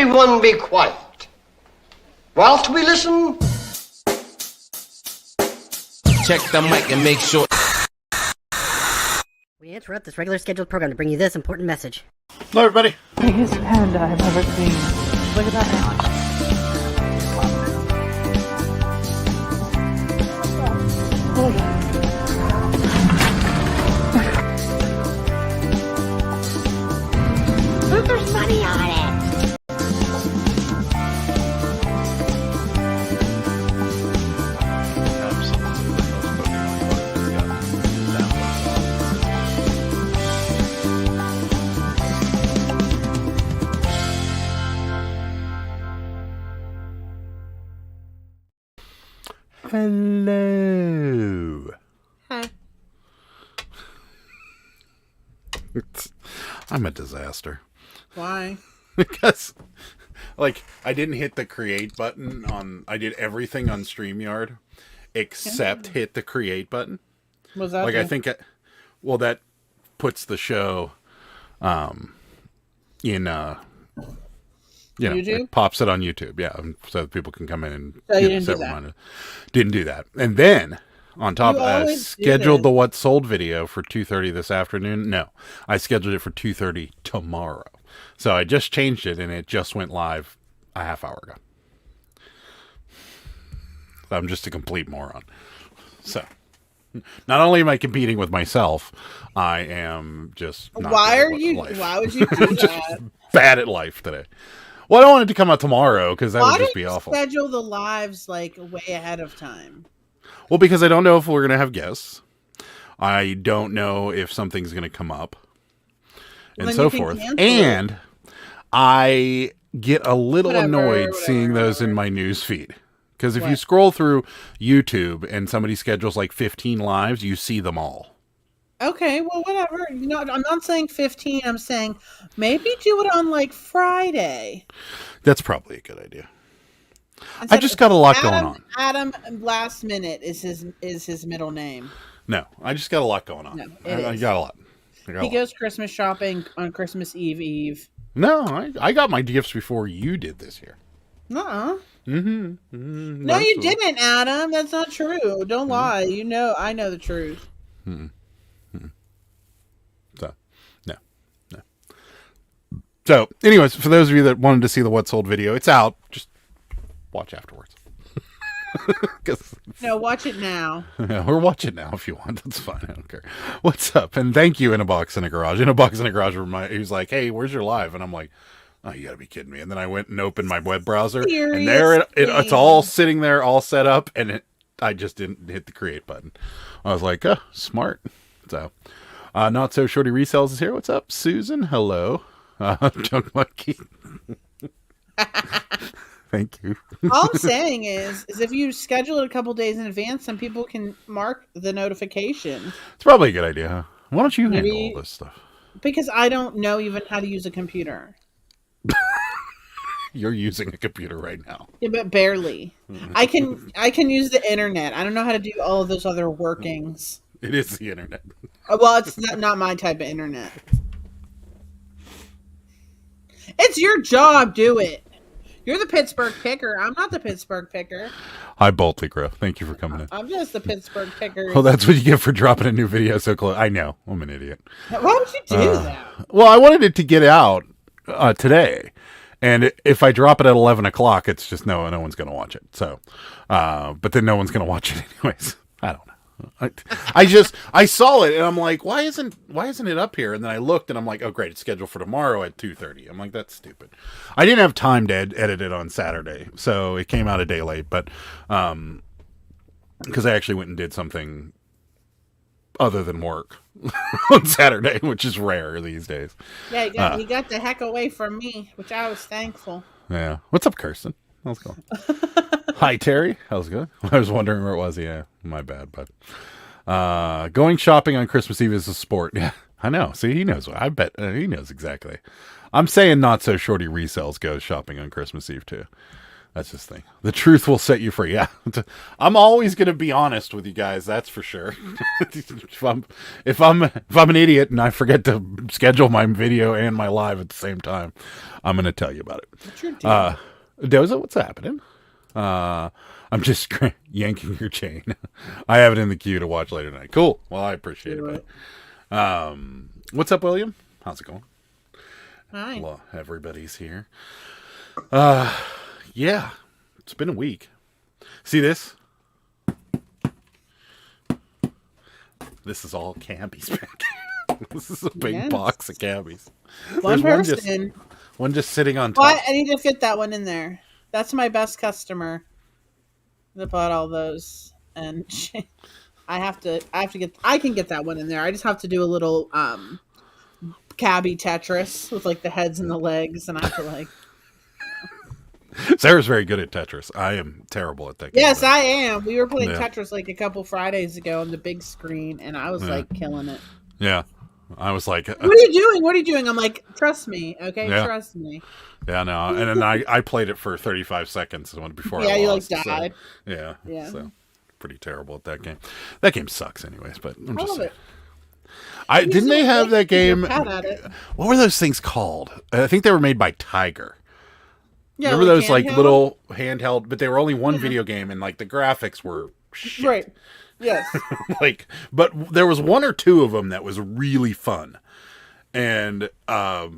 Everyone be quiet. Whilst we listen... Check the mic and make sure... We interrupt this regular scheduled program to bring you this important message. Hello, everybody. Biggest panda I've ever seen. Look at that. Look, there's money on it. Hello. Hi. I'm a disaster. Why? Because, like, I didn't hit the create button on... I did everything on StreamYard except hit the create button. What's that? Like, I think... well, that puts the show in... YouTube? It pops it on YouTube, yeah, so that people can come in and So you didn't do that. reminded. Didn't do that. And then, on top, I scheduled the What Sold video for 2:30 this afternoon. No, I scheduled it for 2:30 tomorrow. So I just changed it, and it just went live a half hour ago. So I'm just a complete moron. So, not only am I competing with myself, I am just not Why good are at you? life. Why would you do that? Bad at life today. Well, I don't want it to come out tomorrow because that Why would just did be you awful. schedule the lives like way ahead of time? Well, because I don't know if we're going to have guests. I don't know if something's going to come up and Then so you can forth. cancel And I get a little Whatever, annoyed seeing those in my news feed. Because if you scroll through YouTube and somebody schedules like 15 lives, you see them all. Okay, well, whatever. You know, I'm not saying 15. I'm saying maybe do it on like Friday. That's probably a good idea. Instead I just got a lot going Adam, on. Adam Last Minute is his middle name. No, I just got a lot going on. No, I got a lot. He goes Christmas shopping on Christmas Eve. No, I got my gifts before you did this year. Uh-uh. Mm-hmm. No, you didn't, Adam. That's not true. Don't lie. You know, I know the truth. So, no. So, anyways, for those of you that wanted to see the What Sold video, it's out. Just watch afterwards. No, watch it now. Or watch it now if you want. That's fine. I don't care. What's up? And thank you, In a Box in a Garage. In a Box in a Garage, he was like, hey, where's your live? And I'm like, oh, you gotta be kidding me. And then I went and opened my web browser. And there it's all sitting there, all set up. And I just didn't hit the create button. I was like, oh, smart. So, Not So Shorty Resells is here. What's up, Susan? Hello. Junk Monkey. Thank you. All I'm saying is if you schedule it a couple days in advance, some people can mark the notification. It's probably a good idea, huh? Why don't you handle all this stuff? Because I don't know even how to use a computer. You're using a computer right now. Yeah, but barely. I can use the internet. I don't know how to do all of those other workings. It is the internet. Well, it's not my type of internet. It's your job. Do it. You're the Pittsburgh picker. I'm not the Pittsburgh picker. Hi, Balticro. Thank you for coming in. I'm just the Pittsburgh picker. Well, that's what you get for dropping a new video so close. I know. I'm an idiot. Why would you do that? Well, I wanted it to get out today. And if I drop it at 11 o'clock, it's just no one's going to watch it. So, but then no one's going to watch it anyways. I don't know. I saw it and I'm like, why isn't it up here? And then I looked and I'm like, oh great, it's scheduled for tomorrow at 2:30. I'm like, that's stupid. I didn't have time to edit it on Saturday, so it came out a day late. But because I actually went and did something other than work on Saturday, which is rare these days. Yeah, you got the heck away from me, which I was thankful. Yeah. What's up, Kirsten? How's it going? Hi, Terry. How's it going? I was wondering where it was. Yeah, my bad, but going shopping on Christmas Eve is a sport. Yeah, I know. See, he knows. I bet he knows exactly. I'm saying Not So Shorty Resells goes shopping on Christmas Eve too. That's his thing. The truth will set you free. Yeah. I'm always going to be honest with you guys. That's for sure. if I'm an idiot and I forget to schedule my video and my live at the same time, I'm going to tell you about it. What's your deal? Doza, what's happening? I'm just yanking your chain. I have it in the queue to watch later tonight. Cool. Well, I appreciate it. What's up, William? How's it going? Hi. Well, everybody's here. Yeah, it's been a week. See this? This is all cabbies back. This is a big box of cabbies. One person. One just sitting on top. Well, I need to fit that one in there. That's my best customer that bought all those, and I can get that one in there. I just have to do a little cabbie Tetris with like the heads and the legs, and I have to like. Sarah's very good at Tetris. I am terrible at that game. Yes, I am. We were playing Tetris like a couple Fridays ago on the big screen, and I was like killing it. Yeah. I was like, what are you doing? What are you doing? I'm like, trust me, okay? Yeah. Trust me. Yeah, no. And then I played it for 35 seconds before I lost. You like died. So, yeah. So pretty terrible at that game. That game sucks anyways, but I'm just saying. Didn't they have that game? What were those things called? I think they were made by Tiger. Yeah, remember those like little handheld, but they were only one video game, and like the graphics were shit. Right. Yes. But there was one or two of them that was really fun, and I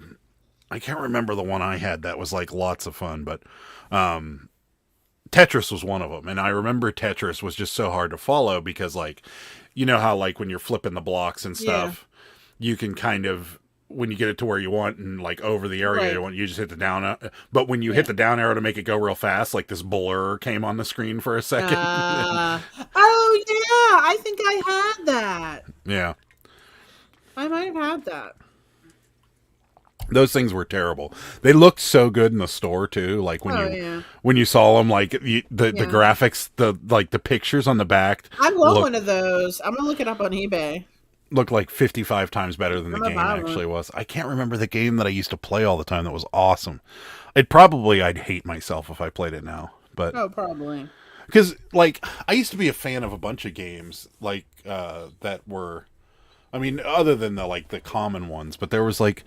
can't remember the one I had that was like lots of fun, but Tetris was one of them, and I remember Tetris was just so hard to follow because like, you know how like when you're flipping the blocks and stuff, you can kind of. When you get it to where you want and like over the area you want, you just hit the down. But when you hit the down arrow to make it go real fast, like this blur came on the screen for a second. Oh yeah, I think I had that. Yeah, I might have had that. Those things were terrible. They looked so good in the store too. Like when you saw them, like the graphics, the pictures on the back. I love one of those. I'm gonna look it up on eBay. Looked like 55 times better than the game actually was. I can't remember the game that I used to play all the time that was awesome. I'd hate myself if I played it now. But probably. Because like I used to be a fan of a bunch of games like that were, I mean, other than the common ones, but there was like,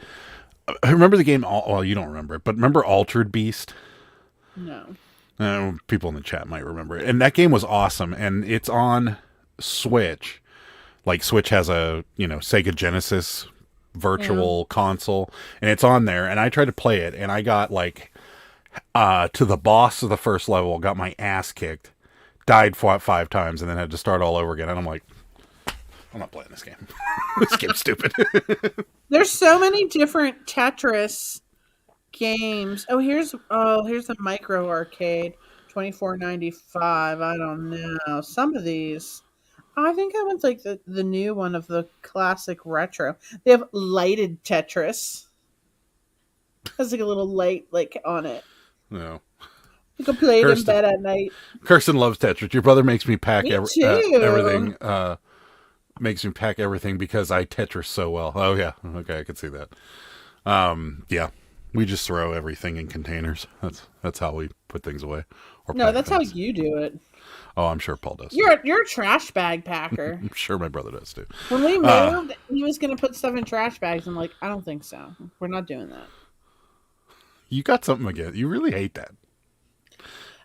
I remember the game. Well, you don't remember it, but remember Altered Beast? No. People in the chat might remember it, and that game was awesome, and it's on Switch. Like Switch has a, Sega Genesis virtual console, and it's on there, and I tried to play it, and I got like to the boss of the first level, got my ass kicked, died 5 times, and then had to start all over again, and I'm like, I'm not playing this game. This game's stupid. There's so many different Tetris games. Here's the micro arcade, $24.95. I don't know. Some of these. I think I went like the new one of the classic retro. They have lighted Tetris. It has like a little light on it. No. You can play it in bed at night. Kirsten loves Tetris. Your brother makes me pack everything. Makes me pack everything because I Tetris so well. Oh yeah, okay, I can see that. Yeah, we just throw everything in containers. That's how we put things away. No, that's how you do it. Oh, I'm sure Paul does. You're a trash bag packer. I'm sure my brother does too. When we moved, he was going to put stuff in trash bags. I'm like, I don't think so. We're not doing that. You got something again. You really hate that.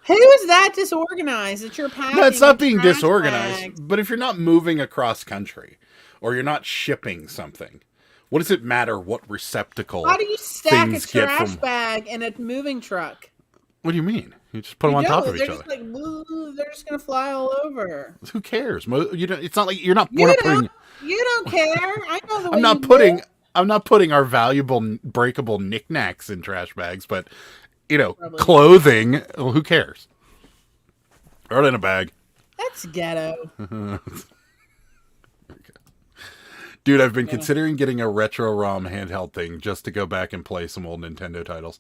Who is that disorganized? It's your packing. No, it's not being disorganized. Bags. But if you're not moving across country or you're not shipping something, what does it matter what receptacle? How do you stack a trash bag in a moving truck? What do you mean? You just put them on top of each other. They're just gonna fly all over. Who cares? It's not like you're not. You don't care. I know the way I'm not putting our valuable breakable knickknacks in trash bags, but Probably. Clothing. Well, who cares? Throw it in a bag. That's ghetto. Dude, I've been considering getting a retro ROM handheld thing just to go back and play some old Nintendo titles.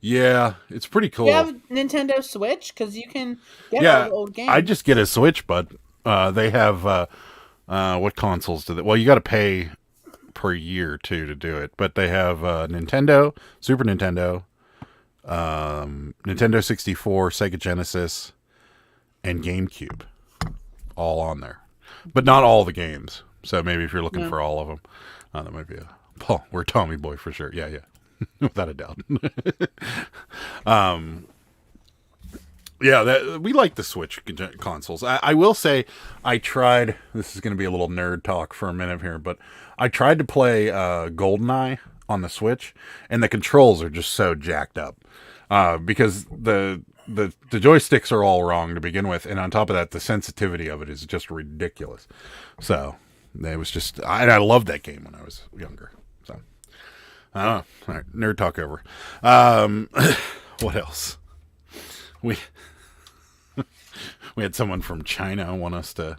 Yeah, it's pretty cool. You have Nintendo Switch? Because you can get all the old games. I just get a Switch, but they have, what consoles do they? Well, you got to pay per year, too, to do it. But they have Nintendo, Super Nintendo, Nintendo 64, Sega Genesis, and GameCube, all on there, but not all the games. So maybe if you're looking for all of them, that might be we're Tommy Boy for sure. Yeah, without a doubt. Yeah, we like the Switch consoles. I will say, I tried. This is going to be a little nerd talk for a minute here, but I tried to play GoldenEye on the Switch, and the controls are just so jacked up because the joysticks are all wrong to begin with, and on top of that, the sensitivity of it is just ridiculous. So it was just, I loved that game when I was younger. So I don't know. All right, nerd talk over. What else? We had someone from China want us to.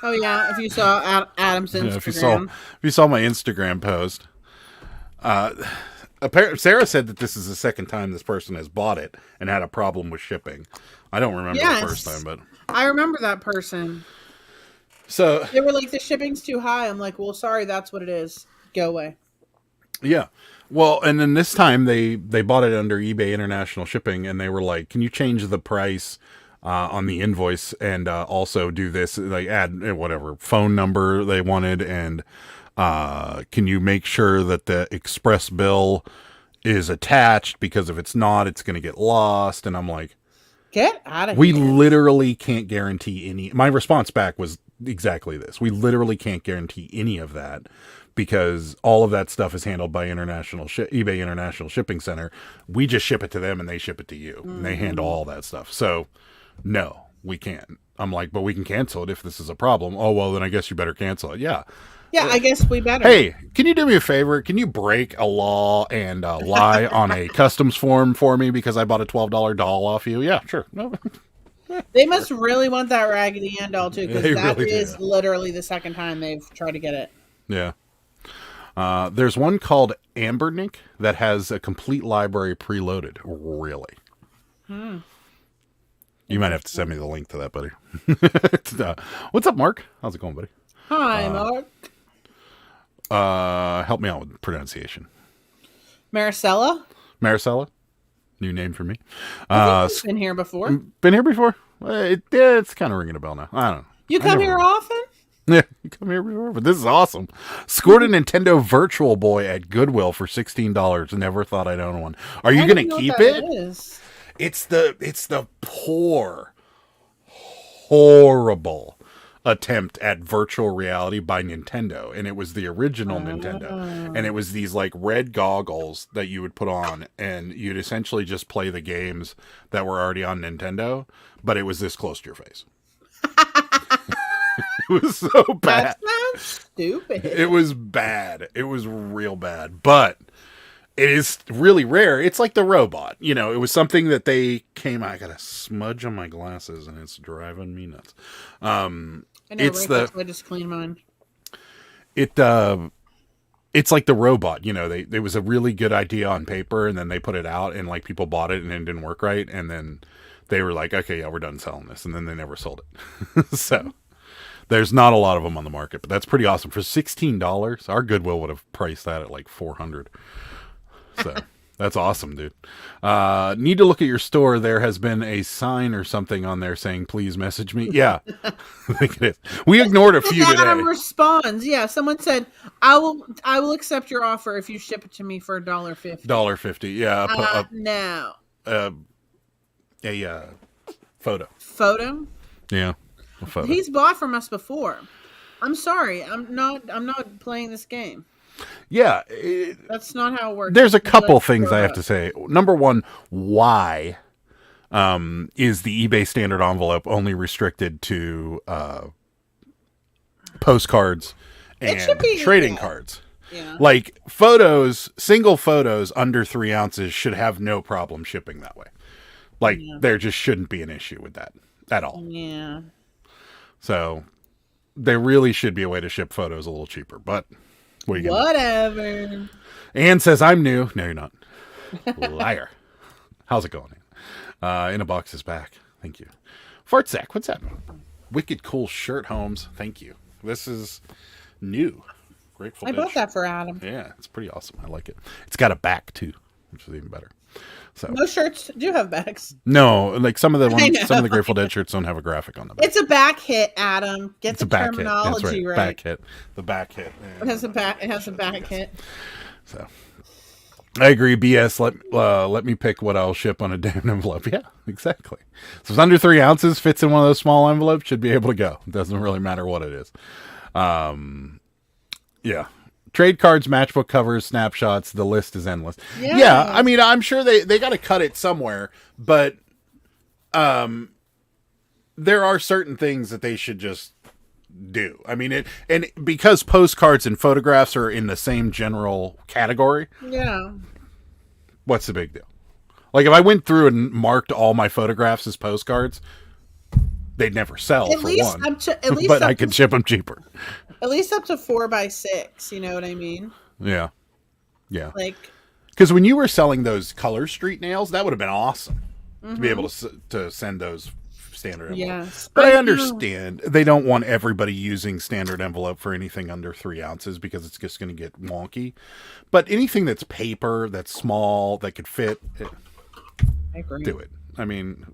Oh yeah, if you saw Adam's Instagram. If you saw my Instagram post, apparently Sarah said that this is the second time this person has bought it and had a problem with shipping. I don't remember the first time, but I remember that person. So they were like, the shipping's too high. I'm like, well, sorry, that's what it is. Go away. Yeah. Well, and then this time they bought it under eBay International Shipping, and they were like, can you change the price on the invoice and also do this, like add whatever phone number they wanted, and can you make sure that the express bill is attached, because if it's not, it's going to get lost. And I'm like, get out of here. We literally can't guarantee any. My response back was exactly this. We literally can't guarantee any of that, because all of that stuff is handled by eBay International Shipping Center. We just ship it to them and they ship it to you. And they handle all that stuff. So, no, we can't. I'm like, but we can cancel it if this is a problem. Oh, well, then I guess you better cancel it. Yeah. Yeah, I guess we better. Hey, can you do me a favor? Can you break a law and lie on a customs form for me because I bought a $12 doll off you? Yeah, sure. No. They must really want that Raggedy Ann doll, too, because that really is literally the second time they've tried to get it. Yeah. There's one called Ambernick that has a complete library preloaded. Really? You might have to send me the link to that, buddy. What's up, Mark? How's it going, buddy? Hi, Mark. Help me out with pronunciation. Maricela? Maricela? New name for me. I think you've been here before. Been here before? It's kind of ringing a bell now. I don't know. You come here often? Yeah, you come here before, but this is awesome. Scored a Nintendo Virtual Boy at Goodwill for $16. Never thought I'd own one. Are you going to keep it? It's the poor, horrible attempt at virtual reality by Nintendo, and it was the original Nintendo, and it was these like red goggles that you would put on, and you'd essentially just play the games that were already on Nintendo, but it was this close to your face. It was so bad. That's stupid. It was bad. It was real bad, but it is really rare. It's like the robot. You know, it was something that they came. I got a smudge on my glasses, and it's driving me nuts. I know, it's right? I just cleaned mine. It's like the robot. You know, there was a really good idea on paper, and then they put it out, and like people bought it, and it didn't work right, and then they were like, okay, yeah, we're done selling this, and then they never sold it. So there's not a lot of them on the market, but that's pretty awesome. For $16, our Goodwill would have priced that at like $400. So that's awesome, dude. Need to look at your store. There has been a sign or something on there saying, please message me. Yeah, I think it is. We ignored a few today. Adam responds. Yeah, someone said, I will accept your offer if you ship it to me for $1.50. $1.50, yeah. No. A photo. Photo? Yeah. A photo. He's bought from us before. I'm sorry. I'm not playing this game. Yeah. That's not how it works. There's a couple things I have to say. Number one, why is the eBay standard envelope only restricted to postcards and trading cards? Yeah. Like photos, single photos under 3 ounces should have no problem shipping that way. Like there just shouldn't be an issue with that at all. Yeah. So there really should be a way to ship photos a little cheaper, but what are you gonna Whatever. Ann says I'm new. No, you're not. Liar. How's it going? In a Box is back. Thank you. Fart Sack, what's that? Wicked cool shirt, Holmes. Thank you. This is new. Grateful. I bought that for Adam. Yeah, it's pretty awesome. I like it. It's got a back too, which is even better. So No shirts do have backs. no, like some of I the know. Grateful Dead shirts don't have a graphic on the back. It's a back hit, Adam. Get It's the a back hit. That's terminology right. right. Back hit. The back hit. It has a back. It has a back hit. So I agree. BS. Let me pick what I'll ship on a damn envelope. Yeah, exactly. So it's under 3 ounces, fits in one of those small envelopes, should be able to go. It doesn't really matter what it is. Yeah. Trade cards, matchbook covers, snapshots. The list is endless. Yeah. I mean, I'm sure they got to cut it somewhere, but there are certain things that they should just do. I mean, and because postcards and photographs are in the same general category. Yeah. What's the big deal? Like if I went through and marked all my photographs as postcards, they'd never sell At for least one. at least but up I could to, ship them cheaper. at least up to 4x6. You know what I mean? Yeah. Yeah. Like, because when you were selling those color street nails, that would have been awesome to be able to send those standard envelope. yes. But I understand they don't want everybody using standard envelope for anything under 3 ounces because it's just going to get wonky. But anything that's paper, that's small, that could fit, I agree. do it. I mean,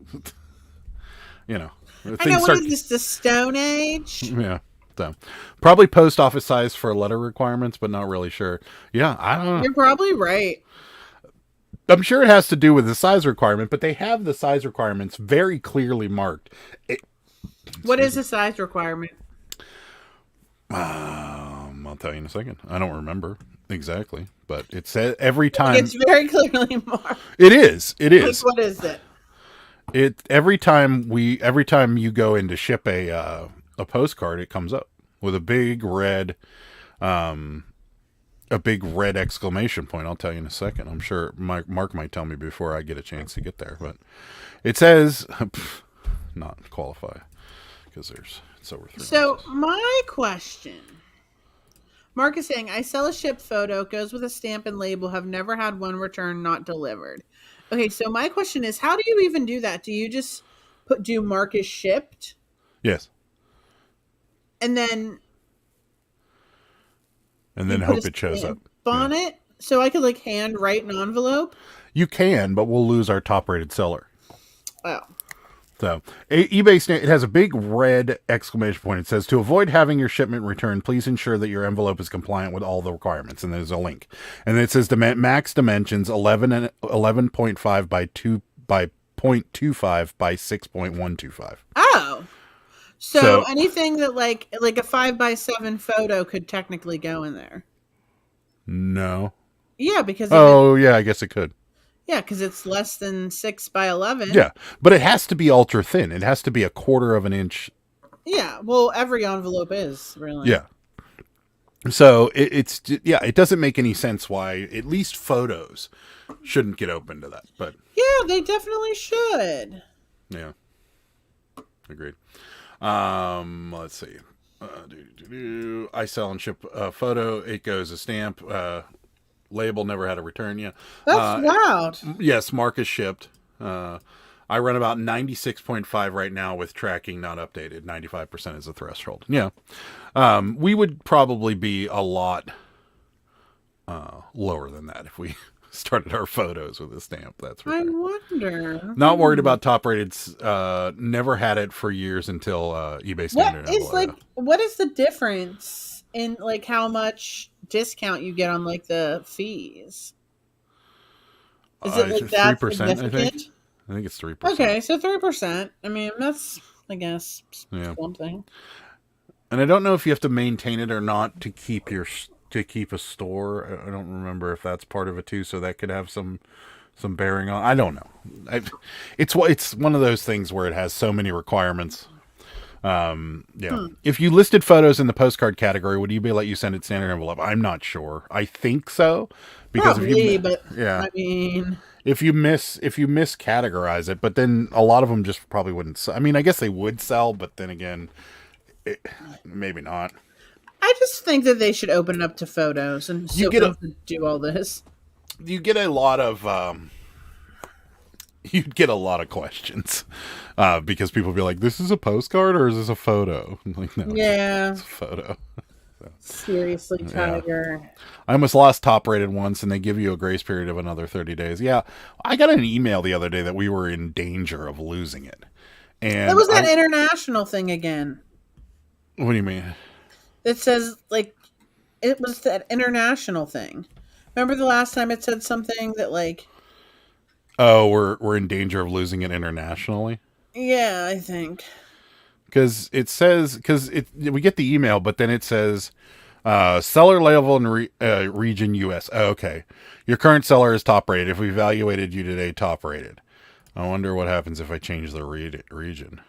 you know. I know, what is this, the Stone Age? Yeah. So probably post office size for letter requirements, but not really sure. Yeah, I don't know. You're probably right. I'm sure it has to do with the size requirement, but they have the size requirements very clearly marked. What is the size requirement? I'll tell you in a second. I don't remember exactly, but it says every time. It's very clearly marked. It is. It is. Like, what is it? Every time you go in to ship a postcard, it comes up with a big red exclamation point. I'll tell you in a second. I'm sure Mark might tell me before I get a chance to get there, but it says not qualify because it's over 3. So my question, Mark is saying, I sell a shipped photo, goes with a stamp and label, have never had one returned, not delivered. Okay, so my question is, how do you even do that? Do you just do mark as shipped? Yes. And then hope it shows up on it, so I could like hand write an envelope. You can, but we'll lose our top rated seller. Oh, so eBay it has a big red exclamation point. It says, to avoid having your shipment returned, please ensure that your envelope is compliant with all the requirements. And there's a link, and it says the max dimensions 11.5 by 0.25 by 6.125. Oh. So anything that like a 5x7 photo could technically go in there. No. Yeah, because yeah, I guess it could. Yeah, because it's less than 6x11. Yeah, but it has to be ultra thin. It has to be 1/4 of an inch. Yeah, well, every envelope is really. Yeah. So it doesn't make any sense why at least photos shouldn't get open to that. But yeah, they definitely should. Yeah. Agreed. Let's see. I sell and ship a photo. It goes a stamp. Label, never had a return yet. That's wild. Yes, mark is shipped. I run about 96.5 right now with tracking not updated. 95% is the threshold. Yeah. We would probably be a lot lower than that if we started our photos with a stamp. That's for I sure. wonder. Not worried about top rated. Never had it for years until eBay standard. What is the difference in like how much discount you get on like the fees? Is it like that 3%? I think it's 3%. Okay, so 3%. I mean, that's guess something. And I don't know if you have to maintain it or not to keep a store. I don't remember if that's part of it too. So that could have some bearing on. I don't know. It's one of those things where it has so many requirements. If you listed photos in the postcard category, would eBay let you send it standard envelope? I'm not sure. I think so because I mean, if you miscategorize it, but then a lot of them just probably wouldn't sell. I mean, I guess they would sell, but then again, maybe not. I just think that they should open it up to photos and so do all this. You get a lot of you'd get a lot of questions because people be like, "This is a postcard or is this a photo?" I'm like, no, it's a photo. So. Seriously, Tiger. I almost lost top rated once, and they give you a grace period of another 30 days. Yeah, I got an email the other day that we were in danger of losing it. And It was that international thing again. What do you mean? It says, like, it was that international thing. Remember the last time it said something that, like... Oh, we're in danger of losing it internationally? Yeah, I think. Because it says, we get the email, but then it says, seller level in region US. Oh, okay. Your current seller is top rated. If we evaluated you today, top rated. I wonder what happens if I change the region.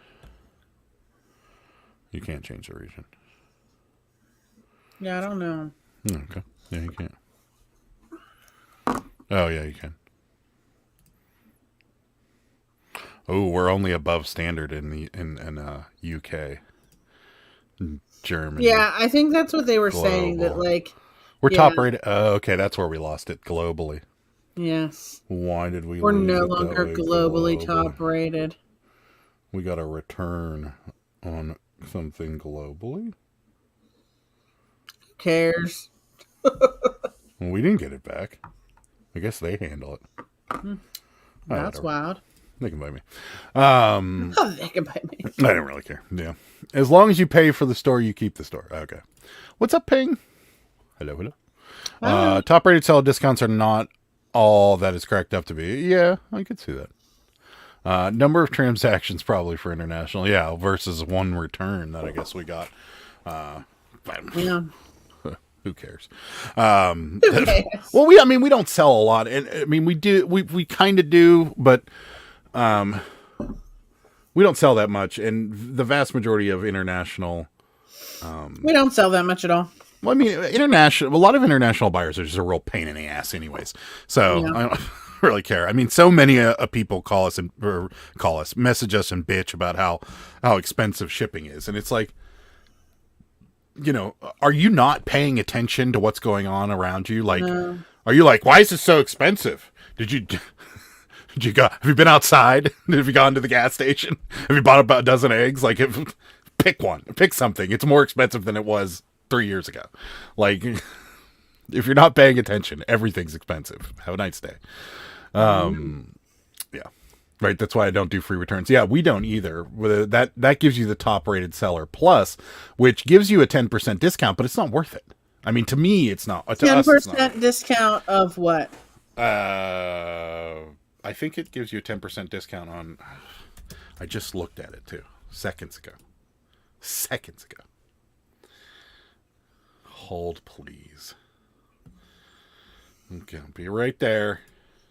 You can't change the region. Yeah, I don't know. Okay. Yeah, you can't. Oh, yeah, you can. Oh, we're only above standard in the UK, Germany. Yeah, I think that's what they were saying. That like we're top rated. Oh, okay, that's where we lost it globally. Yes. Why did we? We're lose no it longer globally top rated. We got a return on something globally. Who cares? Well, we didn't get it back. I guess they handle it. That's wild. They can buy me. They can buy me. I don't really care. Yeah. As long as you pay for the store, you keep the store. Okay. What's up, Ping? Hello. Top rated seller discounts are not all that is cracked up to be. Yeah, I could see that. Number of transactions probably for international. Yeah, versus one return that I guess we got. Yeah. Who cares? Who cares? Well, we don't sell a lot, and I mean, we kind of do, but we don't sell that much, and the vast majority of international, we don't sell that much at all. Well, I mean, a lot of international buyers are just a real pain in the ass, anyways. So I don't really care. I mean, so many people message us and bitch about how expensive shipping is, and it's like, are you not paying attention to what's going on around you? Like, Are you like, why is this so expensive? Have you been outside? Have you gone to the gas station? Have you bought about a dozen eggs? Like, pick something. It's more expensive than it was 3 years ago. Like, if you're not paying attention, everything's expensive. Have a nice day. Yeah. Right. That's why I don't do free returns. Yeah, we don't either. That gives you the top rated seller plus, which gives you a 10% discount, but it's not worth it. I mean, to me, it's not. 10% discount of what? I think it gives you a 10% discount on. I just looked at it too. Seconds ago. Hold, please. Okay, I'll be right there.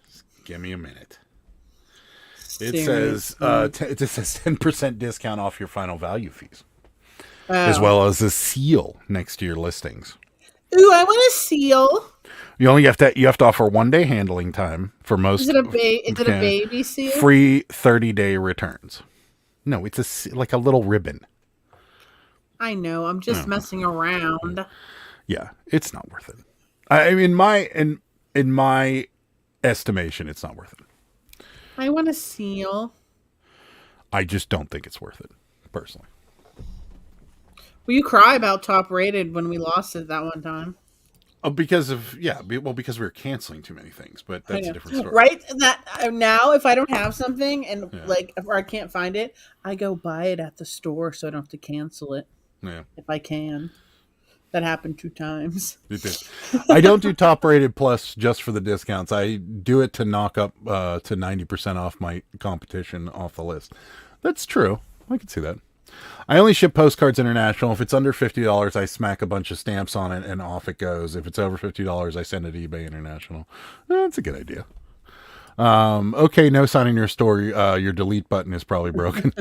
Just give me a minute. It says 10% discount off your final value fees, as well as a seal next to your listings. Ooh, I want a seal. You only have to offer 1 day handling time for most. Is it a baby seal? Free 30-day returns. No, it's like a little ribbon. I know. I'm just messing around. Yeah, it's not worth it. I mean, in my estimation, it's not worth it. I want a seal. I just don't think it's worth it, personally. Will you cry about top rated when we lost it that one time? Because we were canceling too many things, but that's a different story. Right? That now, if I don't have something and or I can't find it, I go buy it at the store so I don't have to cancel it. Yeah, if I can. That happened 2 times. It did. I don't do top rated plus just for the discounts. I do it to knock up to 90% off my competition off the list. That's true. I can see that. I only ship postcards international. If it's under $50, I smack a bunch of stamps on it and off it goes. If it's over $50, I send it to eBay International. That's a good idea. Okay, no sign in your store. Your delete button is probably broken.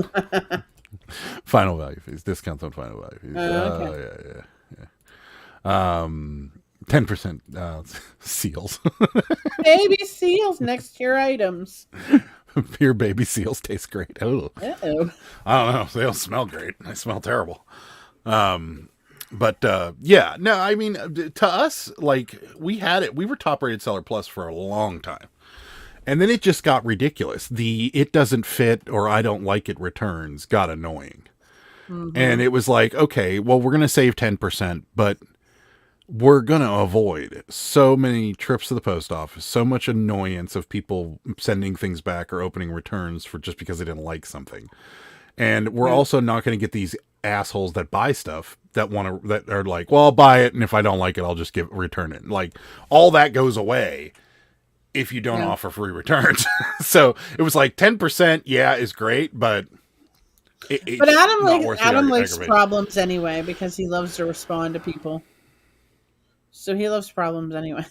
Final value fees. Discounts on final value fees. Okay. Yeah. 10% seals. Baby seals next to your items. Your baby seals taste great. Oh. Uh-oh. I don't know. They don't smell great. They smell terrible. But yeah, no, I mean, to us, like, we had it. We were top rated seller plus for a long time. And then it just got ridiculous. The it doesn't fit or I don't like it returns got annoying. And it was like, okay, well, we're going to save 10%, but we're going to avoid so many trips to the post office, so much annoyance of people sending things back or opening returns for just because they didn't like something. And we're also not going to get these assholes that buy stuff that are like, well, I'll buy it, and if I don't like it, I'll just return it. Like, all that goes away if you don't offer free returns. So it was like 10%, is great, but but Adam likes problems anyway because he loves to respond to people. So he loves problems anyway.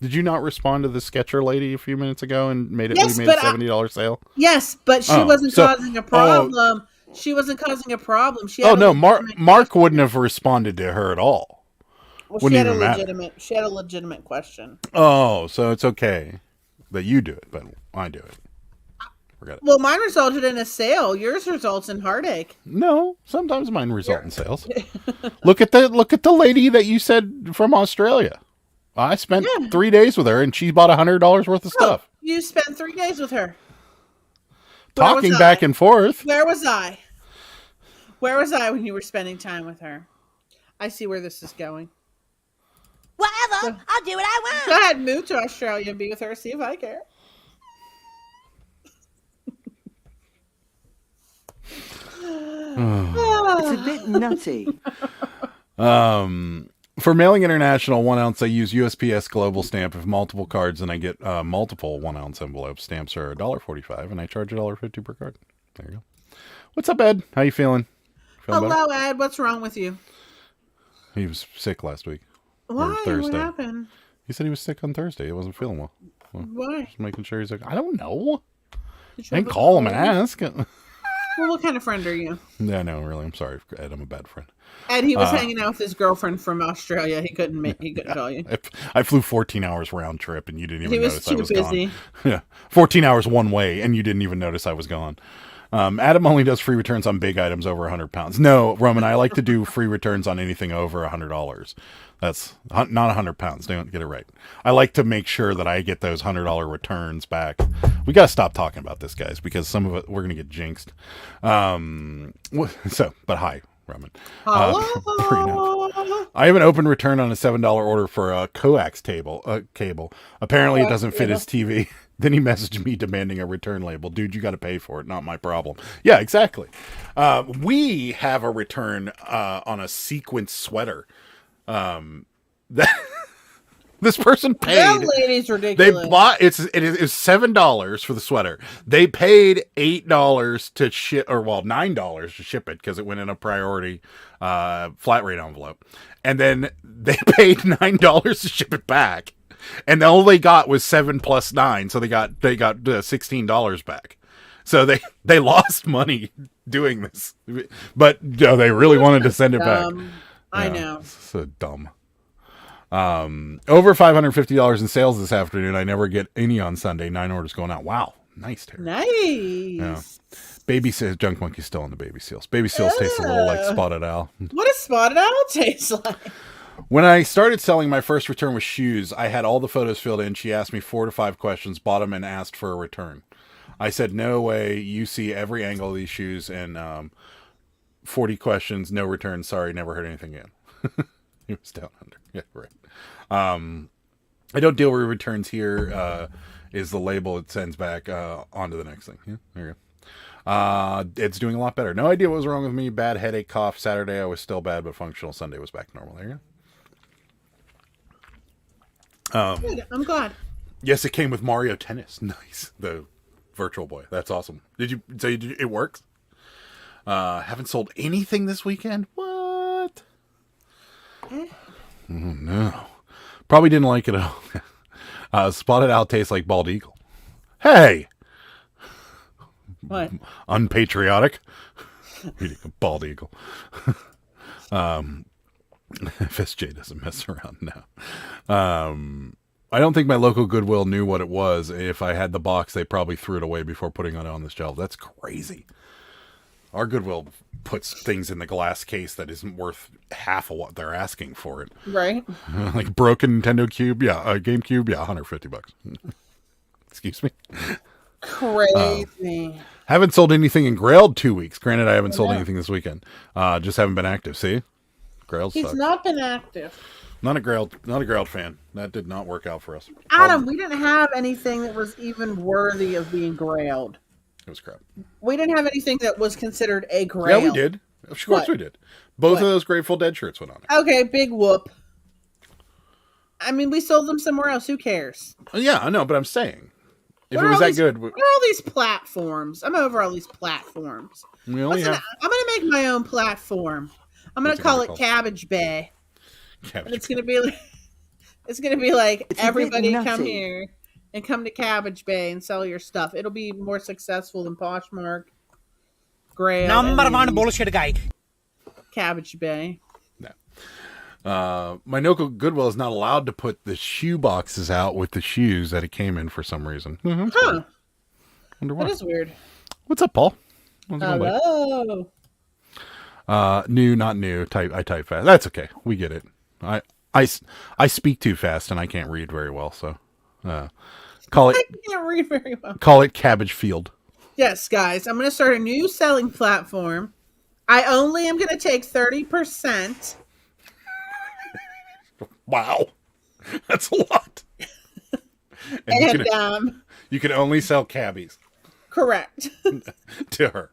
Did you not respond to the Sketcher lady a few minutes ago and we made a $70 sale? Yes, but she wasn't causing a problem. She wasn't causing a problem. Mark wouldn't have responded to her at all. Well, she had a legitimate question. Oh, so it's okay that you do it, but I do it. Forget it. Well, mine resulted in a sale. Yours results in heartache. No, sometimes mine result in sales. Look at the lady that you said from Australia. I spent 3 days with her, and she bought $100 worth of stuff. You spent 3 days with her. Talking back and forth. Where was I? Where was I when you were spending time with her? I see where this is going. Whatever. I'll do what I want. Go ahead, move to Australia and be with her. See if I care. It's a bit nutty. For Mailing International 1 ounce, I use USPS Global Stamp. If multiple cards, and I get multiple 1 ounce envelopes. Stamps are $1.45, and I charge $1.50 per card. There you go. What's up, Ed? How you feeling? Hello, Ed. What's wrong with you? He was sick last week. Why? Thursday. What happened? He said he was sick on Thursday. He wasn't feeling well. Why? Just making sure he's like, I don't know. I didn't call him and ask. Well, what kind of friend are you? Yeah, no, really. I'm sorry, Ed. I'm a bad friend. Ed, he was hanging out with his girlfriend from Australia. He couldn't call you. I flew 14 hours round trip, and you didn't even notice I was busy. Gone. Yeah, 14 hours one way, and you didn't even notice I was gone. Adam only does free returns on big items over 100 pounds. No, Roman, I like to do free returns on anything over $100. That's not 100 pounds. Don't get it right. I like to make sure that I get those $100 returns back. We got to stop talking about this, guys, because some of it, we're going to get jinxed. But hi, Roman. I have an open return on a $7 order for a coax cable. Apparently, it doesn't fit his TV. Then he messaged me demanding a return label. Dude, you got to pay for it. Not my problem. Yeah, exactly. We have a return on a sequence sweater. This person paid. That lady's ridiculous. They bought it is $7 for the sweater. They paid $8 to ship, or $9 to ship it because it went in a priority flat rate envelope, and then they paid $9 to ship it back. And all they got was 7 plus 9, so they got $16 back. So they lost money doing this, but they really wanted to send it back. I know. So dumb. Over $550 in sales this afternoon. I never get any on Sunday. 9 orders going out. Wow, nice, Terry. Nice. Yeah. Baby seals. Junk monkey's still on the baby seals. Baby seals taste a little like spotted owl. What does spotted owl taste like? When I started selling my first return with shoes, I had all the photos filled in. She asked me 4 to 5 questions, bought them, and asked for a return. I said, no way. You see every angle of these shoes, and 40 questions, no return. Sorry, never heard anything again. He was down under. Yeah, right. I don't deal with returns here. Is the label it sends back on to the next thing. Yeah, there you go. It's doing a lot better. No idea what was wrong with me. Bad headache, cough. Saturday I was still bad, but functional. Sunday was back normal. There you go. Good. I'm glad. Yes, it came with Mario Tennis. Nice. The Virtual Boy. That's awesome. It works? Haven't sold anything this weekend? What? Oh, no. Probably didn't like it at all. Spotted owl tastes like bald eagle. Hey! What? Unpatriotic. Eating a bald eagle. FSJ doesn't mess around now. I don't think my local Goodwill knew what it was. If I had the box, they probably threw it away before putting it on the shelf. That's crazy. Our Goodwill puts things in the glass case that isn't worth half of what they're asking for it. Right. Like broken Nintendo Cube, yeah. GameCube, yeah, $150. Excuse me. Crazy. Haven't sold anything in Grailed 2 weeks. Granted, I haven't sold anything this weekend. Just haven't been active. See, Grailed He's sucks. not been active. Not a Grailed fan. That did not work out for us. Adam, we didn't have anything that was even worthy of being grailed. It was crap. We didn't have anything that was considered a grail. Yeah, we did. Of course we did. Both of those Grateful Dead shirts went on there. Okay, big whoop. I mean, we sold them somewhere else. Who cares? Yeah, I know, but I'm saying. If it was that good. What are all these platforms? I'm over all these platforms. We only Listen, have... I'm going to make my own platform. I'm going to call it Cabbage Bay. And it's going to be like everybody come here and come to Cabbage Bay and sell your stuff. It'll be more successful than Poshmark, Grail, number one bullshit guy. Cabbage Bay. No. My local Goodwill is not allowed to put the shoe boxes out with the shoes that it came in for some reason. Huh. Wonder why. That is weird. What's up, Paul? How's it going, buddy? Hello. New, not new. I type fast. That's okay. We get it. I speak too fast and I can't read very well, so call it. I can't read very well. Call it Cabbage Field. Yes, guys, I'm going to start a new selling platform. I only am going to take 30%. Wow, that's a lot. And you can only sell cabbies. Correct. To her.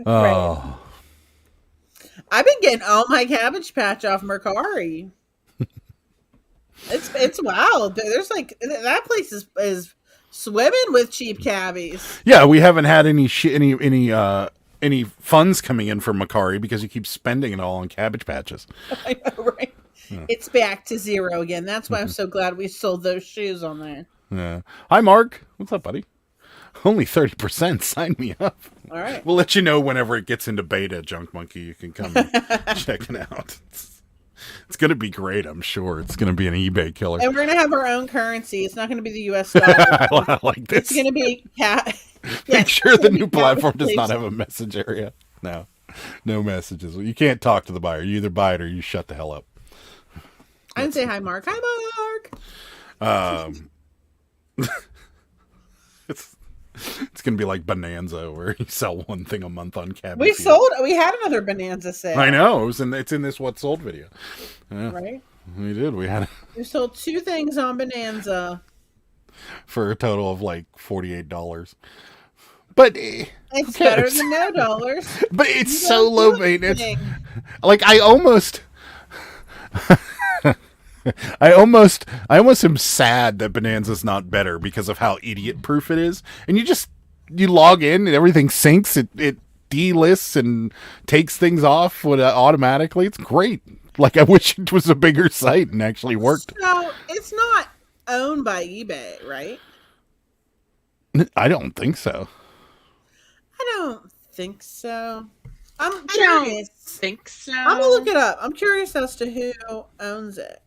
Oh. I've been getting all my Cabbage Patch off Mercari. It's wild. There's like that place is swimming with cheap cabbies. Yeah, we haven't had any funds coming in from Mercari because you keep spending it all on Cabbage Patches. I know, right? Yeah. It's back to zero again. That's why I'm so glad we sold those shoes on there. Yeah. Hi, Mark. What's up, buddy? Only 30%. Sign me up. All right. We'll let you know whenever it gets into beta, Junk Monkey. You can come and check it out. It's going to be great, I'm sure. It's going to be an eBay killer. And we're going to have our own currency. It's not going to be the U.S. dollar. I like this. It's going to be... Make sure the new platform does not have a message area. No messages. You can't talk to the buyer. You either buy it or you shut the hell up. I didn't say hi, Mark. Hi, Mark. It's gonna be like Bonanza, where you sell one thing a month on Cabbage. We had another Bonanza sale. I know it's in this what sold video. Yeah, right? We did. We sold 2 things on Bonanza for a total of like $48. But it's better than no dollars. But it's so low maintenance. Like I almost am sad that Bonanza's not better because of how idiot proof it is. And you log in and everything syncs. It delists and takes things off automatically. It's great. Like I wish it was a bigger site and actually worked. So it's not owned by eBay, right? I don't think so. I'm curious. I'm gonna look it up. I'm curious as to who owns it.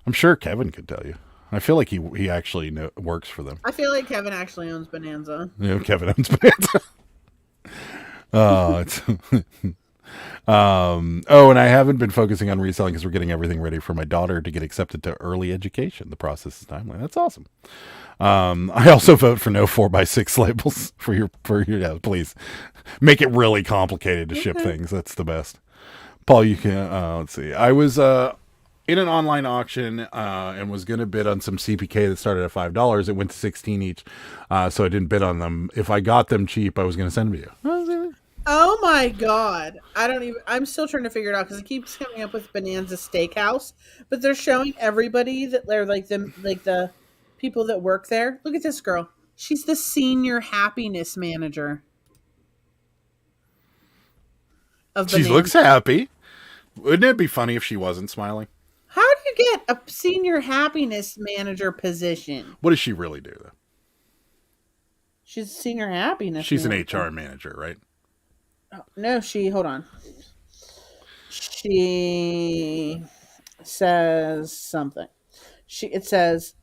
I'm sure Kevin could tell you. I feel like he actually works for them. I feel like Kevin actually owns Bonanza. Yeah, Kevin owns Bonanza. And I haven't been focusing on reselling because we're getting everything ready for my daughter to get accepted to early education. The process is timely. That's awesome. I also vote for no 4x6 labels for your please make it really complicated to ship things. That's the best. Paul, you can let's see. I was in an online auction and was going to bid on some CPK that started at $5. It went to $16 each, so I didn't bid on them. If I got them cheap, I was going to send them to you. Oh my god! I'm still trying to figure it out because it keeps coming up with Bonanza Steakhouse, but they're showing everybody that they're like the people that work there. Look at this girl. She's the senior happiness manager of Bonanza. She looks happy. Wouldn't it be funny if she wasn't smiling? How do you get a senior happiness manager position? What does she really do, though? She's a senior happiness She's manager. an HR manager, right? Oh, no, hold on. She says something. It says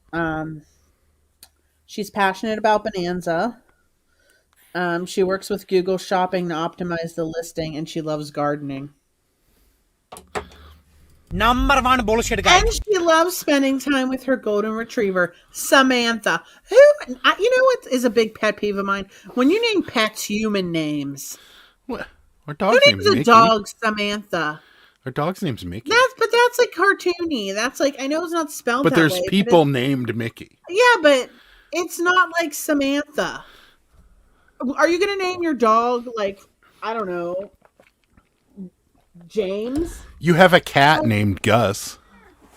she's passionate about Bonanza. She works with Google Shopping to optimize the listing, and she loves gardening. Number one bullshit guy. And she loves spending time with her golden retriever, Samantha. Who, you know what is a big pet peeve of mine? When you name pets human names. What? Our Who dog's names name's a Mickey. dog Samantha? Our dog's name's Mickey. That's like cartoony. That's like, I know it's not spelled But that there's way, people named Mickey. yeah, but it's not like Samantha. Are you going to name your dog, like, I don't know, James? You have a cat named Gus.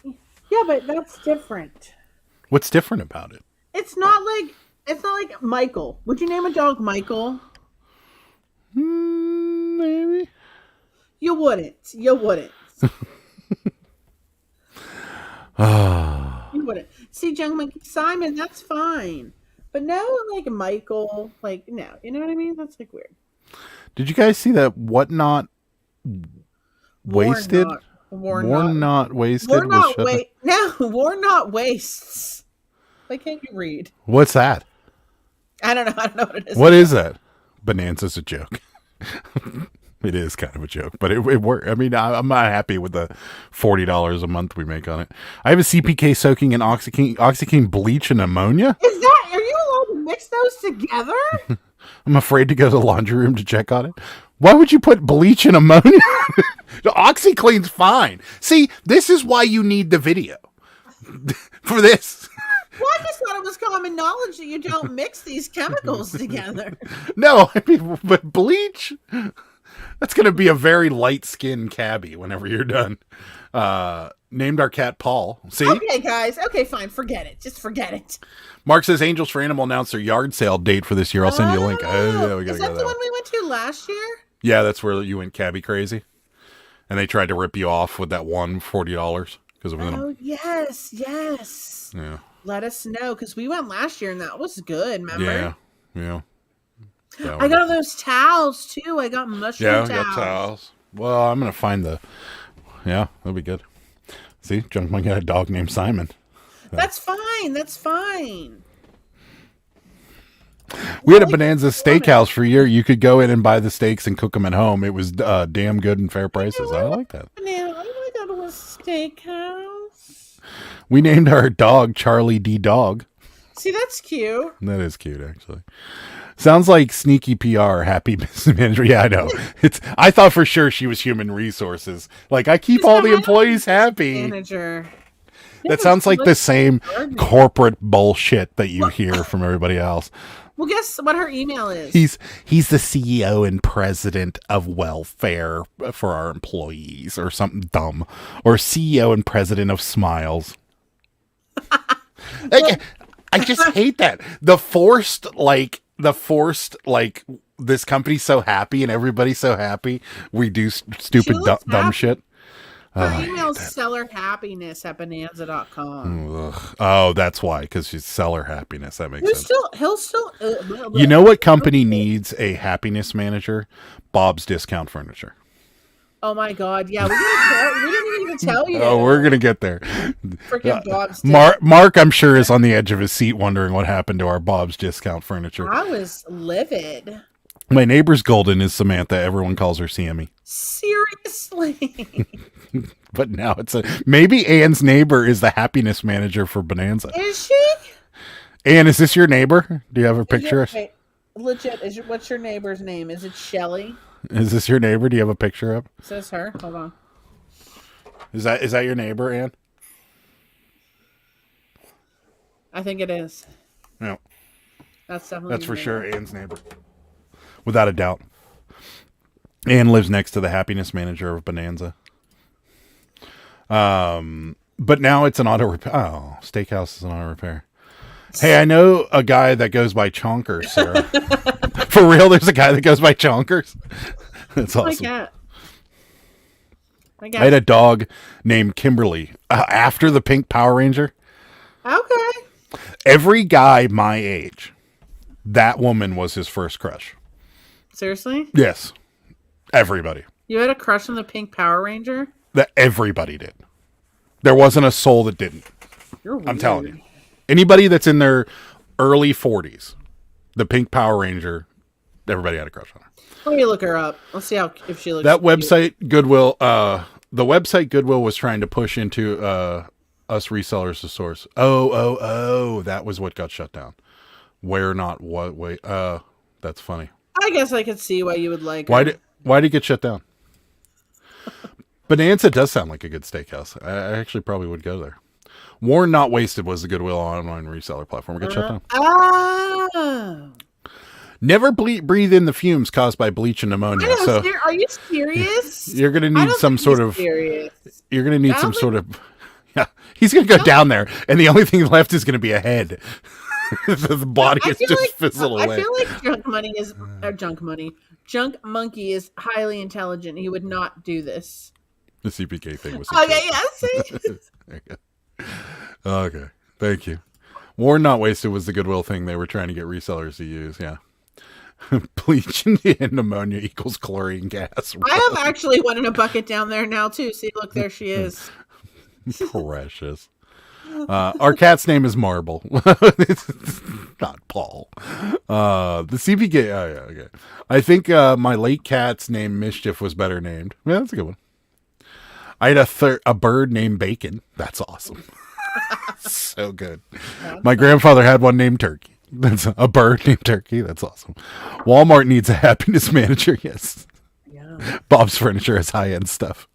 Yeah, but that's different. What's different about it? It's not like Michael. Would you name a dog Michael? Maybe. You wouldn't. You wouldn't. You wouldn't. See, Young Monkey Simon, that's fine. But no, like Michael, like, no. You know what I mean? That's like weird. Did you guys see that Whatnot Wasted? War not wasted. War not no, War not wastes. Why can't you read? What's that? I don't know what it is. What is that? Bonanza's a joke. It is kind of a joke, but it worked. I mean, I'm not happy with the $40 a month we make on it. I have a CPK soaking in oxycane bleach and ammonia. Are you allowed to mix those together? I'm afraid to go to the laundry room to check on it. Why would you put bleach and ammonia? The OxyClean's fine. See, this is why you need the video for this. Well, I just thought it was common knowledge that you don't mix these chemicals together. No, I mean, but bleach, that's going to be a very light-skinned cabbie whenever you're done. Named our cat Paul. See? Okay, guys. Okay, fine. Forget it. Just forget it. Mark says Angels for Animal announced their yard sale date for this year. I'll send you a link. Oh, yeah, we gotta is go that to the that one we went to last year? Yeah, that's where you went cabbie crazy. And they tried to rip you off with that one $40 because it was Oh, yes. yeah. Let us know, because we went last year and that was good, remember? Yeah. I got all those towels, too. I got mushroom we got towels. Well, I'm going to find yeah, that'll be good. See, Junk Monkey got a dog named Simon. That's fine. We had a Bonanza Steakhouse for a year. You could go in and buy the steaks and cook them at home. It was damn good and fair prices. I like that. I got a steakhouse. We named our dog Charlie D. Dog. See, that's cute. That is cute, actually. Sounds like sneaky PR, happy business manager. Yeah, I know. I thought for sure she was human resources. Like, I keep all the employees happy. Manager. That sounds like the same corporate bullshit that you hear from everybody else. Well, guess what her email is? He's the CEO and president of welfare for our employees, or something dumb, or CEO and president of Smiles. I just hate that. The forced this company's so happy and everybody's so happy. We do stupid dumb shit. Her email's sellerhappiness@bonanza.com. Oh, that's why, because she's seller happiness. That makes sense. He'll still. You know what company needs a happiness manager? Bob's Discount Furniture. Oh my God! Yeah, we didn't even tell you. Oh, we're gonna get there. Freaking Bob's. Mark, I'm sure, is on the edge of his seat wondering what happened to our Bob's Discount Furniture. I was livid. My neighbor's golden is Samantha. Everyone calls her Sammy. Seriously. But now maybe Anne's neighbor is the happiness manager for Bonanza. Is she? Anne, is this your neighbor? Do you have her picture? Wait, legit, what's your neighbor's name? Is it Shelly? Is this your neighbor? Do you have a picture up? Is this her? Hold on. Is that your neighbor, Anne? I think it is. No. That's definitely. That's for sure Anne's neighbor. Without a doubt. Anne lives next to the happiness manager of Bonanza. But now it's an auto repair. Oh, steakhouse is an auto repair. Hey, I know a guy that goes by Chonkers, Sarah. For real, there's a guy that goes by Chonkers. That's awesome. I had a dog named Kimberly after the Pink Power Ranger. Okay. Every guy my age, that woman was his first crush. Seriously? Yes. Everybody. You had a crush on the Pink Power Ranger? That everybody did. There wasn't a soul that didn't. You're weird. I'm telling you. Anybody that's in their early 40s, the Pink Power Ranger, everybody had a crush on her. Let me look her up. Let's see if she looks. That website, Goodwill, the website Goodwill was trying to push into us resellers to source. Oh, that was what got shut down. Where not what way? That's funny. I guess I could see why you would like. Why did it get shut down? Bonanza does sound like a good steakhouse. I actually probably would go there. Worn Not Wasted was the Goodwill online reseller platform. It got shut down. Oh. Never breathe in the fumes caused by bleach and pneumonia. I know, So are you serious? you're going to need some sort of. Serious. You're going to need some sort of. Yeah, he's going to go down there, and the only thing left is going to be a head. The body is just fizzled away. I feel like Junk Monkey is highly intelligent. He would not do this. The CPK thing was. Okay, yes. There you go. Okay, thank you. Worn Not Wasted was the Goodwill thing they were trying to get resellers to use. Yeah. Bleach and pneumonia equals chlorine gas. I have actually one in a bucket down there now too. See, look, there she is. Precious. Our cat's name is Marble. Not Paul. The CPK. Oh yeah, okay. I think my late cat's name Mischief was better named. Yeah, that's a good one. I had a bird named Bacon. That's awesome. So good. My grandfather had one named Turkey. That's a bird named Turkey. That's awesome. Walmart needs a happiness manager. Yes. Yeah. Bob's Furniture has high-end stuff.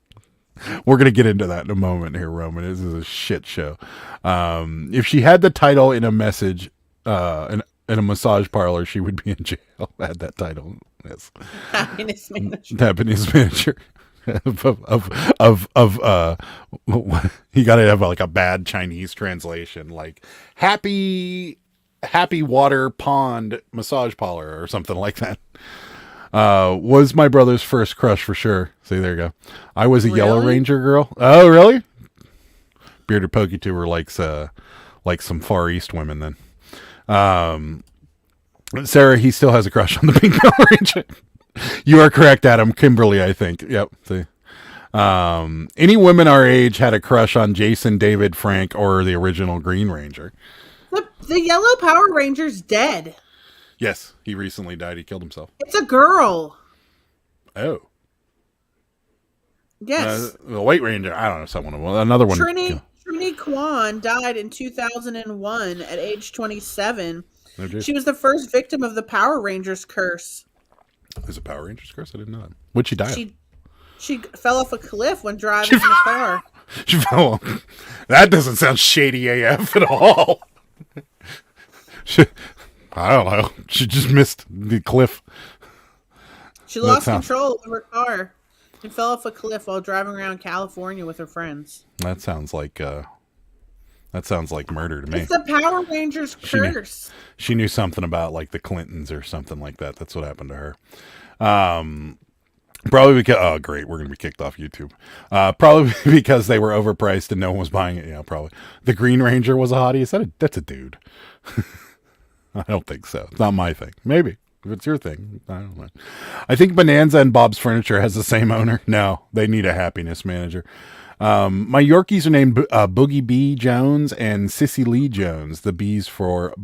We're going to get into that in a moment here, Roman. This is a shit show. If she had the title in a message, in a massage parlor, she would be in jail. Had that title. Yes. Happiness manager. Happiness manager. You got to have like a bad Chinese translation, like happy water pond massage parlor or something like that. Was my brother's first crush for sure. See, there you go. I was a Yellow Ranger girl. Oh, really? Bearded Pokey-tuber likes like some Far East women then. Sarah, he still has a crush on the Pink Yellow Ranger. You are correct, Adam. Kimberly, I think. Yep. See. Any women our age had a crush on Jason, David, Frank, or the original Green Ranger. The Yellow Power Ranger's dead. Yes, he recently died. He killed himself. It's a girl. Oh. Yes. The White Ranger. I don't know. Another one. Trini Kwan died in 2001 at age 27. Oh, she was the first victim of the Power Rangers curse. There's a Power Rangers curse? I didn't know that. What'd she die of? She fell off a cliff when driving in a car. She fell off. That doesn't sound shady AF at all. I don't know. She just missed the cliff. She lost control of her car and fell off a cliff while driving around California with her friends. That sounds like murder to me. It's the Power Rangers curse. She knew something about like the Clintons or something like that. That's what happened to her. Probably because great, we're gonna be kicked off YouTube. Probably because they were overpriced and no one was buying it. Yeah, probably. The Green Ranger was a hottie. That's a dude. I don't think so. It's not my thing. Maybe if it's your thing, I don't know. I think Bonanza and Bob's Furniture has the same owner. No, they need a happiness manager. My Yorkies are named Boogie B Jones and Sissy Lee Jones. The B's for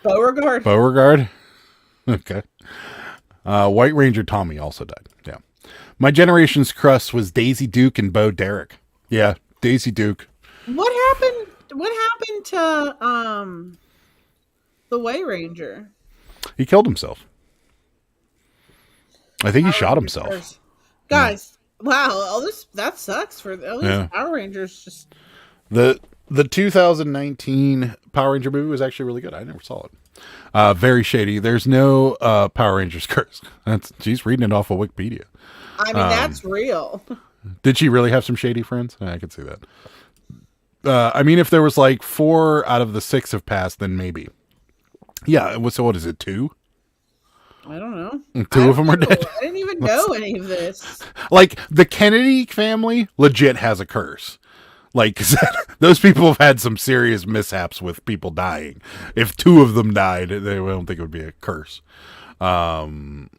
Beauregard. Okay. White Ranger Tommy also died. Yeah. My generation's crush was Daisy Duke and Bo Derek. Yeah, Daisy Duke. What happened to the White Ranger? He killed himself. I think he shot himself. Guys, wow, that sucks for all these Power Rangers. Just the 2019 Power Ranger movie was actually really good. I never saw it. Very shady. There's no Power Rangers curse. She's reading it off of Wikipedia. I mean, that's real. Did she really have some shady friends? I could see that. I mean, if there was like 4 out of the 6 have passed, then maybe. Yeah. So what is it? 2? I don't know. 2 of them are dead. I didn't even know any of this. Like the Kennedy family legit has a curse. Like those people have had some serious mishaps with people dying. If 2 of them died, they don't think it would be a curse. The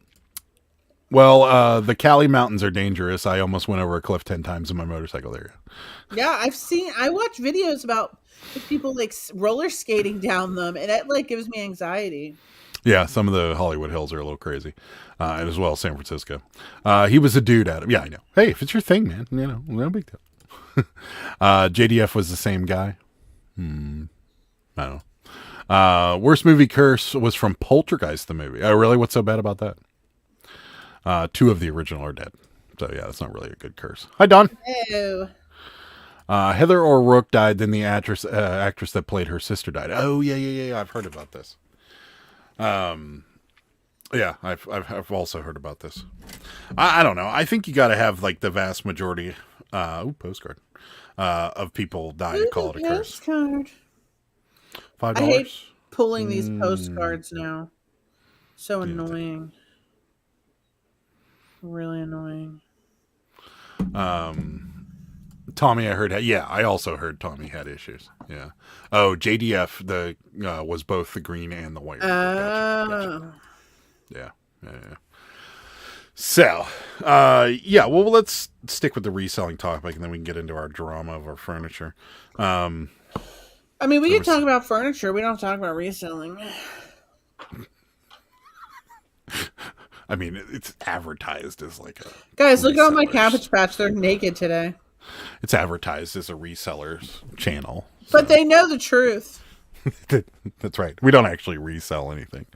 Cali Mountains are dangerous. I almost went over a cliff 10 times in my motorcycle there. Yeah, I watch videos about people like roller skating down them, and it like gives me anxiety. Yeah, some of the Hollywood Hills are a little crazy, and as well as San Francisco. He was a dude at it. Yeah, I know. Hey, if it's your thing, man, no big deal. JDF was the same guy. I don't know. Worst movie curse was from Poltergeist, the movie. Oh, really? What's so bad about that? 2 of the original are dead. So, yeah, that's not really a good curse. Hi, Don. Ew. Heather O'Rourke died, then the actress that played her sister died. Oh, yeah. I've heard about this. Yeah, I've also heard about this. I don't know. I think you got to have like the vast majority, postcard, of people die to call it a curse. Postcard. $5. I hate pulling these postcards now. So annoying. Really annoying. Tommy, I heard. Yeah, I also heard Tommy had issues. Yeah. Oh, JDF was both the green and the white. Gotcha. Yeah. So, yeah. Well, let's stick with the reselling topic, and then we can get into our drama of our furniture. I mean, we can talk about furniture. We don't talk about reselling. I mean, it's advertised as like a... Guys, look at all my Cabbage Patch. They're naked today. It's advertised as a reseller's channel. But they know the truth. That's right. We don't actually resell anything.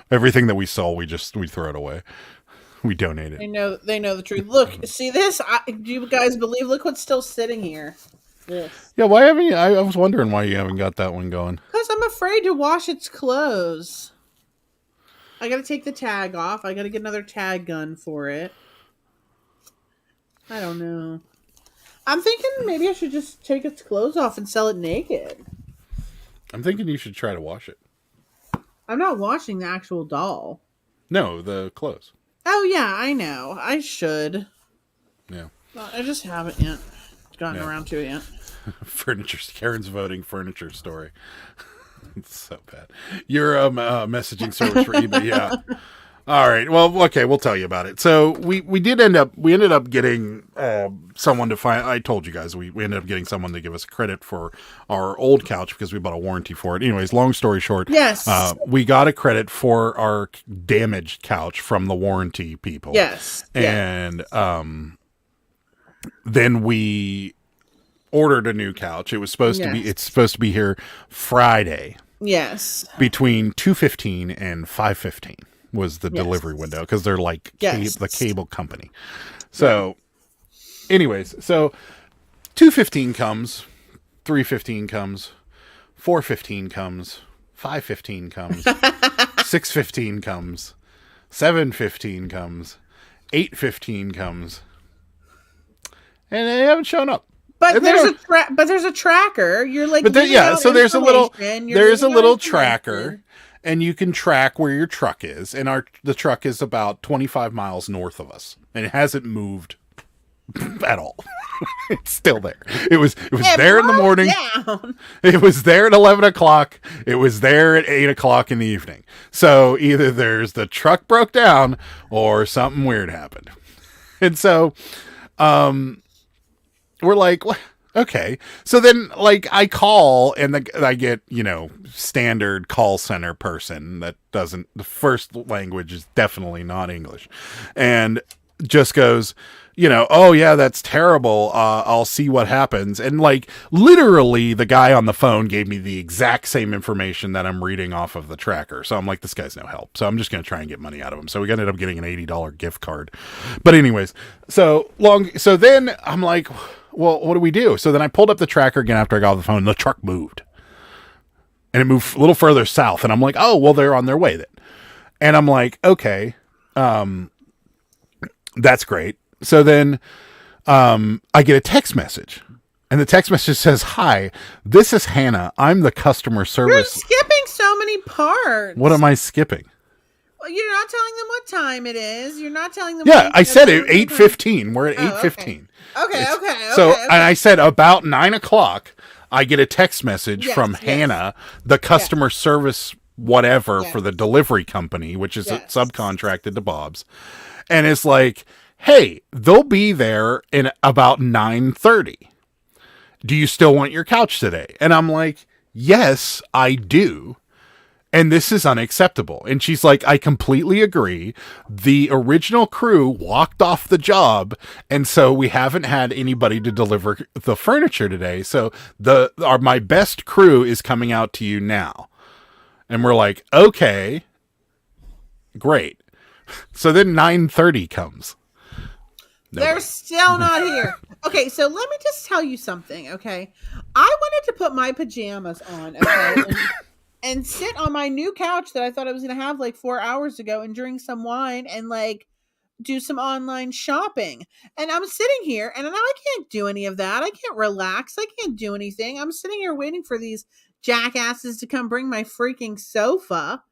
Everything that we sell, we throw it away. We donate it. They know the truth. Look, see this? Do you guys believe? Look what's still sitting here. This. Yeah, why haven't you? I was wondering why you haven't got that one going. Because I'm afraid to wash its clothes. I gotta take the tag off. I gotta get another tag gun for it. I don't know. I'm thinking maybe I should just take its clothes off and sell it naked. I'm thinking you should try to wash it. I'm not washing the actual doll. No, the clothes. Oh, yeah, I know. I should. Yeah. Well, I just haven't yet gotten around to it yet. Furniture. Karen's voting furniture story. It's so bad. Your messaging service for eBay, yeah. All right. Well, okay, we'll tell you about it. So we ended up getting someone to find. I told you guys we ended up getting someone to give us credit for our old couch because we bought a warranty for it. Anyways, long story short, yes, we got a credit for our damaged couch from the warranty people. Yes, and then we ordered a new couch. It was supposed to be. It's supposed to be here Friday. Yes, between 2:15 and 5:15 was the delivery window because they're like the cable company. So, anyways, so 2:15 comes, 3:15 comes, 4:15 comes, 5:15 comes, 6:15 comes, 7:15 comes, 8:15 comes, and they haven't shown up. But there's a tracker. You're like, so there's a little tracker, and you can track where your truck is. And the truck is about 25 miles north of us, and it hasn't moved at all. It's still there. It was there in the morning. Down. It was there at 11 o'clock. It was there at 8 o'clock in the evening. So either the truck broke down or something weird happened. And so, we're like, okay. So then, like, I call and I get, standard call center person that the first language is definitely not English, and just goes, oh yeah, that's terrible. I'll see what happens. And like, literally the guy on the phone gave me the exact same information that I'm reading off of the tracker. So I'm like, this guy's no help. So I'm just going to try and get money out of him. So we ended up getting an $80 gift card. But anyways, so then I'm like, well, what do we do? So then I pulled up the tracker again after I got off the phone, and the truck moved. And it moved a little further south. And I'm like, oh, well, they're on their way then. And I'm like, okay, that's great. So then I get a text message. And the text message says, hi, this is Hannah. I'm the customer service. You're skipping so many parts. What am I skipping? Well, you're not telling them what time it is. You're not telling them. Yeah, I said it 8:15. We're at 8:15. Okay. So, and I said about 9 o'clock, I get a text message from Hannah, the customer service whatever for the delivery company, which is subcontracted to Bob's. And it's like, hey, they'll be there in about 9:30. Do you still want your couch today? And I'm like, yes, I do. And this is unacceptable. And she's like, I completely agree. The original crew walked off the job, and so we haven't had anybody to deliver the furniture today. So my best crew is coming out to you now. And we're like, okay, great. So then 9:30 comes. Nobody. They're still not here. Okay, so let me just tell you something, okay? I wanted to put my pajamas on, okay? And sit on my new couch that I thought I was going to have like 4 hours ago and drink some wine and like do some online shopping. And I'm sitting here and now I can't do any of that. I can't relax. I can't do anything. I'm sitting here waiting for these jackasses to come bring my freaking sofa.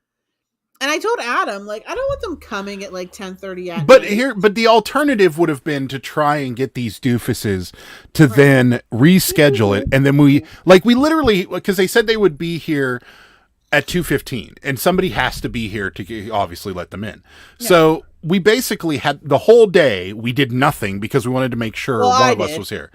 And I told Adam, like, I don't want them coming at like 10:30 at night. But the alternative would have been to try and get these doofuses to then reschedule it. And then we literally, because they said they would be here at 2:15, and somebody has to be here to obviously let them in. Yeah. So we basically had the whole day. We did nothing because we wanted to make sure one of us was here.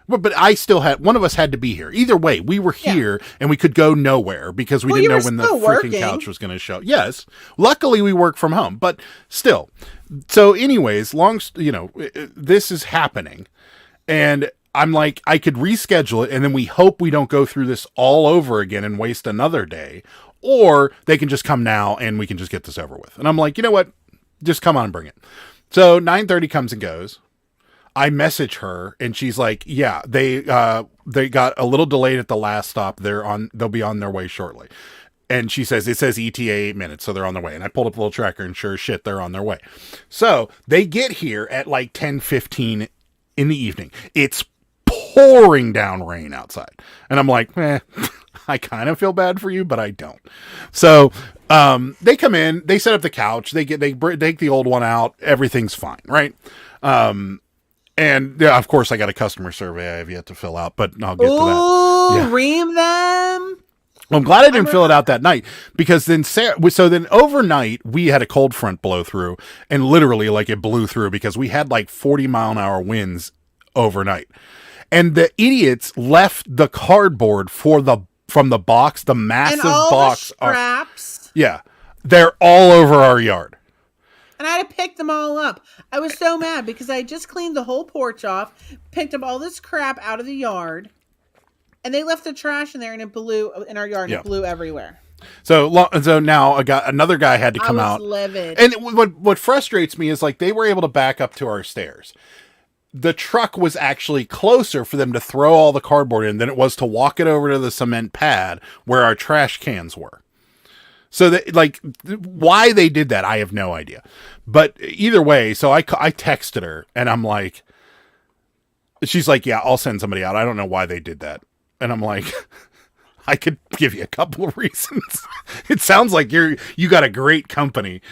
But I still had, one of us had to be here. Either way, we were here and we could go nowhere because we didn't know when the freaking couch was going to show. Yes. Luckily we work from home, but still. So anyways, this is happening, and I'm like, I could reschedule it, and then we hope we don't go through this all over again and waste another day, or they can just come now and we can just get this over with. And I'm like, you know what? Just come on and bring it. So 9:30 comes and goes. I message her and she's like, yeah, they got a little delayed at the last stop. They'll be on their way shortly. And she says, it says ETA 8 minutes. So they're on their way. And I pulled up a little tracker and sure as shit, they're on their way. So they get here at like 10:15 in the evening. It's pouring down rain outside. And I'm like, I kind of feel bad for you, but I don't. So, they come in, they set up the couch, they take the old one out. Everything's fine. Right. And yeah, of course I got a customer survey I have yet to fill out, but I'll get to that. Yeah. Ream them. I'm glad I didn't fill it out that night, because then then overnight we had a cold front blow through, and literally like it blew through because we had like 40-mile-an-hour winds overnight. And the idiots left the cardboard from the box, the massive and all box. The straps. They're all over our yard. And I had to pick them all up. I was so mad because I just cleaned the whole porch off, picked up all this crap out of the yard, and they left the trash in there, and it blew in our yard. And It blew everywhere. So now another guy had to come out. Livid. And what frustrates me is like they were able to back up to our stairs. The truck was actually closer for them to throw all the cardboard in than it was to walk it over to the cement pad where our trash cans were. So why they did that, I have no idea. But either way, so I texted her and I'm like, she's like, yeah, I'll send somebody out. I don't know why they did that. And I'm like, I could give you a couple of reasons. It sounds like you got a great company.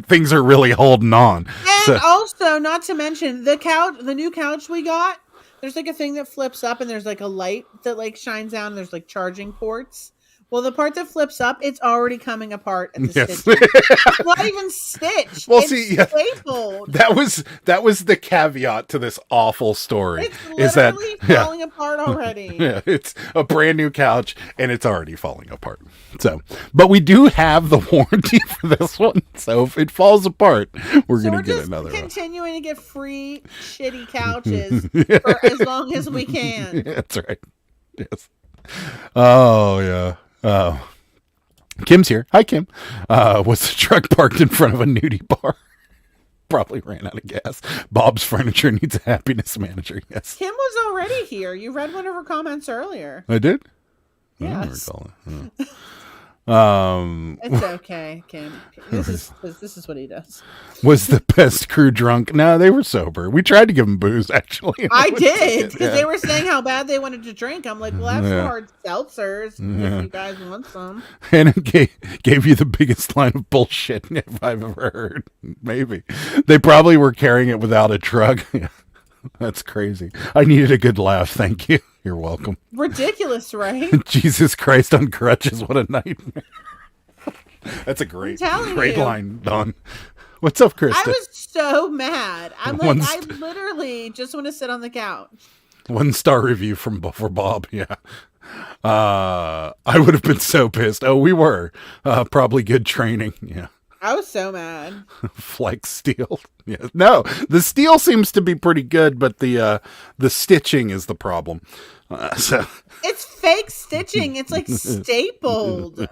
Things are really holding on. And also, not to mention the new couch we got, there's like a thing that flips up and there's like a light that like shines down. And there's like charging ports. Well, the part that flips up, it's already coming apart at the stitch. It's not even stitched. Well, it's stapled. That was the caveat to this awful story. It's literally falling apart already. Yeah, it's a brand new couch and it's already falling apart. So, but we do have the warranty for this one. So if it falls apart, we're going to get another one. We're just continuing to get free shitty couches for as long as we can. Yeah, that's right. Yes. Oh, yeah. Kim's here. Hi, Kim. Was the truck parked in front of a nudie bar? Probably ran out of gas. Bob's Furniture needs a happiness manager. Yes. Kim was already here. You read one of her comments earlier. I did? Yes. I don't recall it. It's okay, Kim. This is what he does. Was the best crew drunk? No, they were sober. We tried to give them booze, actually. I did, because they were saying how bad they wanted to drink. I'm like, well, that's hard seltzers if you guys want some. And it gave you the biggest line of bullshit I've ever heard. Maybe. They probably were carrying it without a truck. That's crazy. I needed a good laugh. Thank you. You're welcome. Ridiculous, right? Jesus Christ on crutches. What a nightmare. That's a great line, Don. What's up, Krista? I was so mad. I'm like, I literally just want to sit on the couch. 1-star review for Bob. Yeah. I I would have been so pissed. Oh, we were. Probably good training. Yeah. I was so mad. Flex steel. Yeah. No, the steel seems to be pretty good, but the stitching is the problem. So It's fake stitching. It's like stapled.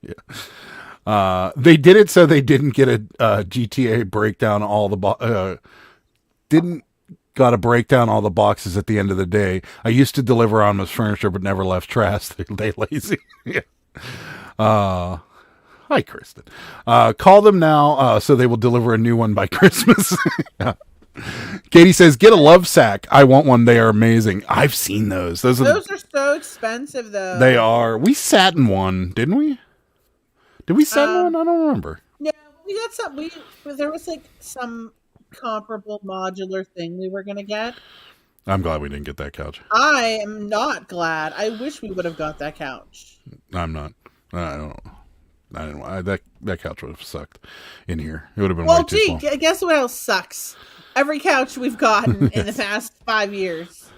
yeah. They did it so they didn't get a GTA breakdown all the didn't got to break down all the boxes at the end of the day. I used to deliver Anma's furniture, but never left trash. They lazy. Yeah. Hi, Kristen. Call them now so they will deliver a new one by Christmas. Yeah. Katie says, get a love sack. I want one. They are amazing. I've seen those. Those are so expensive, though. They are. We sat in one, didn't we? Did we sat in one? I don't remember. Yeah, we got some. There was like some comparable modular thing we were going to get. I'm glad we didn't get that couch. I am not glad. I wish we would have got that couch. I'm not. I don't. I didn't want that couch would have sucked in here. It would have been way too small. Guess what else sucks? Every couch we've gotten in the past 5 years.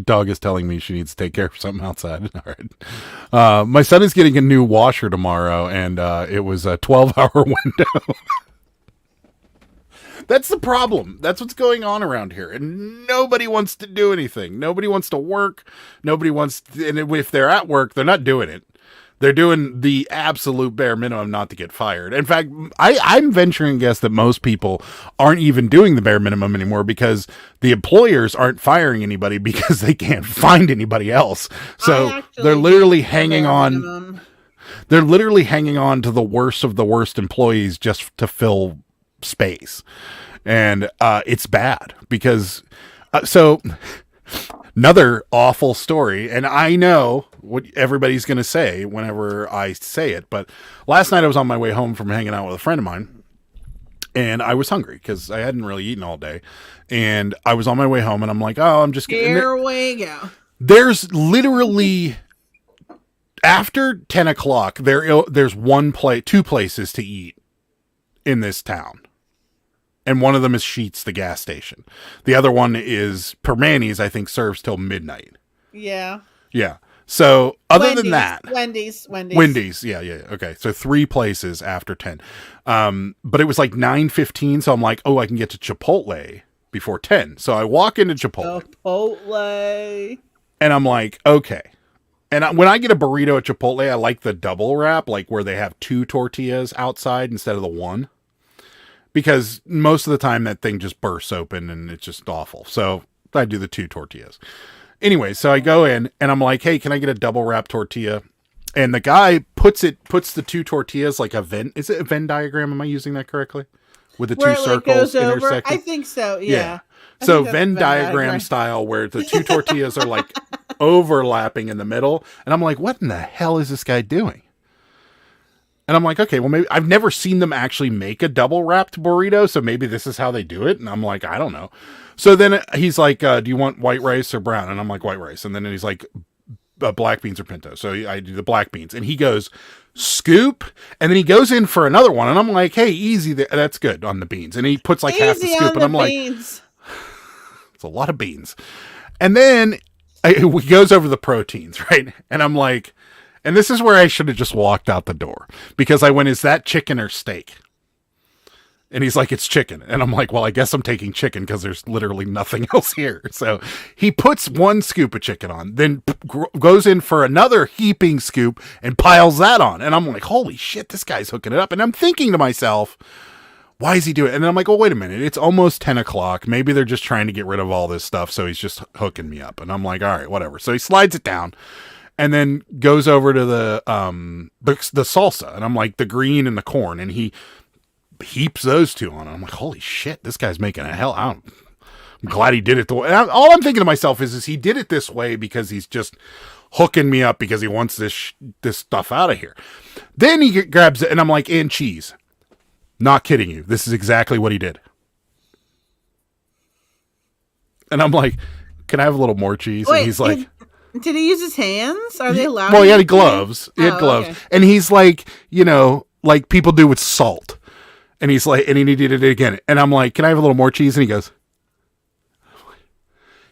Dog is telling me she needs to take care of something outside. All right. My son is getting a new washer tomorrow, and it was a 12-hour window. That's the problem. That's what's going on around here. And nobody wants to do anything. Nobody wants to work. Nobody wants to, and if they're at work, they're not doing it. They're doing the absolute bare minimum not to get fired. In fact, I'm venturing to guess that most people aren't even doing the bare minimum anymore because the employers aren't firing anybody because they can't find anybody else. So they're literally hanging on. Minimum. They're literally hanging on to the worst of the worst employees just to fill space. And it's bad because another awful story, and I know what everybody's going to say whenever I say it, but last night I was on my way home from hanging out with a friend of mine, and I was hungry because I hadn't really eaten all day, and I was on my way home, and I'm like, oh, I'm just getting here we go. There's literally, after 10 o'clock, there's two places to eat in this town. And one of them is Sheetz, the gas station. The other one is Permanis, I think, serves till midnight. Yeah. Yeah. So other than that, Wendy's. Yeah. Okay. So 3 places after 10. But it was like 9:15. So I'm like, oh, I can get to Chipotle before 10. So I walk into Chipotle. And I'm like, okay. And when I get a burrito at Chipotle, I like the double wrap, like where they have 2 tortillas outside instead of the 1. Because most of the time that thing just bursts open and it's just awful. So I do the 2 tortillas. Anyway, so I go in and I'm like, hey, can I get a double wrap tortilla? And the guy puts the 2 tortillas like a Venn. Is it a Venn diagram? Am I using that correctly? With the 2 circles intersecting? I think so, yeah. So Venn diagram style where the 2 tortillas are like overlapping in the middle. And I'm like, what in the hell is this guy doing? And I'm like, okay, well, maybe I've never seen them actually make a double wrapped burrito. So maybe this is how they do it. And I'm like, I don't know. So then he's like, do you want white rice or brown? And I'm like, white rice. And then he's like, black beans or pinto. So I do the black beans. And he goes, scoop. And then he goes in for another one. And I'm like, hey, easy. That's good on the beans. And he puts like half the scoop. And I'm like, it's a lot of beans. And then he goes over the proteins, right? And I'm like, and this is where I should have just walked out the door because I went, is that chicken or steak? And he's like, it's chicken. And I'm like, well, I guess I'm taking chicken because there's literally nothing else here. So he puts 1 scoop of chicken on, then goes in for another heaping scoop and piles that on. And I'm like, holy shit, this guy's hooking it up. And I'm thinking to myself, why is he doing it? And then I'm like, well, wait a minute. It's almost 10 o'clock. Maybe they're just trying to get rid of all this stuff. So he's just hooking me up. And I'm like, all right, whatever. So he slides it down. And then goes over to the salsa, and I'm like the green and the corn, and he heaps those 2 on. I'm like, holy shit, this guy's making a hell. I'm glad he did it the way. All I'm thinking to myself is he did it this way because he's just hooking me up because he wants this stuff out of here. Then he grabs it, and I'm like, and cheese. Not kidding you. This is exactly what he did. And I'm like, can I have a little more cheese? Wait, and he's like. Did he use his hands? Are they allowed? Well, he had gloves. He had gloves. Okay. And he's like, like people do with salt. And he's like, and he did it again. And I'm like, can I have a little more cheese? And he goes,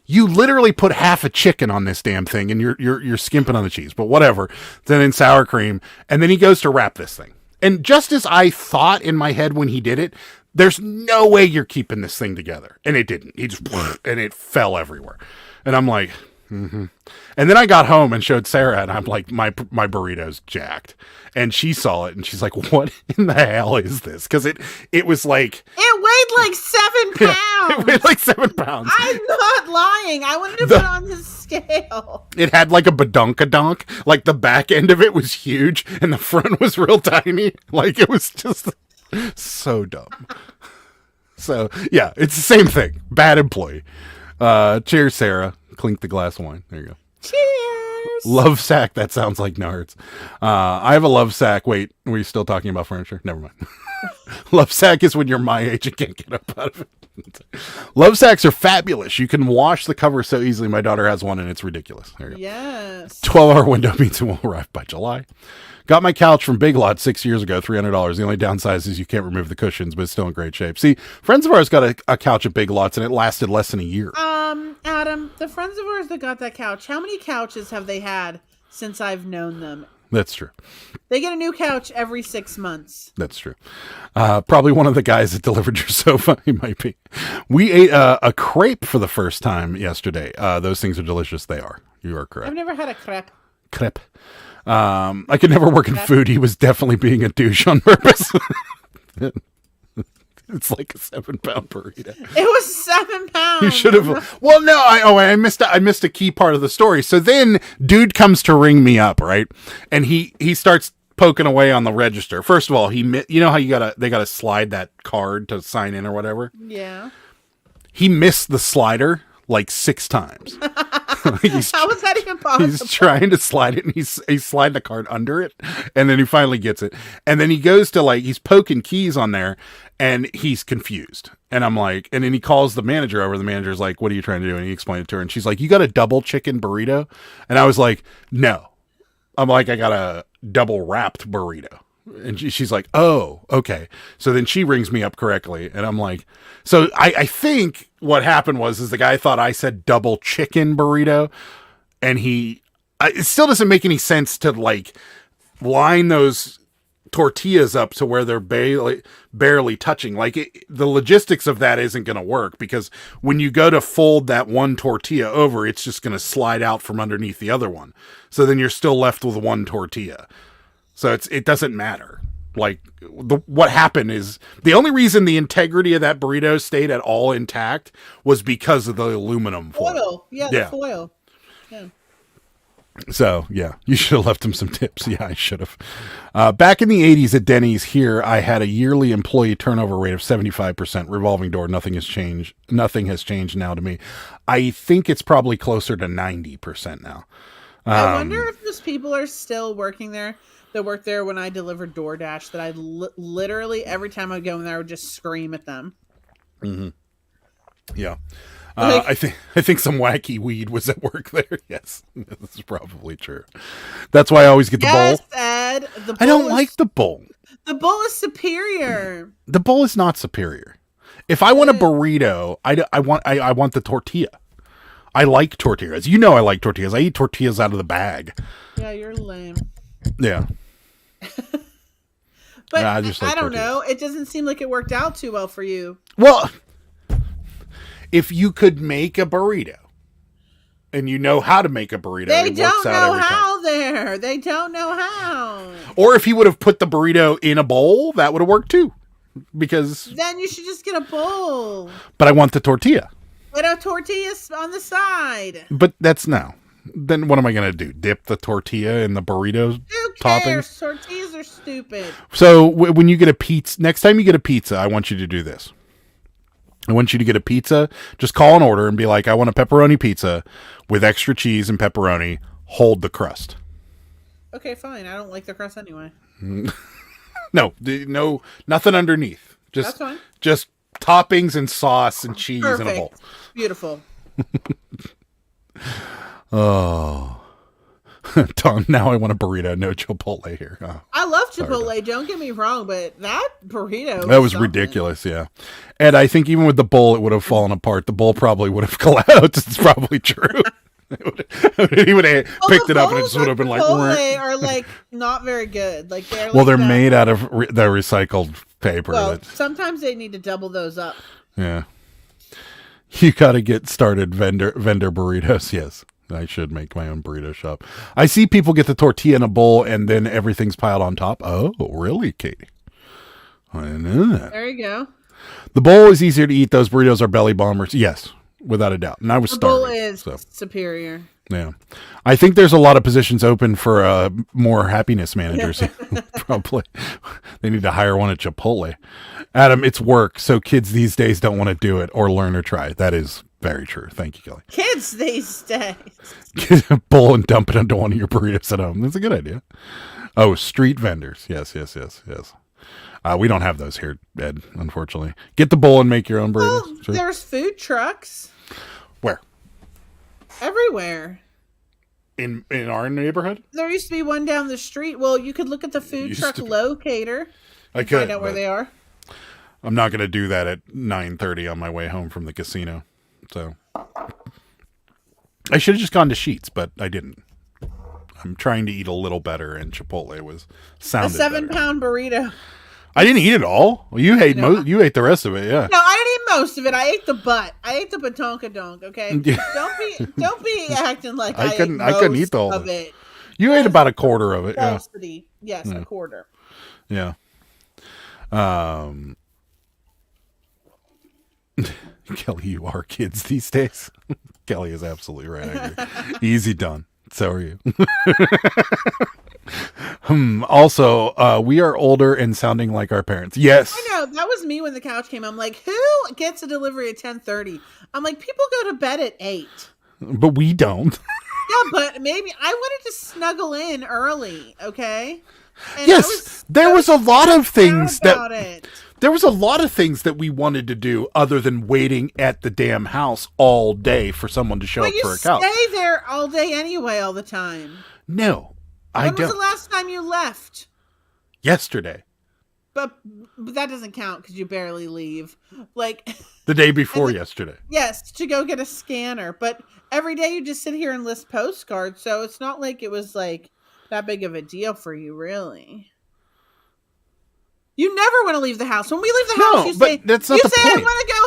You literally put half a chicken on this damn thing, and you're skimping on the cheese, but whatever. Then in sour cream, and then he goes to wrap this thing. And just as I thought in my head when he did it, there's no way you're keeping this thing together. And it didn't. He just, and it fell everywhere. And I'm like, mm-hmm. And then I got home and showed Sarah, and I'm like, my burrito's jacked. And she saw it, and she's like, what in the hell is this? Because it was like... It weighed like 7 pounds. Yeah, it weighed like 7 pounds. I'm not lying. I wanted to put on his scale. It had like a badunkadunk. Like the back end of it was huge, and the front was real tiny. Like it was just so dumb. So, yeah, it's the same thing. Bad employee. Cheers, Sarah. Clink the glass of wine. There you go. Cheers. Love sack. That sounds like Nards. I have a love sack. Wait, were you still talking about furniture? Never mind. Love sack is when you're my age and can't get up out of it. Love sacks are fabulous. You can wash the cover so easily. My daughter has one and it's ridiculous. There you go. Yes. 12-hour window means it will arrive by July. Got my couch from Big Lot 6 years ago, $300. The only downside is you can't remove the cushions, but it's still in great shape. See, friends of ours got a couch at Big Lots, and it lasted less than a year. Adam, the friends of ours that got that couch, how many couches have they had since I've known them? That's true. They get a new couch every 6 months. That's true. Probably one of the guys that delivered your sofa. He might be. We ate a crepe for the first time yesterday. Those things are delicious. They are. You are correct. I've never had a crepe. Crepe. I could never work in food. He was definitely being a douche on purpose. It's like a 7-pound burrito. It was 7 pounds. You should have. Well, no, I missed a key part of the story. So then, dude comes to ring me up, right? And he starts poking away on the register. First of all, you know how they gotta slide that card to sign in or whatever. Yeah. He missed the slider like 6 times. How is that even possible? He's trying to slide it, and he's sliding the card under it, and then he finally gets it. And then he goes to he's poking keys on there, and he's confused. And I'm like, and then he calls the manager over. The manager's like, "What are you trying to do?" And he explained it to her, and she's like, "You got a double chicken burrito?" And I was like, "No." I'm like, "I got a double wrapped burrito." And she's like, "Oh, okay." So then she rings me up correctly, and I'm like, so I think what happened is the guy thought I said double chicken burrito, and it still doesn't make any sense to line those tortillas up to where they're barely touching. The logistics of that isn't going to work, because when you go to fold that one tortilla over, it's just going to slide out from underneath the other one. So then you're still left with one tortilla. So it doesn't matter. What happened is the only reason the integrity of that burrito stayed at all intact was because of the aluminum foil. Yeah, the foil. Yeah. So, yeah, you should have left him some tips. Yeah, I should have. Back in the 80s at Denny's here, I had a yearly employee turnover rate of 75%. Revolving door. Nothing has changed. Nothing has changed now to me. I think it's probably closer to 90% now. I wonder if those people are still working there. That worked there when I delivered DoorDash, that I literally every time I go in there I would just scream at them. Mm-hmm. Yeah. I think some wacky weed was at work there. Yes, this is probably true. That's why I always get the bowl. Ed, I don't like the bowl. The bowl is superior. The bowl is not superior. If I want a burrito, I want the tortilla. I like tortillas. You know I like tortillas. I eat tortillas out of the bag. Yeah, you're lame. Yeah. But I don't know. It doesn't seem like it worked out too well for you. Well, if you could make a burrito and you know how to make a burrito, they it don't works out know every how time. there. They don't know how. Or if he would have put the burrito in a bowl, that would have worked too. Because then you should just get a bowl. But I want the tortilla. Put a tortilla on the side. But that's now. Then what am I going to do? Dip the tortilla in the burrito Who cares? toppings? Tortillas are stupid. So when you get a pizza, next time you get a pizza, I want you to do this. I want you to get a pizza. Just call an order and be like, I want a pepperoni pizza with extra cheese and pepperoni. Hold the crust. Okay, fine. I don't like the crust anyway. No, nothing underneath. That's fine. Just toppings and sauce and cheese in a bowl. Beautiful. Oh. Tom, now I want a burrito. No Chipotle here. Oh, I love sorry, Chipotle. Don't get me wrong, but that burrito that was something. ridiculous. Yeah, and I think even with the bowl, it would have fallen apart. The bowl probably would have collapsed. It's probably true. He would have picked it up and it just would have been like. Chipotle are like not very good. Like they're well, like they're that. made out of the recycled paper. Well, sometimes they need to double those up. Yeah. You got to get started vendor burritos. Yes, I should make my own burrito shop. I see people get the tortilla in a bowl and then everything's piled on top. Oh, really, Katie? I didn't know that. There you go. The bowl is easier to eat. Those burritos are belly bombers. Yes, without a doubt. And I was The starving. bowl is so. superior. Yeah. I think there's a lot of positions open for more happiness managers. Probably. They need to hire one at Chipotle. Adam, it's work, so kids these days don't want to do it or learn or try. That is very true. Thank you, Kelly. Kids these days. Get a bowl and dump it into one of your burritos at home. That's a good idea. Oh, street vendors. Yes. We don't have those here, Ed, unfortunately. Get the bowl and make your own burritos. Well, Sure. there's food trucks Where? everywhere. In our neighborhood? There used to be one down the street. Well, you could look at the food Used truck to be. locator. I could. Find out where but they are. I'm not going to do that at 9:30 on my way home from the casino. So I should have just gone to Sheetz, but I didn't. I'm trying to eat a little better, and Chipotle was A sounded 7-pound burrito. I didn't eat it all. Well, you ate you ate the rest of it, yeah. No, I didn't eat most of it. I ate the butt. I ate the batonka-donk, okay? Yeah. Don't be acting like I I couldn't- ate I couldn't eat most the whole of thing. it. You ate about a quarter of it, yeah. Falsity. Yes, a quarter. Yeah. Kelly, you are kids these days. Kelly is absolutely right. I agree. Easy done. So are you. Also, we are older and sounding like our parents. Yes. I know. That was me when the couch came. I'm like, who gets a delivery at 10:30? I'm like, people go to bed at 8. But we don't. Yeah, but maybe I wanted to snuggle in early, okay? And Yes, there was a lot of things about that it. there was a lot of things that we wanted to do other than waiting at the damn house all day for someone to show But up you for a couch. stay there all day anyway, all the time. No, I When was don't. the last time you left? Yesterday, But that doesn't count because you barely leave. Like, the day before yesterday. yes, to go get a scanner. But every day you just sit here and list postcards, so it's not like it was like that big of a deal for you, really. You never want to leave the house. When we leave the No, house, you but say, that's not the I point. want to go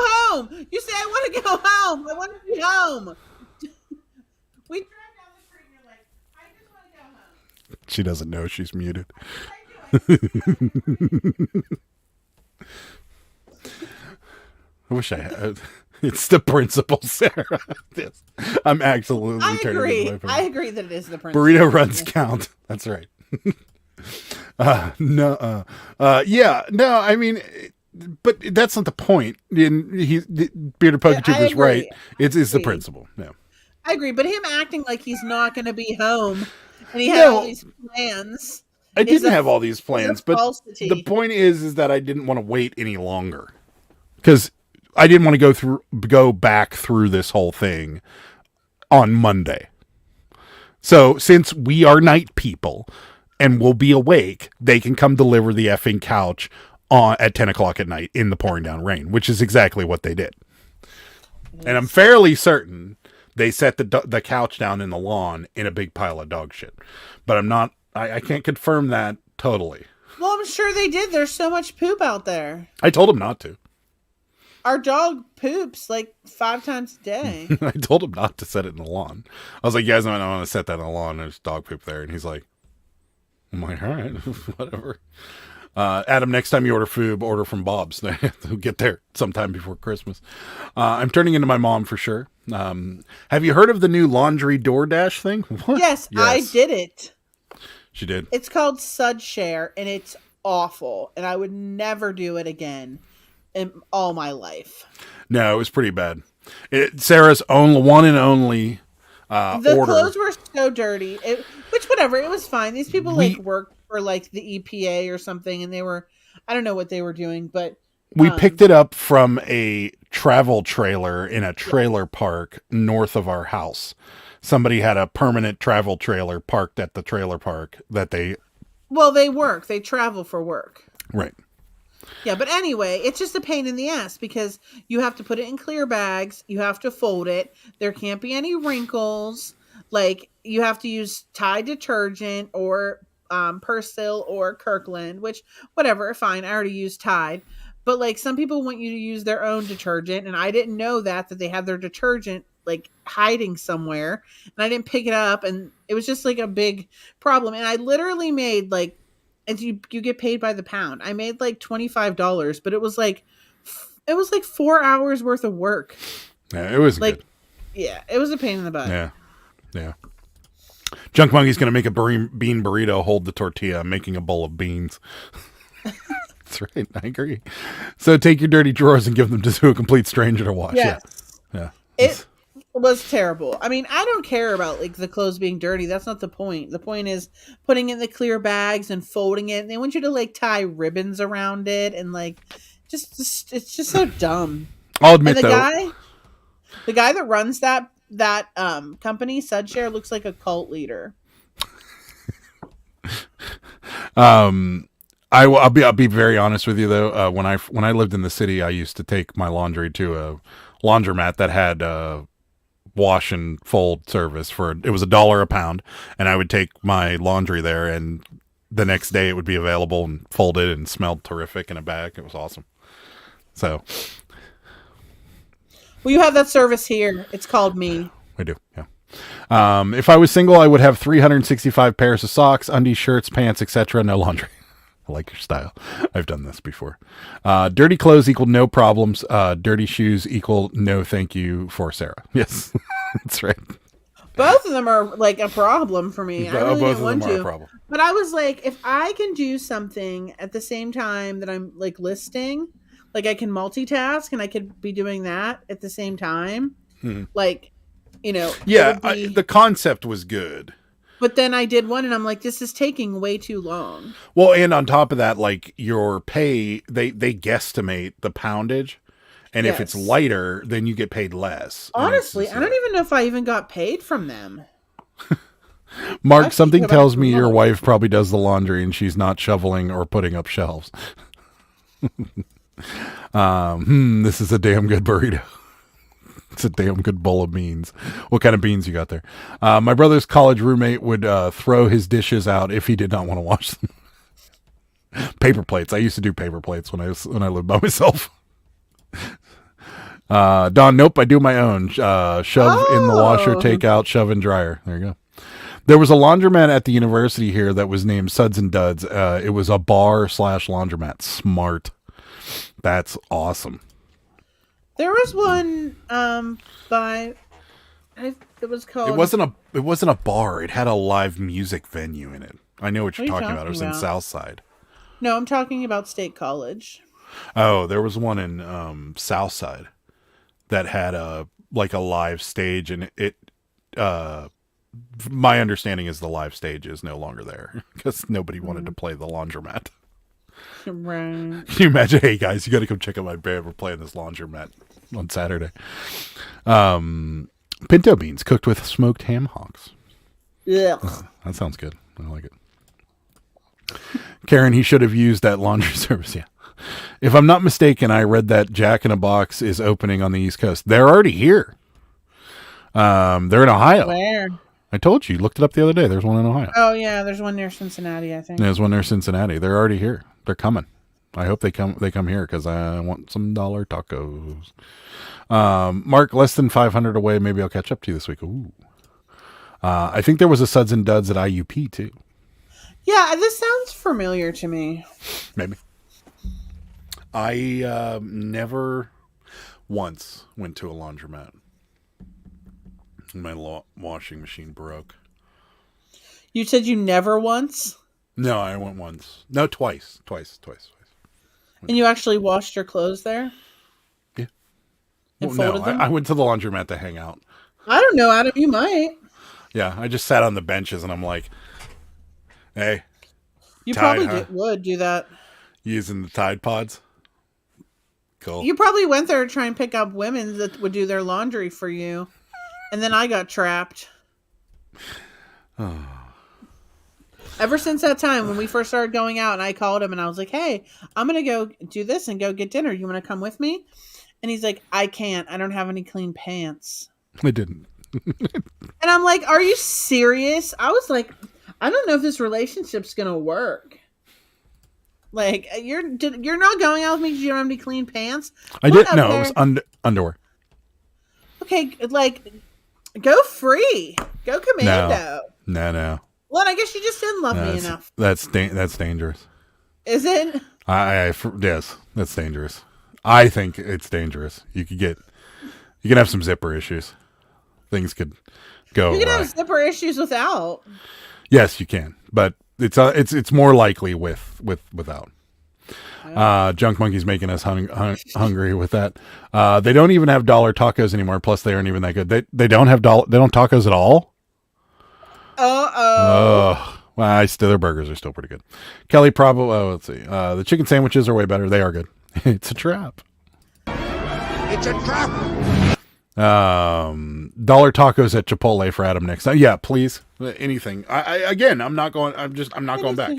home. You say, I want to go home. I want to be home. We drive down the street and you're like, I just want to go home. She doesn't know she's muted. I wish I had. It's the principal, Sarah. Yes. I'm absolutely I turning agree. away from I it. agree that it is the principle. Burrito runs count. That's right. No. Yeah. No. I mean, but that's not the point. And Bearded Poketube I is agree. right. It's the agree. principle. Yeah. I agree, but him acting like he's not going to be home and he had all these plans. I is didn't a- have all these plans, but falsity. the point is that I didn't want to wait any longer because I didn't want to go back through this whole thing on Monday. So since we are night people and will be awake, they can come deliver the effing couch at 10 o'clock at night in the pouring down rain, which is exactly what they did. And I'm fairly certain they set the couch down in the lawn in a big pile of dog shit. But I'm not, I can't confirm that totally. Well, I'm sure they did. There's so much poop out there. I told him not to. Our dog poops like 5 times a day. I told him not to set it in the lawn. I was like, you guys don't want to set that in the lawn. There's dog poop there. And he's like, I'm like, all right, whatever. Adam, next time you order food, order from Bob's. They'll get there sometime before Christmas. I'm turning into my mom for sure. Have you heard of the new laundry DoorDash thing? What? Yes, I did it. She did. It's called SudShare, and it's awful. And I would never do it again in all my life. No, it was pretty bad. Sarah's one and only The order. clothes were so dirty. Which, whatever, it was fine. These people worked for like the EPA or something, and I don't know what they were doing, but we picked it up from a travel trailer in a trailer park north of our house. somebody had a permanent travel trailer parked at the trailer park that they. Well, they work. They travel for work. Right. Yeah, but anyway, it's just a pain in the ass because you have to put it in clear bags. You have to fold it. There can't be any wrinkles. Like, you have to use Tide detergent or Persil or Kirkland, which, whatever, fine. I already used Tide. But, like, some people want you to use their own detergent, and I didn't know that they had their detergent, like, hiding somewhere. And I didn't pick it up, and it was just, like, a big problem. And I literally made, like, and you get paid by the pound. I made like $25, but it was like 4 hours worth of work. Yeah, it was like, good. Yeah, it was a pain in the butt. Yeah. Junk Monkey's going to make a bean burrito, hold the tortilla. I'm making a bowl of beans. That's right. I agree. So take your dirty drawers and give them to a complete stranger to wash. Yes. Yeah. It was terrible. I mean, I don't care about like the clothes being dirty. That's not the point. The point is putting it in the clear bags and folding it. And they want you to like tie ribbons around it and like just it's just so dumb. I'll admit and though, the guy that runs that company, Sudshare, looks like a cult leader. I'll be very honest with you though. When I lived in the city, I used to take my laundry to a laundromat that had wash and fold service it was $1 a pound, and I would take my laundry there, and the next day it would be available and folded and smelled terrific in a bag. It was awesome. So, well, you have that service here. It's called Me. We do, yeah. If I was single, I would have 365 pairs of socks, undies, shirts, pants, etc. No laundry. I like your style. I've done this before. Dirty clothes equal no problems. Dirty shoes equal no thank you for Sarah. Yes, that's right. Both of them are like a problem for me. I really both didn't want of them are to. a problem. But I was like, if I can do something at the same time that I'm like listing, like I can multitask and I could be doing that at the same time. Like, you know. Yeah, the concept was good. But then I did one and I'm like, this is taking way too long. Well, and on top of that, like your pay, they guesstimate the poundage. And if it's lighter, then you get paid less. Honestly, I don't even know if I even got paid from them. Mark, something tells me your wife probably does the laundry and she's not shoveling or putting up shelves. This is a damn good burrito. It's a damn good bowl of beans. What kind of beans you got there? My brother's college roommate would throw his dishes out if he did not want to wash them. Paper plates. I used to do paper plates when I lived by myself. Don, nope, I do my own. Shove in the washer, take out, shove in dryer. There you go. There was a laundromat at the university here that was named Suds and Duds. It was a bar / laundromat. Smart. That's awesome. There was one it was called. It wasn't a bar. It had a live music venue in it. I know what you're talking about. It was in Southside. No, I'm talking about State College. Oh, there was one in Southside that had a live stage, and it my understanding is the live stage is no longer there because nobody wanted to play the laundromat. Right. Can you imagine? Hey guys, you got to come check out my band. We're playing this laundromat on Saturday. Pinto beans cooked with smoked ham hocks. Yeah. That sounds good. I like it. Karen, he should have used that laundry service. Yeah. If I'm not mistaken, I read that Jack in a Box is opening on the East Coast. They're already here. They're in Ohio. Where? I told you. Looked it up the other day. There's one in Ohio. Oh, yeah. There's one near Cincinnati, I think. There's one near Cincinnati. They're already here. They're coming. I hope they come here because I want some dollar tacos. Mark, less than 500 away. Maybe I'll catch up to you this week. Ooh. I think there was a Suds and Duds at IUP, too. Yeah, this sounds familiar to me. Maybe. I never once went to a laundromat. My washing machine broke. You said you never once? No, I went once. No, twice. And you actually washed your clothes there? Yeah. And folded them? I went to the laundromat to hang out. I don't know, Adam. You might. Yeah, I just sat on the benches and I'm like, hey. You Tide, probably would do that. Using the Tide Pods. Cool. You probably went there to try and pick up women that would do their laundry for you. And then I got trapped. Ever since that time when we first started going out and I called him and I was like, hey, I'm going to go do this and go get dinner. You want to come with me? And he's like, I can't. I don't have any clean pants. I didn't. And I'm like, are you serious? I was like, I don't know if this relationship's going to work. Like, you're not going out with me because you don't have any clean pants? I didn't know. It was underwear. Okay, like, go free. Go commando. No. Well, I guess you just didn't love me enough. That's dangerous. Is it? Yes, that's dangerous. I think it's dangerous. You can have some zipper issues. Things could go. You can have zipper issues without. Yes, you can, but it's more likely without. Junk Monkey's making us hungry with that. They don't even have dollar tacos anymore. Plus, they aren't even that good. They don't have they don't tacos at all. Well, their burgers are still pretty good. Kelly probably. Oh, let's see. The chicken sandwiches are way better. They are good. It's a trap. It's a trap. Dollar tacos at Chipotle for Adam next time. Yeah, please. Anything. I'm not going back.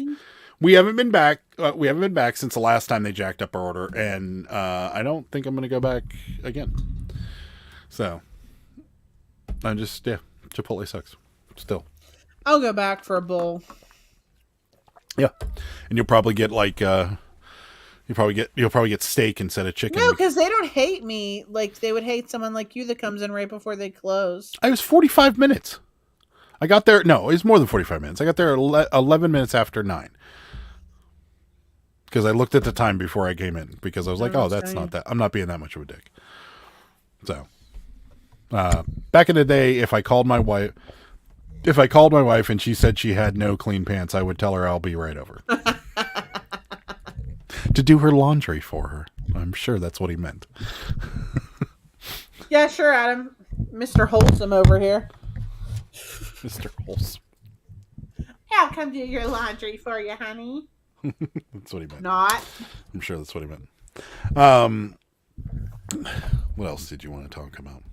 We haven't been back. We haven't been back since the last time they jacked up our order, and I don't think I'm going to go back again. So, Chipotle sucks. Still. I'll go back for a bowl. Yeah, and you'll probably get you'll probably get steak instead of chicken. No, because they don't hate me like they would hate someone like you that comes in right before they close. I was 45 minutes. I got there. No, it was more than 45 minutes. I got there 11 minutes after 9. Because I looked at the time before I came in because I was like, that's not that. I'm not being that much of a dick. So, back in the day, if I called my wife and she said she had no clean pants, I would tell her I'll be right over. To do her laundry for her. I'm sure that's what he meant. Yeah, sure, Adam. Mr. Wholesome over here. Mr. Wholesome. I'll come do your laundry for you, honey. That's what he meant. Not. I'm sure that's what he meant. What else did you want to talk about?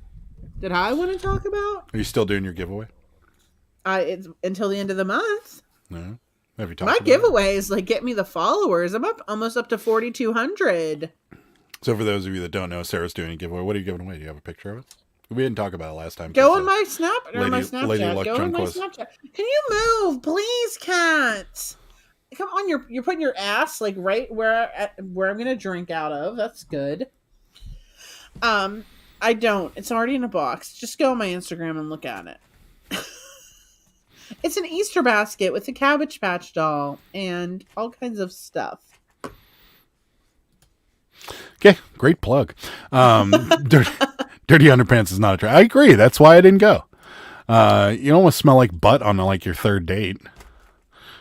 Did I want to talk about? Are you still doing your giveaway? It's until the end of the month. No. Have you talked My about giveaway is like get me the followers. I'm almost up to 4,200. So for those of you that don't know, Sarah's doing a giveaway. What are you giving away? Do you have a picture of it? We didn't talk about it last time. Go on my Snapchat. Lady Go on my Snapchat. Can you move, please, cat? Come on, you're putting your ass like right where I'm gonna drink out of. That's good. I don't. It's already in a box. Just go on my Instagram and look at it. It's an Easter basket with a Cabbage Patch doll and all kinds of stuff. Okay, great plug. Dirty Underpants is not a try. I agree. That's why I didn't go. You almost smell like butt on like your third date,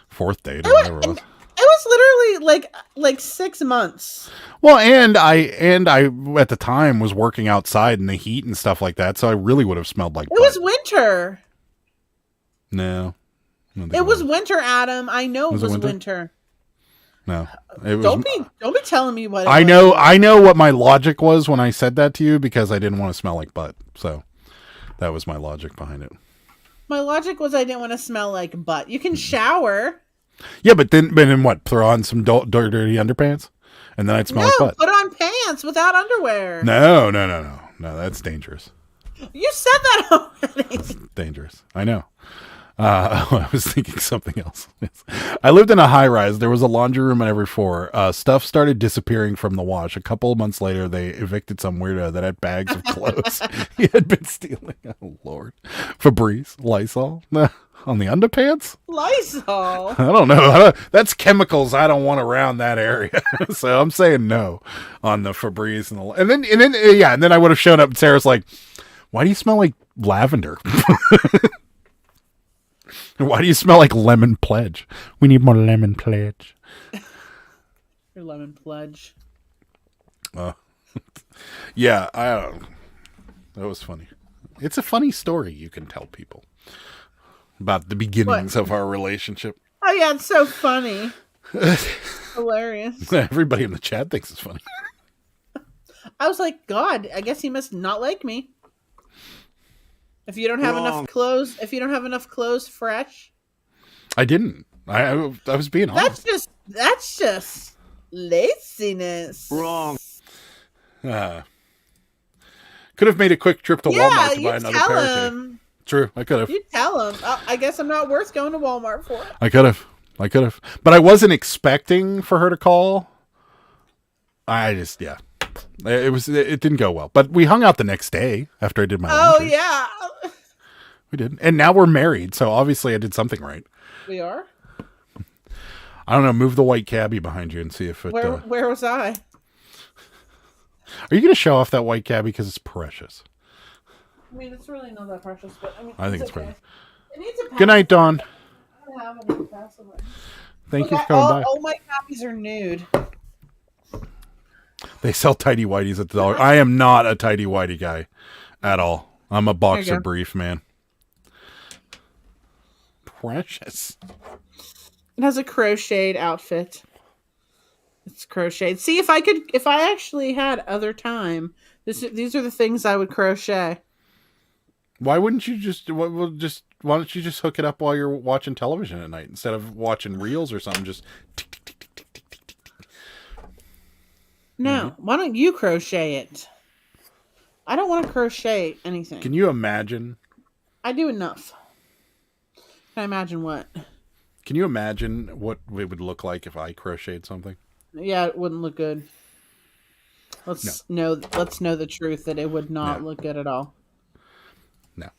fourth date, or whatever it was. It was literally like 6 months. Well, and I at the time was working outside in the heat and stuff like that, so I really would have smelled like butt. It was winter. No. It was winter, Adam. I know it was winter. No. It was, don't be telling me what I know what my logic was when I said that to you because I didn't want to smell like butt. So that was my logic behind it. My logic was I didn't want to smell like butt. You can shower. Yeah, but then what? Throw on some dirty underpants? And then I'd smell like butt. Put on pants without underwear. No, that's dangerous. You said that already. That's dangerous. I know. I was thinking something else. I lived in a high rise. There was a laundry room on every floor. Stuff started disappearing from the wash. A couple of months later, they evicted some weirdo that had bags of clothes he had been stealing. Oh, Lord. Febreze, Lysol on the underpants? Lysol? I don't know. That's chemicals I don't want around that area. So I'm saying no on the Febreze. And then I would have shown up and Sarah's like, why do you smell like lavender? Why do you smell like lemon pledge? We need more lemon pledge. Your lemon pledge. Yeah, that was funny. It's a funny story you can tell people about the beginnings of our relationship. Oh yeah, it's so funny. Hilarious. Everybody in the chat thinks it's funny. I was like, God, I guess he must not like me. If you don't have enough clothes, fresh, I didn't. I was being honest. That's just laziness. Wrong. Could have made a quick trip to Walmart to buy you another tell pair today. him. True, I could have. You tell him. I guess I'm not worth going to Walmart for. I could have. But I wasn't expecting for her to call. It didn't go well. But we hung out the next day after I did my laundry. Yeah. We did. And now we're married, so obviously I did something right. We are? I don't know, move the white cabbie behind you and see if it... Where was I? Are you going to show off that white cabbie? Because it's precious. I mean, it's really not that precious, but I think it's precious. It needs a Good night, Dawn. I don't have any pass away. Thank you for coming by. All my copies are nude. They sell tidy whities at the dollar. I am not a tidy whitey guy at all. I'm a boxer brief man. Precious. It has a crocheted outfit. It's crocheted. See, if I actually had other time, these are the things I would crochet. Why wouldn't you why don't you just hook it up while you're watching television at night instead of watching reels or something? Just tick, tick, tick, tick, tick, tick, tick, tick. No, why don't you crochet it? I don't want to crochet anything. Can you imagine? I do enough. Can I imagine what? Can you imagine what it would look like if I crocheted something? Yeah, it wouldn't look good. Let's know the truth that it would not look good at all. No.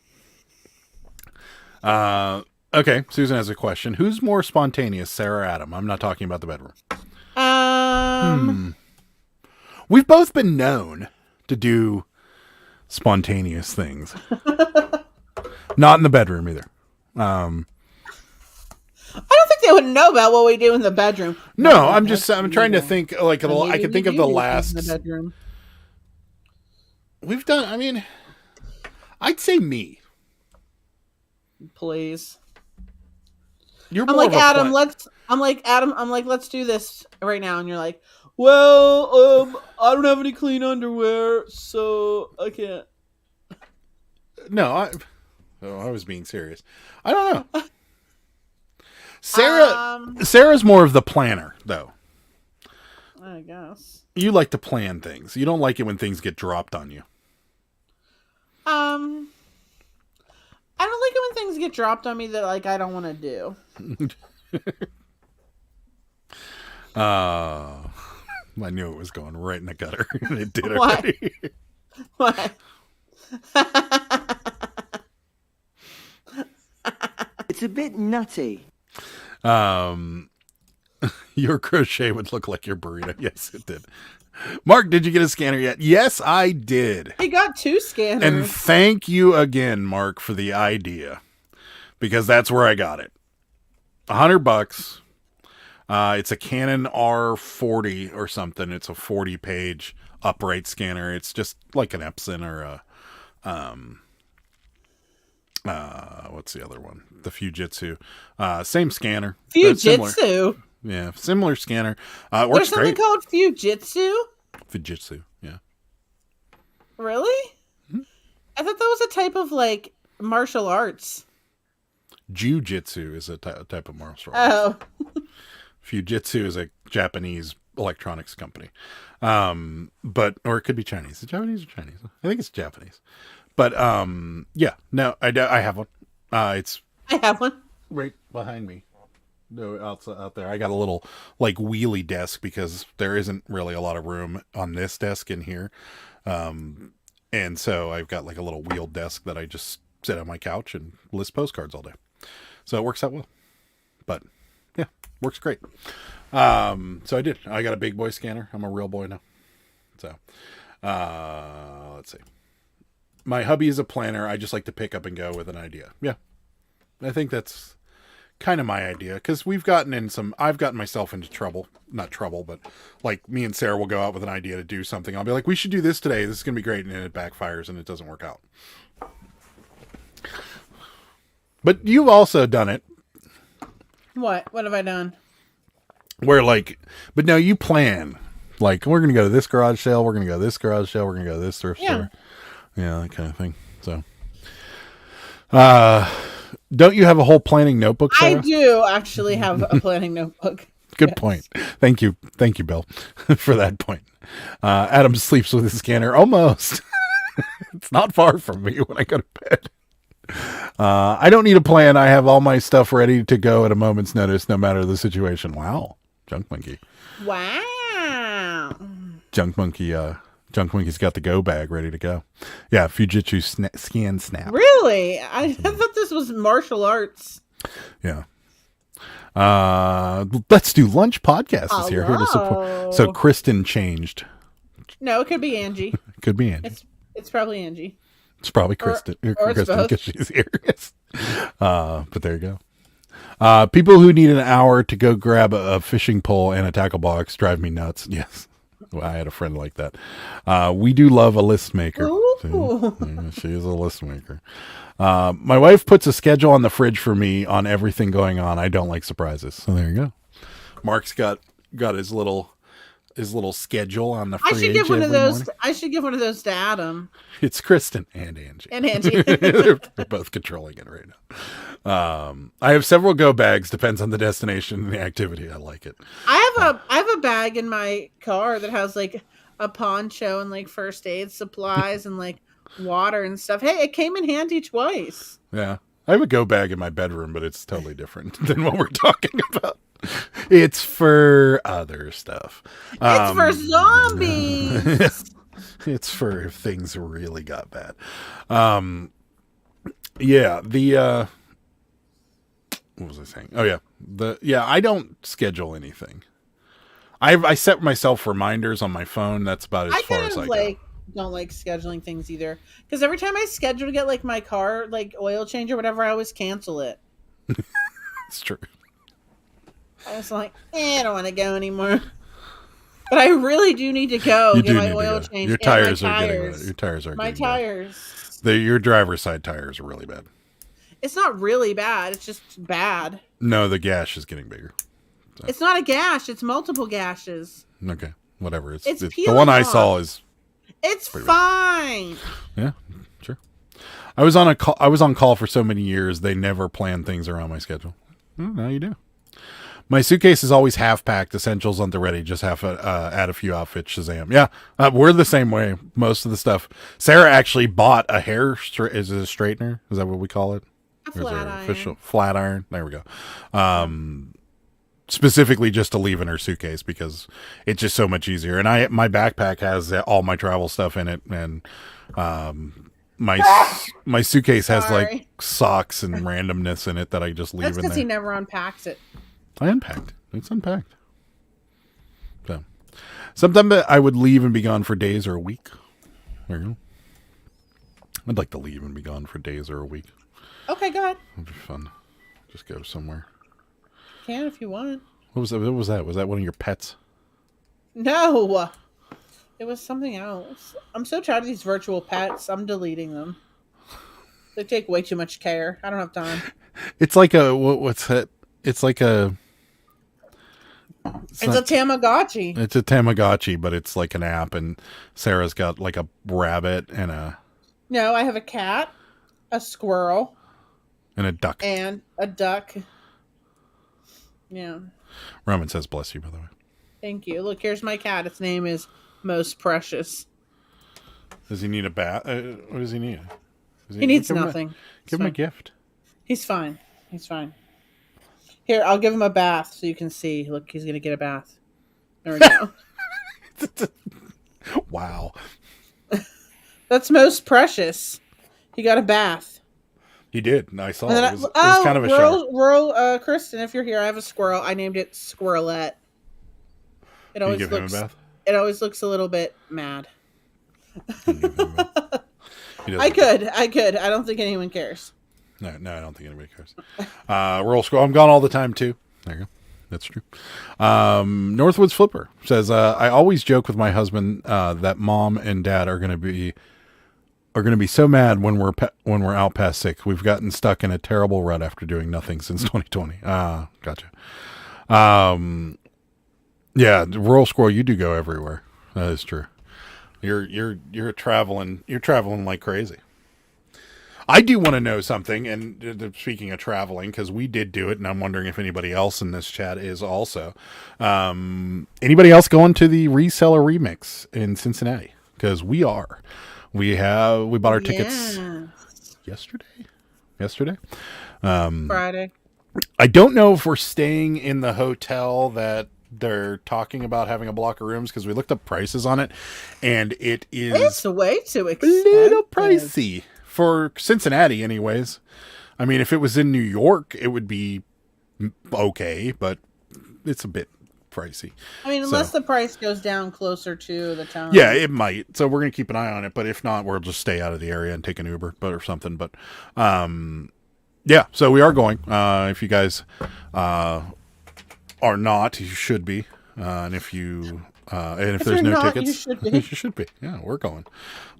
Okay, Susan has a question. Who's more spontaneous, Sarah or Adam? I'm not talking about the bedroom. We've both been known to do spontaneous things. Not in the bedroom either. I don't think they would know about what we do in the bedroom. No, I'm trying to think like I can think of the last in the bedroom. We've done, I mean, I'd say me. Please. I'm like Adam, let's do this right now, and you're like, well, I don't have any clean underwear, so I can't. No, I was being serious. I don't know. Sarah's more of the planner, though. I guess. You like to plan things. You don't like it when things get dropped on you. I don't like it when things get dropped on me that I don't want to do. I knew it was going right in the gutter. It did it. What? It's a bit nutty. Your crochet would look like your burrito. Yes, it did. Mark, did you get a scanner yet? Yes, I did. I got 2 scanners. And thank you again, Mark, for the idea. Because that's where I got it. $100. It's a Canon R40 or something. It's a 40-page upright scanner. It's just like an Epson or a what's the other one? The Fujitsu. Same scanner. Fujitsu? Yeah, similar scanner. It works There's something called Fujitsu? Fujitsu, yeah. Really? Mm-hmm. I thought that was a type of martial arts. Jiu-jitsu is a type of martial arts. Oh. Fujitsu is a Japanese electronics company. Or it could be Chinese. Is it Japanese or Chinese? I think it's Japanese. But yeah, no, I have one. I have one right behind me. No, out there. I got a little wheelie desk because there isn't really a lot of room on this desk in here. And so I've got a little wheeled desk that I just sit on my couch and list postcards all day. So it works out well. But yeah, works great. So I did. I got a big boy scanner. I'm a real boy now. So let's see. My hubby is a planner. I just like to pick up and go with an idea. Yeah. I think that's kind of my idea, because I've gotten myself into trouble. Not trouble, but me and Sarah will go out with an idea to do something. I'll be like, we should do this today. This is going to be great. And then it backfires and it doesn't work out. But you've also done it. What? What have I done? Where but no, you plan. We're going to go to this garage sale. We're going to go to this garage sale. We're going to go to this thrift store. Yeah, that kind of thing. So Don't you have a whole planning notebook, Sarah? I do actually have a planning notebook. Good Yes. point. Thank you, Bill, for that point. Adam sleeps with his scanner. Almost. It's not far from me when I go to bed. I don't need a plan. I have all my stuff ready to go at a moment's notice, no matter the situation. Wow, Junk Monkey. Wow. Junk Monkey's got the go bag ready to go. Yeah, Fujitsu scan snap. Really? I thought this was martial arts. Yeah. Let's do lunch podcast is here to support. So Kristen changed. No, it could be Angie. Could be Angie. It's probably Angie. It's probably Kristen. Or it's Kristen both. because she's here. Yes. But there you go. People who need an hour to go grab a fishing pole and a tackle box drive me nuts. Yes. Well, I had a friend like that. We do love a list maker. Ooh. Yeah, she is a list maker. My wife puts a schedule on the fridge for me on everything going on. I don't like surprises. So there you go. Mark's got his little schedule on the fridge. I should give one of every those. morning. I should give one of those to Adam It's Kristen and Angie. and Angie. They're both controlling it right now. I have several go bags. Depends on the destination and the activity. I like it. I have a bag in my car that has like a poncho and like first aid supplies and like water and stuff. Hey, it came in handy twice. Yeah. I have a go bag in my bedroom, but it's totally different than what we're talking about. It's for other stuff. It's for zombies. It's for if things really got bad. Yeah, what was I saying? Oh yeah. I don't schedule anything. I set myself reminders on my phone. That's about as far as I go. Don't like scheduling things either, because every time I schedule to get like my car like oil change or whatever, I always cancel it. It's true. I was like, I don't want to go anymore. But I really do need to go You get do my need to oil go. change. Your and my tires are getting your tires are my getting bad. tires. Your driver's side tires are really bad. It's not really bad. It's just bad. No, the gash is getting bigger. It's not a gash. It's multiple gashes. Okay, whatever. It's the peeling one I off. saw is. It's Pretty fine. Yeah, sure. I was on call for so many years. They never planned things around my schedule. Now you do. My suitcase is always half packed. Essentials on the ready. Just have to add a few outfits. Shazam. Yeah, we're the same way. Most of the stuff. Sarah actually bought a hair. Is it a straightener? Is that what we call it? A Or is flat there an iron. official flat iron? There we go. Specifically just to leave in her suitcase because it's just so much easier. And my backpack has all my travel stuff in it, and my suitcase has like Sorry. socks and randomness in it that I just leave That's in because there. he never unpacks it. I unpacked. It's unpacked. So sometimes I would leave and be gone for days or a week. There you go. I'd like to leave and be gone for days or a week. Okay, go ahead. It'd be fun. Just go somewhere. Can if you want. What was that? Was that one of your pets? No, it was something else. I'm so tired of these virtual pets. I'm deleting them. They take way too much care. I don't have time. It's like what's that? It's like a. It's a Tamagotchi. It's a Tamagotchi, but it's like an app, and Sarah's got like a rabbit and a No, I have a cat, a squirrel, duck. and a duck. Yeah. Roman says, "Bless you," by the way. Thank you. Look, here's my cat. Its name is Most Precious. Does he need a bath? What does he need? He needs give him nothing. Give him a gift. He's fine. He's fine. Here, I'll give him a bath so you can see. Look, he's going to get a bath. There we go. Wow. That's Most Precious. He got a bath. He did. I saw. And then It was kind of a shower. rural, Kristen, if you're here, I have a squirrel. I named it Squirrelette. It Can you always give looks. him a bath? It always looks a little bit mad. Can you give him a bath? He doesn't. I could. I don't think anyone cares. No, I don't think anybody cares. Rural Scroll. I'm gone all the time too. There you go. That's true. Northwoods Flipper says, I always joke with my husband that mom and dad are going to be so mad when we're out past 6. We've gotten stuck in a terrible rut after doing nothing since 2020. Gotcha. Yeah, Rural Squirrel, you do go everywhere. That is true. You're traveling like crazy. I do want to know something, and speaking of traveling, because we did do it, and I'm wondering if anybody else in this chat is also. Anybody else going to the Reseller Remix in Cincinnati? Because we are. We bought our tickets yesterday. Friday. I don't know if we're staying in the hotel that they're talking about having a block of rooms, because we looked up prices on it, and It's way too a expensive. little pricey for Cincinnati anyways. I mean, if it was in New York, it would be okay, but it's a bit pricey. I mean, unless the price goes down closer to the town. Yeah, it might. So we're going to keep an eye on it, but if not, we'll just stay out of the area and take an Uber or something. But yeah, so we are going. If you guys are not, you should be. And if there's no tickets, you should be. Yeah, we're going.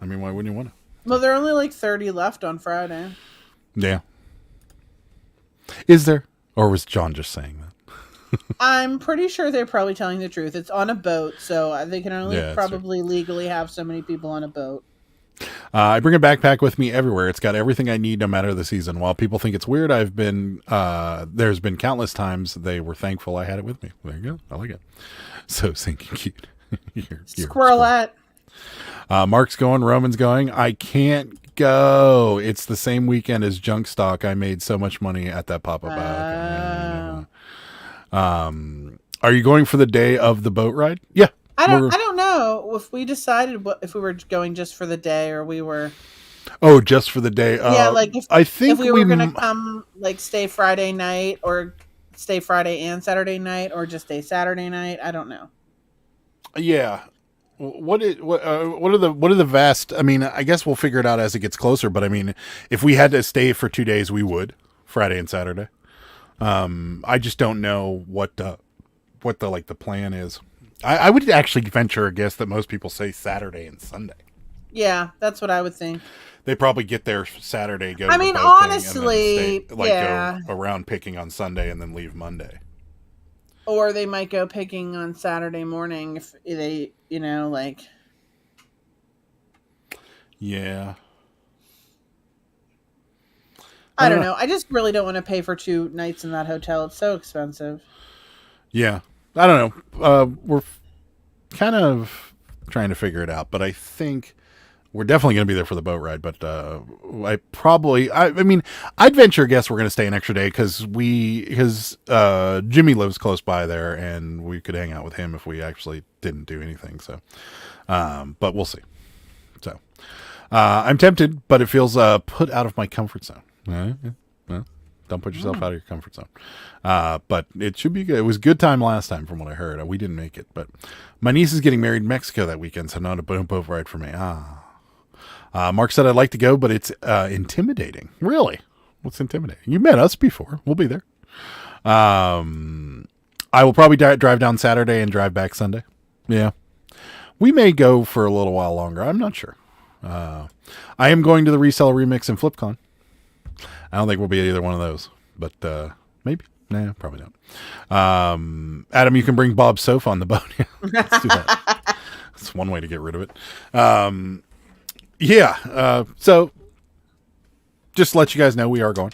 I mean, why wouldn't you want to? Well, there are only like 30 left on Friday. Yeah. Is there? Or was John just saying that? I'm pretty sure they're probably telling the truth. It's on a boat, so they can only probably legally have so many people on a boat. I bring a backpack with me everywhere. It's got everything I need no matter the season. While people think it's weird, there's been countless times they were thankful I had it with me. There you go. I like it. So sinking cute. you're Squirrelette. Mark's going, Roman's going. I can't go. It's the same weekend as Junk Stock. I made so much money at that pop-up. Are you going for the day of the boat ride? Yeah. I don't know if we decided if we were going just for the day or we were. Oh, just for the day. Yeah, like if we were going to come, like stay Friday night or stay Friday and Saturday night or just stay Saturday night. I don't know. Yeah. What are the vast? I mean, I guess we'll figure it out as it gets closer. But I mean, if we had to stay for 2 days, we would Friday and Saturday. I just don't know what the plan is. I would actually venture a guess that most people say Saturday and Sunday. Yeah, that's what I would think. They probably get there Saturday. Go. I mean, honestly, go around picking on Sunday and then leave Monday. Or they might go picking on Saturday morning if they, like. Yeah. I don't know. I just really don't want to pay for 2 nights in that hotel. It's so expensive. Yeah. I don't know. We're kind of trying to figure it out, but I think we're definitely going to be there for the boat ride. But I mean, I'd venture a guess we're going to stay an extra day because Jimmy lives close by there, and we could hang out with him if we actually didn't do anything. So, but we'll see. So, I'm tempted, but it feels put out of my comfort zone. Well, don't put yourself out of your comfort zone. But it should be good. It was a good time last time from what I heard. We didn't make it, but my niece is getting married in Mexico that weekend, so not a boat ride for me. Mark said I'd like to go, but it's intimidating. Really? What's intimidating? You met us before. We'll be there. I will probably drive down Saturday and drive back Sunday. Yeah. We may go for a little while longer. I'm not sure. I am going to the Reseller Remix and FlipCon. I don't think we'll be at either one of those, but maybe. Nah, probably not. Adam, you can bring Bob's sofa on the boat. Let's do that. That's one way to get rid of it. So just to let you guys know, we are going.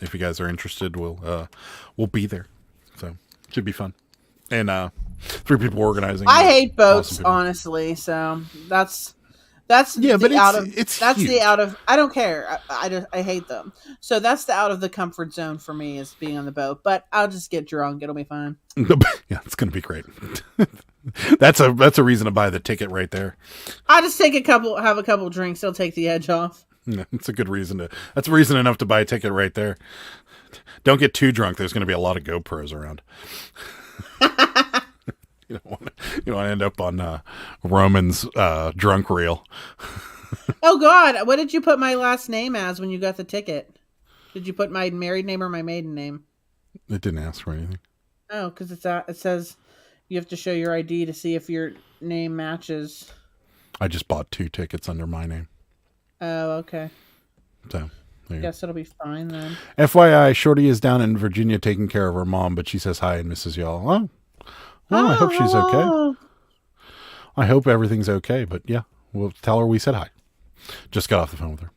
If you guys are interested, we'll be there. So should be fun. And 3 people organizing. I hate boats, honestly. So that's yeah, but it's the out of. I don't care. I hate them. So that's the out of the comfort zone for me is being on the boat. But I'll just get drunk. It'll be fine. Yeah, it's gonna be great. That's a reason to buy the ticket right there. I'll just have a couple drinks. It'll take the edge off. Yeah, it's a good reason that's reason enough to buy a ticket right there. Don't get too drunk. There's going to be a lot of GoPros around. You don't want to end up on Roman's drunk reel. Oh God! What did you put my last name as when you got the ticket? Did you put my married name or my maiden name? It didn't ask for anything. Oh, because it says you have to show your ID to see if your name matches. I just bought 2 tickets under my name. Oh, okay. So, I guess it'll be fine then. FYI, Shorty is down in Virginia taking care of her mom, but she says hi and misses y'all. Oh, well, I hope she's okay. I hope everything's okay, but yeah, we'll tell her we said hi. Just got off the phone with her.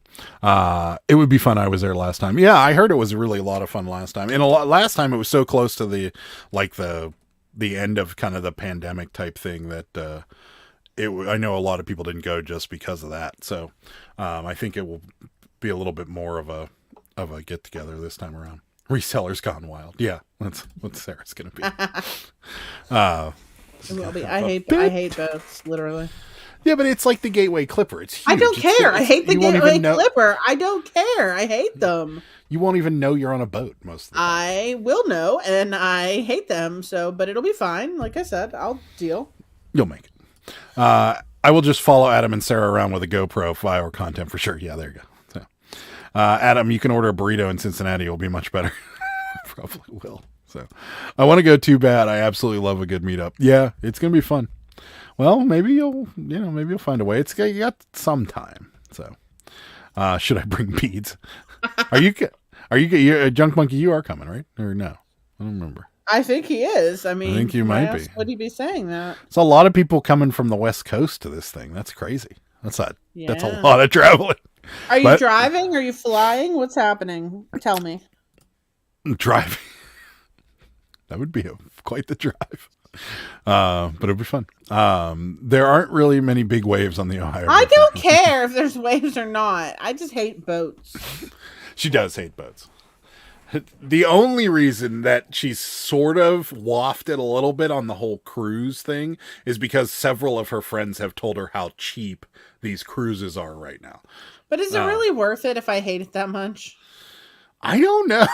It would be fun. I was there last time. Yeah, I heard it was really a lot of fun last time. And last time it was so close to the end of kind of the pandemic type thing that I know a lot of people didn't go just because of that. So I think it will be a little bit more of a get together this time around. Resellers Gone Wild. Yeah, that's what Sarah's gonna be. It will be. I hate boats, literally. Yeah, but it's like the Gateway Clipper. It's huge. I don't care. I hate the Gateway know, Clipper. I don't care. I hate them. You won't even know you're on a boat most of the time. I will know, and I hate them. But it'll be fine. Like I said, I'll deal. You'll make it. I will just follow Adam and Sarah around with a GoPro for our content for sure. Yeah, there you go. So, Adam, you can order a burrito in Cincinnati. It'll be much better. Probably will. So, I want to go too bad. I absolutely love a good meetup. Yeah, it's gonna be fun. Well, maybe you'll find a way. You got some time. So, should I bring beads? Are you Junk Monkey? You are coming, right? Or no? I don't remember. I think he is. I mean, I think you might be. Would he be saying that? It's a lot of people coming from the West Coast to this thing. That's crazy. That's a Yeah. lot of traveling. Are you driving? Are you flying? What's happening? Tell me. Driving. That would be quite the drive. But it'll be fun. There aren't really many big waves on the Ohio River. I don't care if there's waves or not. I just hate boats. She does hate boats. The only reason that she's sort of wafted a little bit on the whole cruise thing is because several of her friends have told her how cheap these cruises are right now. But is it really worth it if I hate it that much? I don't know.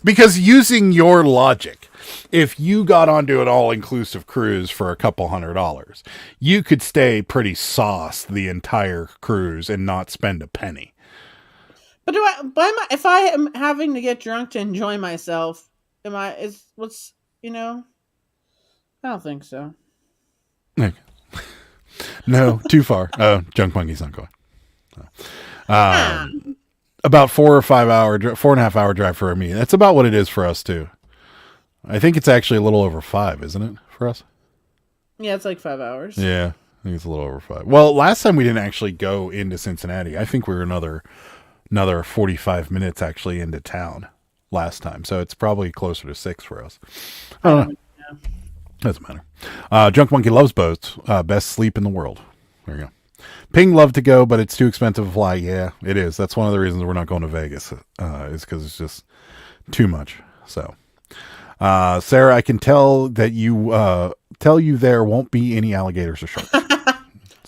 Because using your logic, if you got onto an all-inclusive cruise for a couple $100, you could stay pretty sauced the entire cruise and not spend a penny. But if I am having to get drunk to enjoy myself, I don't think so. Okay. No, too far. Junk Monkey's not going. About 4.5 hour drive for me. That's about what it is for us too. I think it's actually a little over 5, isn't it, for us? Yeah, it's like 5 hours. Yeah, I think it's a little over 5. Well, last time we didn't actually go into Cincinnati. I think we were another 45 minutes actually into town last time. So it's probably closer to 6 for us. I don't know. Doesn't matter. Junk Monkey loves boats. Best sleep in the world. There you go. Ping loved to go, but it's too expensive to fly. Yeah, it is. That's one of the reasons we're not going to Vegas, is because it's just too much. So, Sarah, I can tell that there won't be any alligators or sharks.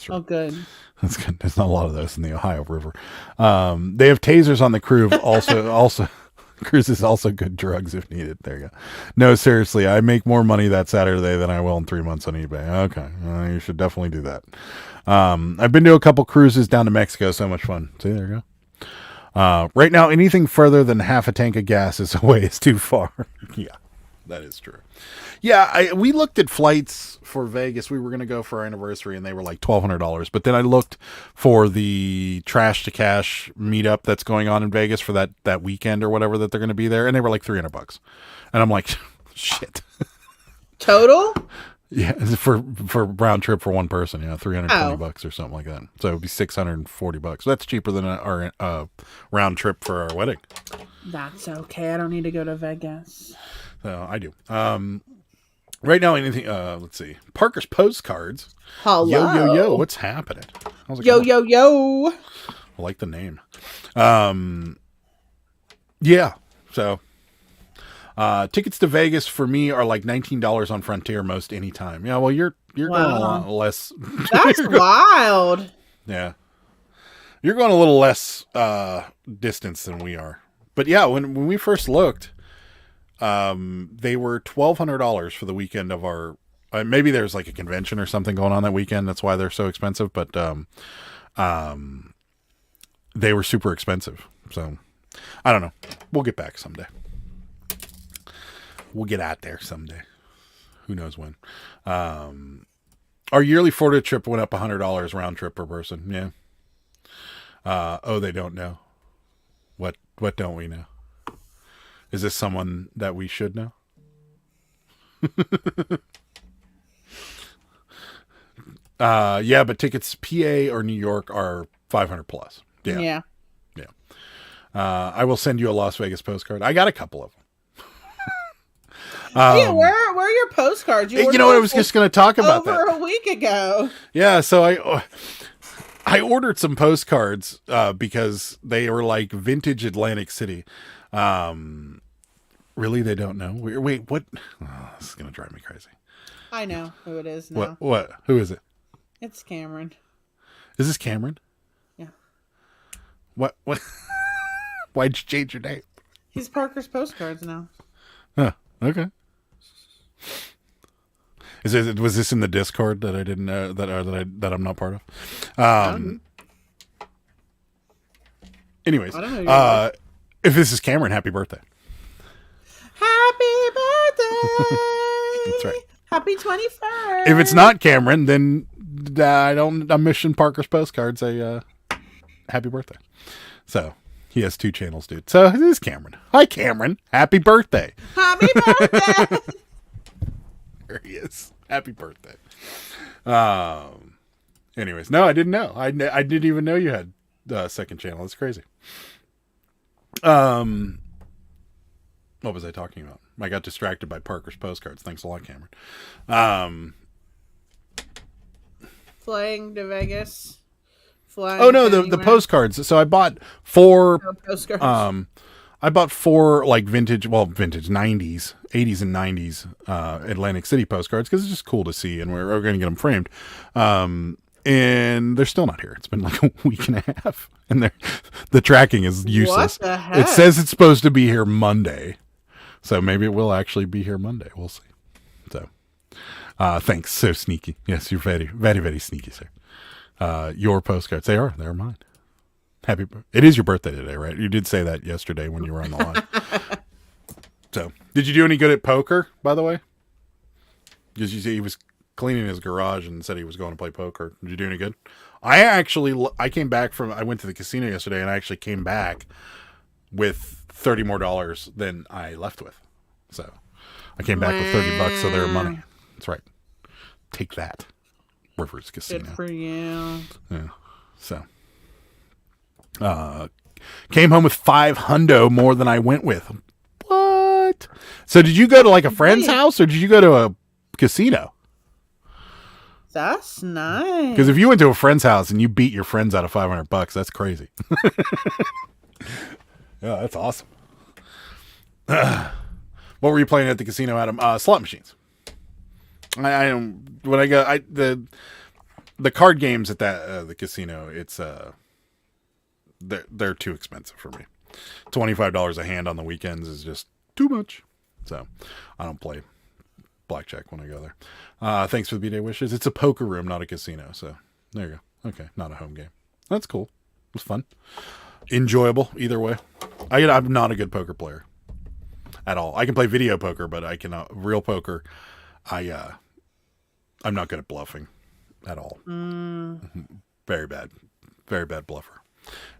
Oh, good. That's good. There's not a lot of those in the Ohio River. They have tasers on the crew. Also, cruises also good drugs if needed. There you go. No, seriously, I make more money that Saturday than I will in 3 months on eBay. Okay, you should definitely do that. I've been to a couple cruises down to Mexico. So much fun. See, there you go. Right now, anything further than half a tank of gas is too far. Yeah, that is true. Yeah, we looked at flights for Vegas. We were going to go for our anniversary, and they were like $1,200. But then I looked for the Trash to Cash meetup that's going on in Vegas for that weekend or whatever that they're going to be there, and they were like $300. And I'm like, shit. Total? Yeah, for round trip for one person, $320 or something like that. So it would be $640. That's cheaper than our round trip for our wedding. That's okay. I don't need to go to Vegas. So I do. Right now, anything? Let's see. Parker's Postcards. Hello. Yo. What's happening? How's it Yo. I like the name. Yeah. So, tickets to Vegas for me are like $19 on Frontier most anytime. Yeah. Well, you're going a lot less. That's wild. Yeah. You're going a little less distance than we are. But yeah, when we first looked, they were $1,200 for the weekend of our. Maybe there's like a convention or something going on that weekend. That's why they're so expensive. But they were super expensive. So I don't know. We'll get back someday. We'll get out there someday. Who knows when? Our yearly Florida trip went up $100 round trip per person. Yeah. They don't know. What don't we know? Is this someone that we should know? Yeah, but tickets PA or New York are 500 plus. Yeah. Yeah. I will send you a Las Vegas postcard. I got a couple of them. Yeah, where are your postcards? You know what? I was just going to talk about over that. a week ago. Yeah, so I ordered some postcards because they were like vintage Atlantic City. Really, they don't know. Wait, what? Oh, this is going to drive me crazy. I know who it is now. What? Who is it? It's Cameron. Is this Cameron? Yeah. What? Why'd you change your name? He's Parker's Postcards now. Huh. Okay. Was this in the Discord that I didn't know that I'm not part of? Anyways, I don't know if this is Cameron, happy birthday. Happy birthday! That's right. Happy 21st. If it's not Cameron, then I'm Mission Parker's Postcards a happy birthday. So he has 2 channels, dude. So this is Cameron. Hi, Cameron. Happy birthday. Happy birthday! There he is. Happy birthday. Anyways, no, I didn't know. I didn't even know you had a second channel. That's crazy. What was I talking about? I got distracted by Parker's Postcards. Thanks a lot, Cameron. Flying to Vegas. Oh no, the postcards. So I bought 4 postcards. I bought 4 like vintage 90s, 80s and 90s Atlantic City postcards because it's just cool to see, and we're going to get them framed. And they're still not here. It's been like a week and a half, and the tracking is useless. What the heck? It says it's supposed to be here Monday, so maybe it will actually be here Monday. We'll see. So, thanks. So sneaky. Yes, you're very, very, very sneaky, sir. Your postcards, they're mine. It is your birthday today, right? You did say that yesterday when you were on the line. So, did you do any good at poker, by the way? Because you see he was cleaning his garage and said he was going to play poker. Did you do any good? I came back I went to the casino yesterday, and I actually came back with $30 more than I left with. So, I came back with $30, so they're money. That's right. Take that. Rivers Casino. Good for you. Yeah. So, came home with $500 more than I went with. What? So did you go to like a friend's house, or did you go to a casino? That's nice. Because if you went to a friend's house and you beat your friends out of $500, that's crazy. Yeah, that's awesome. What were you playing at the casino, Adam? Slot machines. The card games at the casino, it's they're too expensive for me. $25 a hand on the weekends is just too much. So I don't play blackjack when I go there. Thanks for the B-Day wishes. It's a poker room, not a casino. So there you go. Okay, not a home game. That's cool. It was fun. Enjoyable either way. I'm not a good poker player at all. I can play video poker, but I cannot real poker. I'm not good at bluffing at all. Very bad bluffer.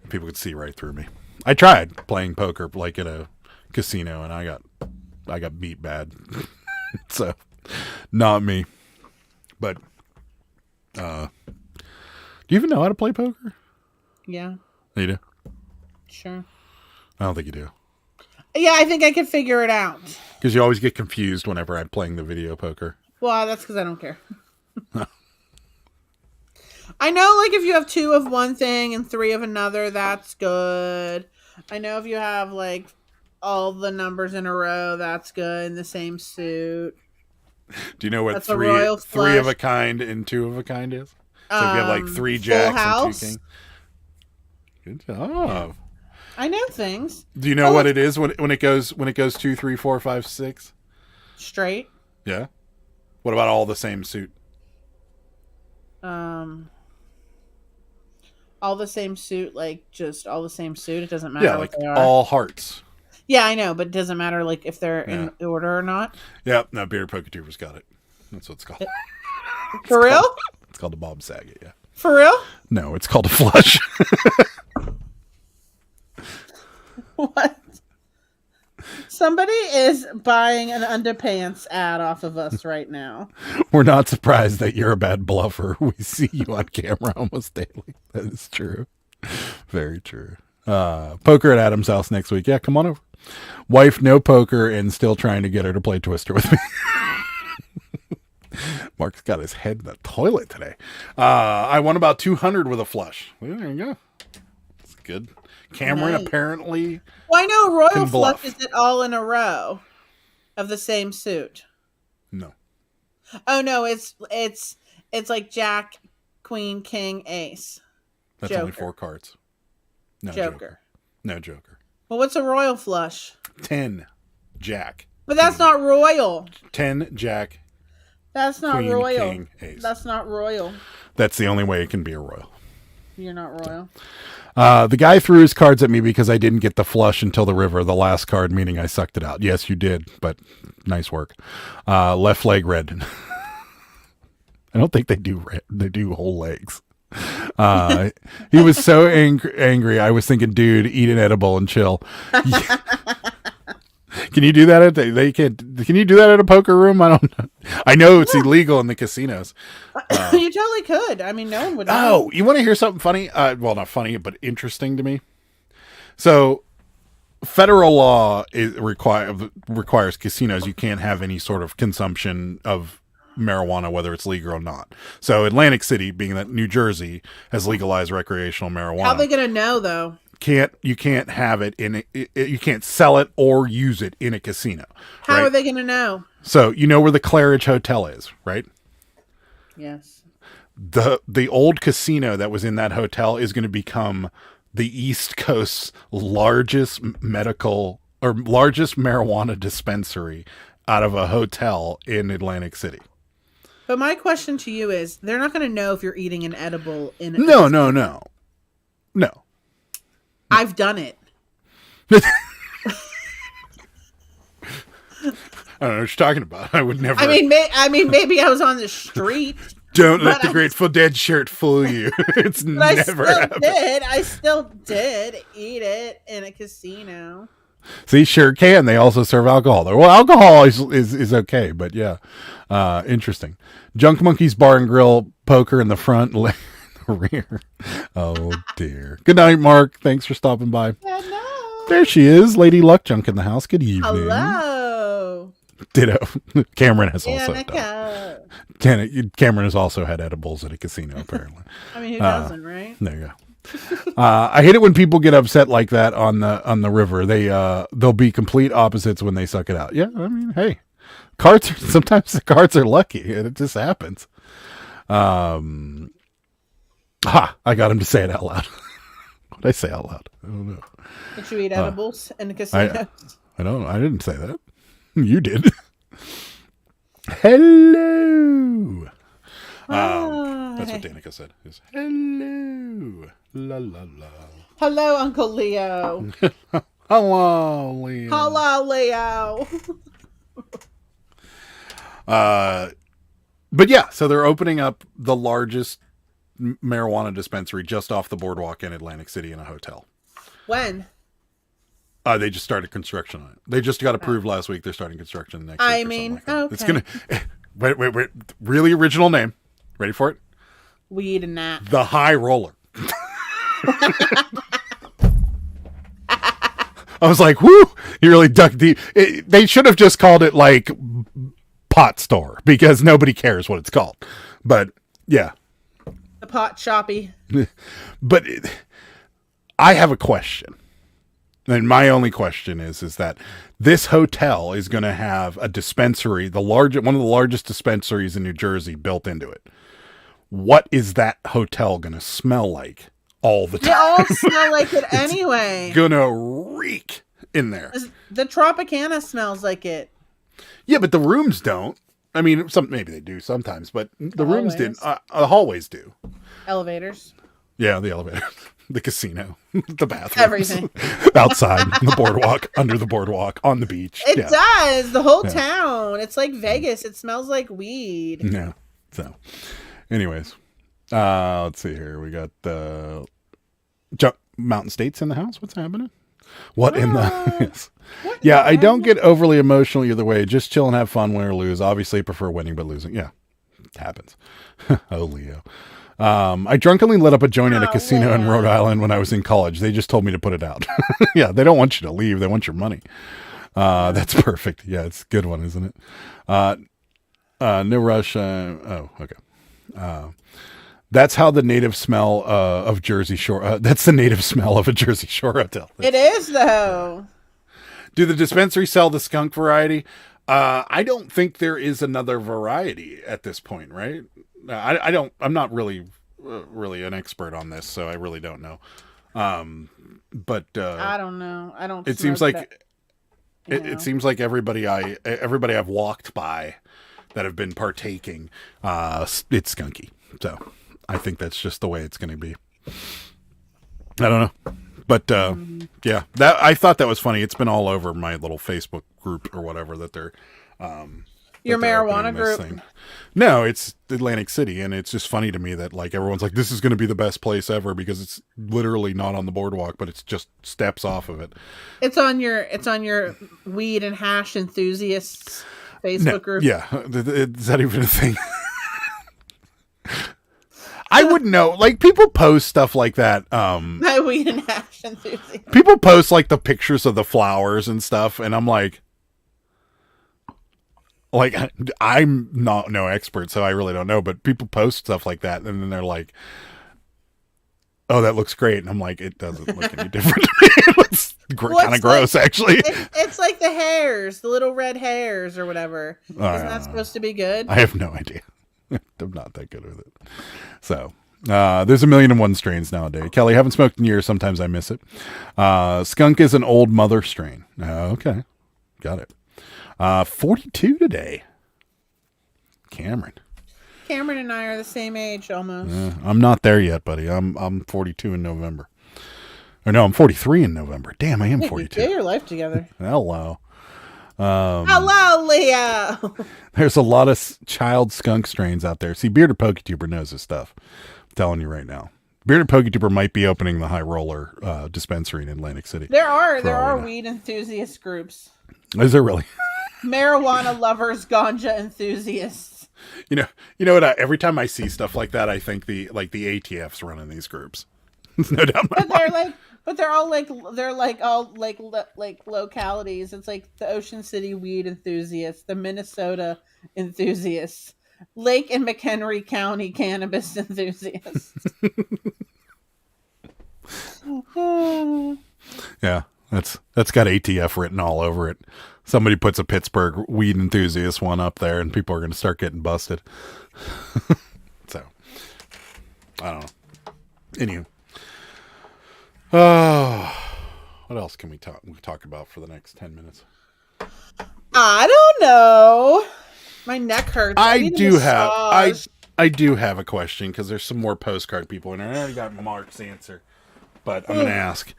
People could see right through me. I tried playing poker like at a casino, and I got beat bad. So not me. But do you even know how to play poker? Yeah. You do? Sure. I don't think you do. Yeah, I think I can figure it out. Because you always get confused whenever I'm playing the video poker. Well, that's because I don't care. I know, like, if you have 2 of one thing and 3 of another, that's good. I know if you have, like, all the numbers in a row, that's good in the same suit. Do you know what That's a three royal of a flush. kind and 2 of a kind is? So if you have like 3 jacks and 2 kings. Good job. I know things. Do you know what it is when it goes 2, 3, 4, 5, 6? Straight. Yeah. What about all the same suit? All the same suit, like just all the same suit. It doesn't matter Yeah, what like they are. all hearts. Yeah, I know, but it doesn't matter like if they're in order or not. Yeah, no, Bearded Poker Tuber's got it. That's what it's called. For real? It's called a Bob Saget, yeah. For real? No, it's called a flush. What? Somebody is buying an underpants ad off of us right now. We're not surprised that you're a bad bluffer. We see you on camera almost daily. That is true. Very true. Poker at Adam's house next week. Yeah, come on over. Wife, no poker, and still trying to get her to play Twister with me. Mark's got his head in the toilet today. I won about 200 with a flush. Well, there you go. That's good. Cameron apparently. Well, I know Royal can bluff. Flush is it all in a row of the same suit. No. Oh no, it's like Jack, Queen, King, Ace. That's Joker. only 4 cards. No Joker. No Joker. Well, what's a Royal Flush? 10 Jack. But that's not royal. 10 Jack. That's not Queen, royal. King, Ace. That's not royal. That's the only way it can be a royal. You're not royal. The guy threw his cards at me because I didn't get the flush until the river. The last card, meaning I sucked it out. Yes, you did, but nice work. Left leg red. I don't think they do red. They do whole legs. He was so angry. I was thinking, dude, eat an edible and chill. Can you do that at they can't? Can you do that at a poker room? I don't know. I know it's illegal in the casinos. You totally could. I mean, no one would know. Oh, you want to hear something funny? Well, not funny, but interesting to me. So, federal law requires casinos. You can't have any sort of consumption of marijuana, whether it's legal or not. So, Atlantic City, being that New Jersey has legalized recreational marijuana. How are they going to know, though? You can't have it in you can't sell it or use it in a casino. How right? are they going to know? So you know where the Claridge Hotel is, right? Yes. The old casino that was in that hotel is going to become the East Coast's largest marijuana dispensary out of a hotel in Atlantic City. But my question to you is, they're not going to know if you're eating an edible in a No. I've done it. I don't know what you're talking about. I would never. I mean, maybe I was on the street. Don't let the Grateful Dead shirt fool you. It's never happened. I still did eat it in a casino. See, sure can. They also serve alcohol there. Well, alcohol is okay, but yeah, interesting. Junk Monkeys Bar and Grill, poker in the front, the rear. Oh dear. Good night, Mark. Thanks for stopping by. Hello. There she is, Lady Luck Junk in the house. Good evening. Hello. Ditto. Cameron has also Danica. Cameron has also had edibles at a casino, apparently. I mean, who doesn't, right? There you go. I hate it when people get upset like that on the river. They'll be complete opposites when they suck it out. Yeah, I mean, hey, sometimes the cards are lucky, and it just happens. I got him to say it out loud. What did I say out loud? I don't know. Did you eat edibles in the casino? I don't. I didn't say that. You did. Hello. That's what Danica said. Is hello. La la la. Hello, Uncle Leo. Hello, Leo. Hello, Leo. But yeah, so they're opening up the largest marijuana dispensary just off the boardwalk in Atlantic City in a hotel. When? They just started construction on it. They just got approved last week. They're starting construction next week. I mean, okay. It's gonna wait. Really original name. Ready for it? Weed and that. The High Roller. I was like, whoo, you really dug deep. They should have just called it like Pot Store because nobody cares what it's called. But yeah. The pot shoppy. But I have a question. And my only question is that this hotel is going to have a dispensary, one of the largest dispensaries in New Jersey built into it. What is that hotel going to smell like all the time? They all smell like it anyway. It's going to reek in there. The Tropicana smells like it. Yeah, but the rooms don't. I mean, maybe they do sometimes, but the rooms didn't. The hallways do. Elevators. Yeah, the elevator. The casino, the bathrooms, everything outside, the boardwalk, under the boardwalk, on the beach. It does. The whole town. It's like Vegas. It smells like weed. Yeah. So, anyways, let's see here. We got the Mountain States in the house. What's happening? What in the? Yes. Yeah, I don't get overly emotional either way. Just chill and have fun, win or lose. Obviously, I prefer winning, but losing. Yeah, it happens. Oh, Leo. I drunkenly lit up a joint at a casino in Rhode Island when I was in college. They just told me to put it out. Yeah, they don't want you to leave. They want your money. That's perfect. Yeah, it's a good one, isn't it? No rush. Oh, okay. That's how the native smell of Jersey Shore. That's the native smell of a Jersey Shore hotel. It is, though. Do the dispensaries sell the skunk variety? I don't think there is another variety at this point, right? I'm not really an expert on this, so I really don't know. But I don't know. I don't. It seems like it seems like everybody I've walked by that have been partaking, it's skunky. So I think that's just the way it's going to be. I don't know. But yeah, I thought that was funny. It's been all over my little Facebook group or whatever that they're your marijuana group. Thing. No, it's Atlantic City, and it's just funny to me that like everyone's like, this is going to be the best place ever because it's literally not on the boardwalk, but it's just steps off of it. It's on your weed and hash enthusiasts Facebook group. Yeah, is that even a thing? I wouldn't know. Like, people post stuff like that. My weed and hash enthusiast. People post like the pictures of the flowers and stuff, and I'm like I'm not no expert, so I really don't know. But people post stuff like that, and then they're like, "Oh, that looks great," and I'm like, "It doesn't look any different to me. It looks kind of gross, actually." It's like the hairs, the little red hairs, or whatever. Isn't that supposed to be good? I have no idea. I'm not that good with it. So, there's 1,000,001 strains nowadays. Kelly, haven't smoked in years. Sometimes I miss it. Skunk is an old mother strain. Okay. Got it. 42 today. Cameron and I are the same age almost. I'm not there yet, buddy. I'm 42 in November. Or no, I'm 43 in November. Damn, I am 42. Get your life together. Hello. Hello, Leo. There's a lot of child skunk strains out there. See, Bearded Poketuber knows his stuff. I'm telling you right now. Bearded Poketuber might be opening the High Roller dispensary in Atlantic City. There are weed enthusiast groups. Is there really? Marijuana lovers, ganja enthusiasts. You know what? Every time I see stuff like that, I think the ATF's running these groups. No doubt. They're all localities. It's like the Ocean City weed enthusiasts, the Minnesota enthusiasts, Lake and McHenry County cannabis enthusiasts. Yeah, that's got ATF written all over it. Somebody puts a Pittsburgh weed enthusiast one up there, and people are going to start getting busted. So, I don't know. Anywho. What else can we talk about for the next 10 minutes? I don't know. My neck hurts. I do have a question because there's some more postcard people in there. I already got Mark's answer, but I'm going to ask.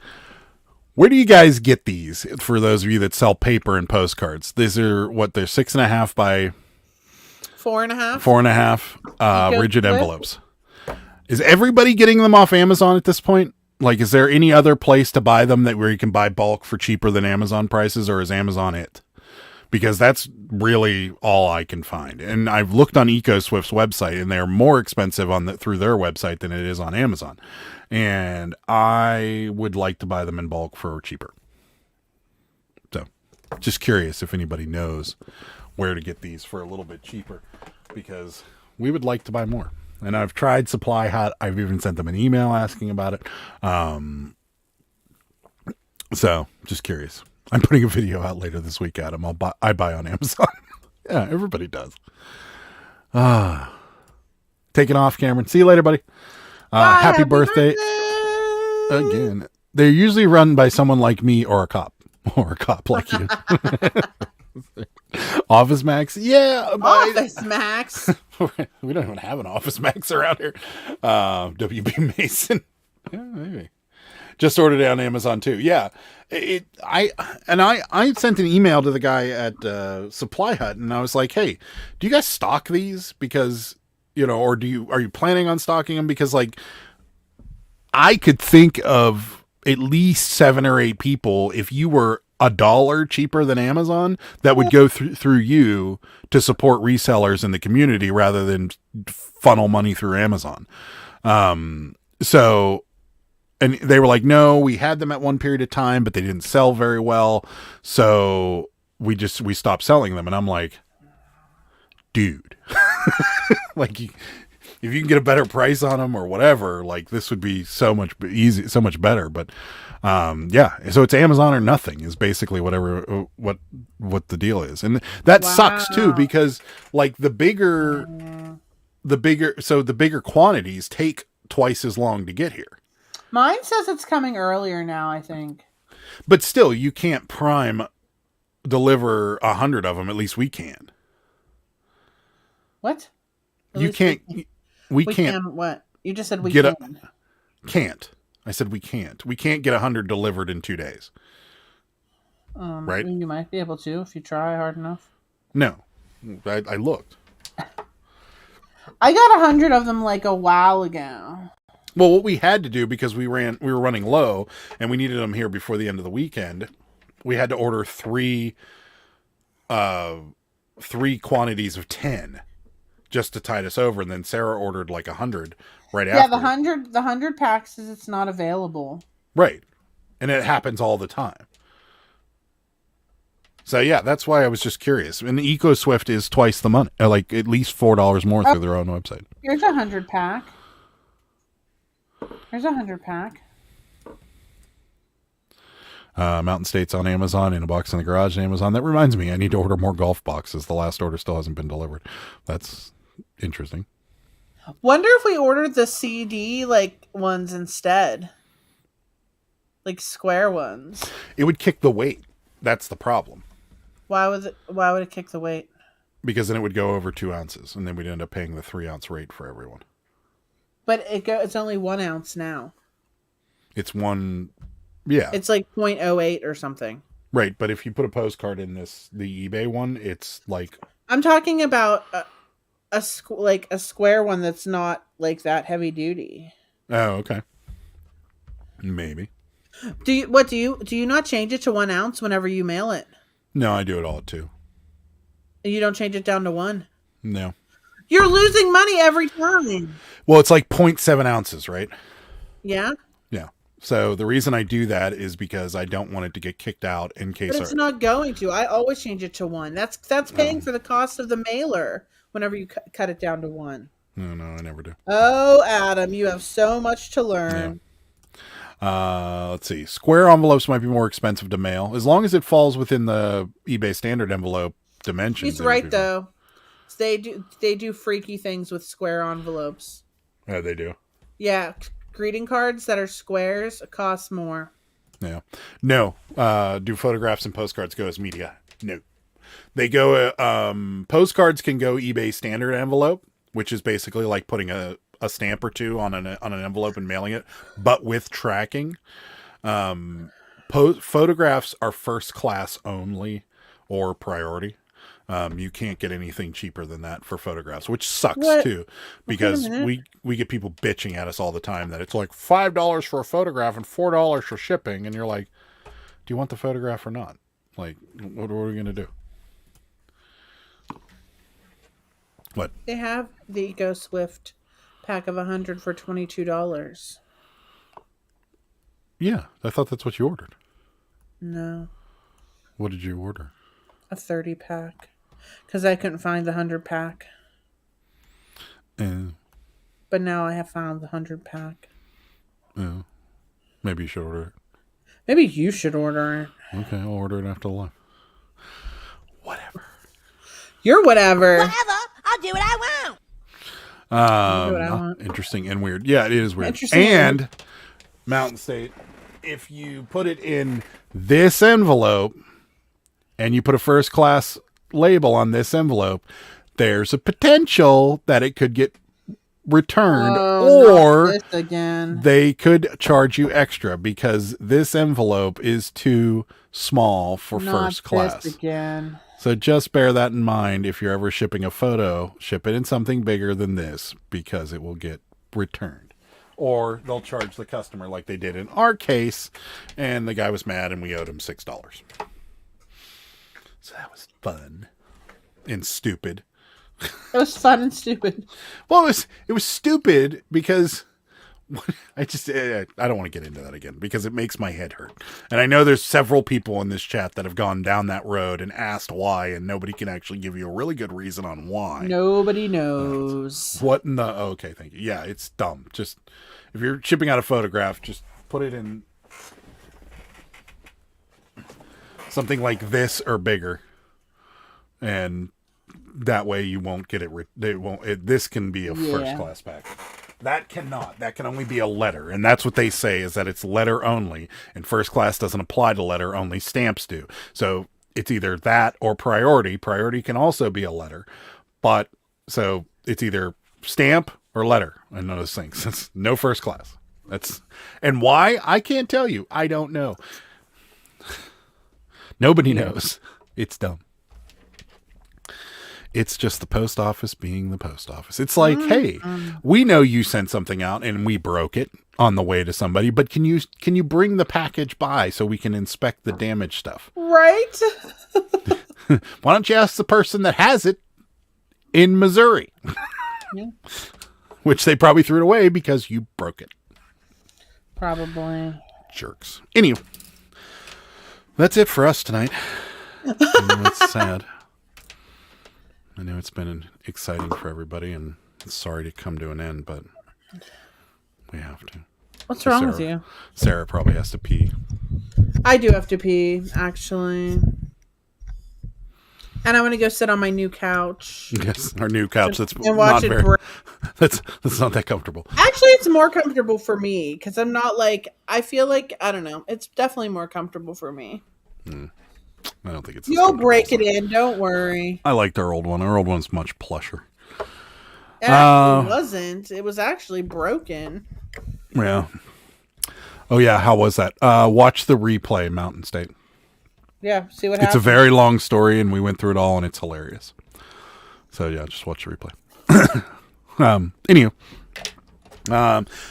Where do you guys get these? For those of you that sell paper and postcards, these are they're 6.5 by 4.5. 4.5 rigid envelopes. Is everybody getting them off Amazon at this point? Like, is there any other place to buy them where you can buy bulk for cheaper than Amazon prices, or is Amazon it? Because that's really all I can find. And I've looked on EcoSwift's website, and they're more expensive through their website than it is on Amazon. And I would like to buy them in bulk for cheaper. So, just curious if anybody knows where to get these for a little bit cheaper, because we would like to buy more. And I've tried Supply Hut. I've even sent them an email asking about it. So, just curious. I'm putting a video out later this week, Adam. I buy on Amazon. Yeah, everybody does. Taking off, Cameron. See you later, buddy. Happy birthday. Again. They're usually run by someone like me or a cop. Or a cop like you. Office Max? Yeah. Office Max. We don't even have an Office Max around here. WB Mason. Yeah, maybe. Just ordered it on Amazon too. Yeah. I sent an email to the guy at Supply Hut, and I was like, hey, do you guys stock these? Because, or are you planning on stocking them? Because like, I could think of at least 7 or 8 people, if you were $1 cheaper than Amazon, that would go through you to support resellers in the community rather than funnel money through Amazon. So, and they were like, no, we had them at one period of time, but they didn't sell very well. So we stopped selling them. And I'm like, dude, like if you can get a better price on them or whatever, like this would be so much better. But, yeah, so it's Amazon or nothing is basically what the deal is. And that sucks too, because like the bigger quantities take twice as long to get here. Mine says it's coming earlier now, I think. But still, you can't prime deliver 100 of them. At least we can. What? You can't. We can't. Can what? You just said we can. Can't. I said we can't. We can't get 100 delivered in 2 days. Right? You might be able to if you try hard enough. No, I looked. I got 100 of them like a while ago. Well, what we had to do, because we were running low and we needed them here before the end of the weekend, we had to order three quantities of 10 just to tide us over. And then Sarah ordered like 100 right after. Yeah, the 100 packs says it's not available. Right. And it happens all the time. So yeah, that's why I was just curious. And EcoSwift is twice the money, like at least $4 more through their own website. Here's 100 pack. There's 100 pack. Mountain State's on Amazon, In a Box in the Garage on Amazon. That reminds me, I need to order more golf boxes. The last order still hasn't been delivered. That's interesting. Wonder if we ordered the CD like ones instead. Like square ones. It would kick the weight. That's the problem. Why would it kick the weight? Because then it would go over 2 ounces, and then we'd end up paying the 3-ounce rate for everyone. But it's only 1 ounce now. It's one, yeah. It's like 0.08 or something. Right, but if you put a postcard in the eBay one, it's like... I'm talking about a square one that's not like that heavy duty. Oh, okay. Maybe. Do you not change it to 1 ounce whenever you mail it? No, I do it all at 2. You don't change it down to 1? No. You're losing money every time. Well, it's like 0.7 ounces, right? Yeah? Yeah. So the reason I do that is because I don't want it to get kicked out in case... But it's not going to. I always change it to 1. That's paying for the cost of the mailer whenever you cut it down to 1. No, I never do. Oh, Adam, you have so much to learn. Yeah. Let's see. Square envelopes might be more expensive to mail. As long as it falls within the eBay standard envelope dimensions. He's right, though. They do freaky things with square envelopes. Oh, they do? Yeah. Greeting cards that are squares cost more. Yeah. No. Do photographs and postcards go as media? No. They go... postcards can go eBay standard envelope, which is basically like putting a stamp or two on an envelope and mailing it, but with tracking. Photographs are first class only or priority. You can't get anything cheaper than that for photographs, which sucks too, because we get people bitching at us all the time that it's like $5 for a photograph and $4 for shipping. And you're like, do you want the photograph or not? Like, what are we going to do? What? They have the EcoSwift pack of 100 for $22. Yeah, I thought that's what you ordered. No. What did you order? A 30 pack. Because I couldn't find the 100 pack. But now I have found the 100 pack. Yeah. Maybe you should order it. Maybe you should order it. Okay, I'll order it after the live. Whatever. You're whatever. Whatever. I'll do what I want. Do what I want. Interesting and weird. Yeah, it is weird. Interesting and Mountain State, if you put it in this envelope and you put a first class label on this envelope, there's a potential that it could get returned, or they could charge you extra because this envelope is too small for first class. Again. So just bear that in mind. If you're ever shipping a photo, ship it in something bigger than this because it will get returned. Or they'll charge the customer like they did in our case, and the guy was mad and we owed him $6. So that was fun and stupid. It was fun and stupid. Well, it was stupid because I don't want to get into that again because it makes my head hurt. And I know there's several people in this chat that have gone down that road and asked why, and nobody can actually give you a really good reason on why. Nobody knows. What in the... Okay, thank you. Yeah, it's dumb. Just, if you're shipping out a photograph, just put it in something like this or bigger. And that way you won't get it. This can be a first class package. That cannot. That can only be a letter. And that's what they say, is that it's letter only. And first class doesn't apply to letter only. Stamps do. So it's either that or priority. Priority can also be a letter. But so it's either stamp or letter. I know those things. It's no first class. And why? I can't tell you. I don't know. Nobody knows. It's dumb. It's just the post office being the post office. It's like, hey, we know you sent something out and we broke it on the way to somebody, but can you bring the package by so we can inspect the damaged stuff? Right? Why don't you ask the person that has it in Missouri? Yeah. Which they probably threw it away because you broke it. Probably. Jerks. Anyway, that's it for us tonight. I know it's sad. I know it's been exciting for everybody, and it's sorry to come to an end, but we have to. What's wrong with you? Sarah probably has to pee. I do have to pee, actually. And I want to go sit on my new couch. Yes, our new couch. That's and watch not very. That's not that comfortable. Actually, it's more comfortable for me because I'm not like. I feel like I don't know. It's definitely more comfortable for me. I don't think it's. You'll break it in. Don't worry. I liked our old one. Our old one's much plusher. It actually wasn't. It was actually broken. Yeah. Oh yeah. How was that? Watch the replay, Mountain State. Yeah. See what happens. It's a very long story, and we went through it all, and it's hilarious. So yeah, just watch the replay. Anywho,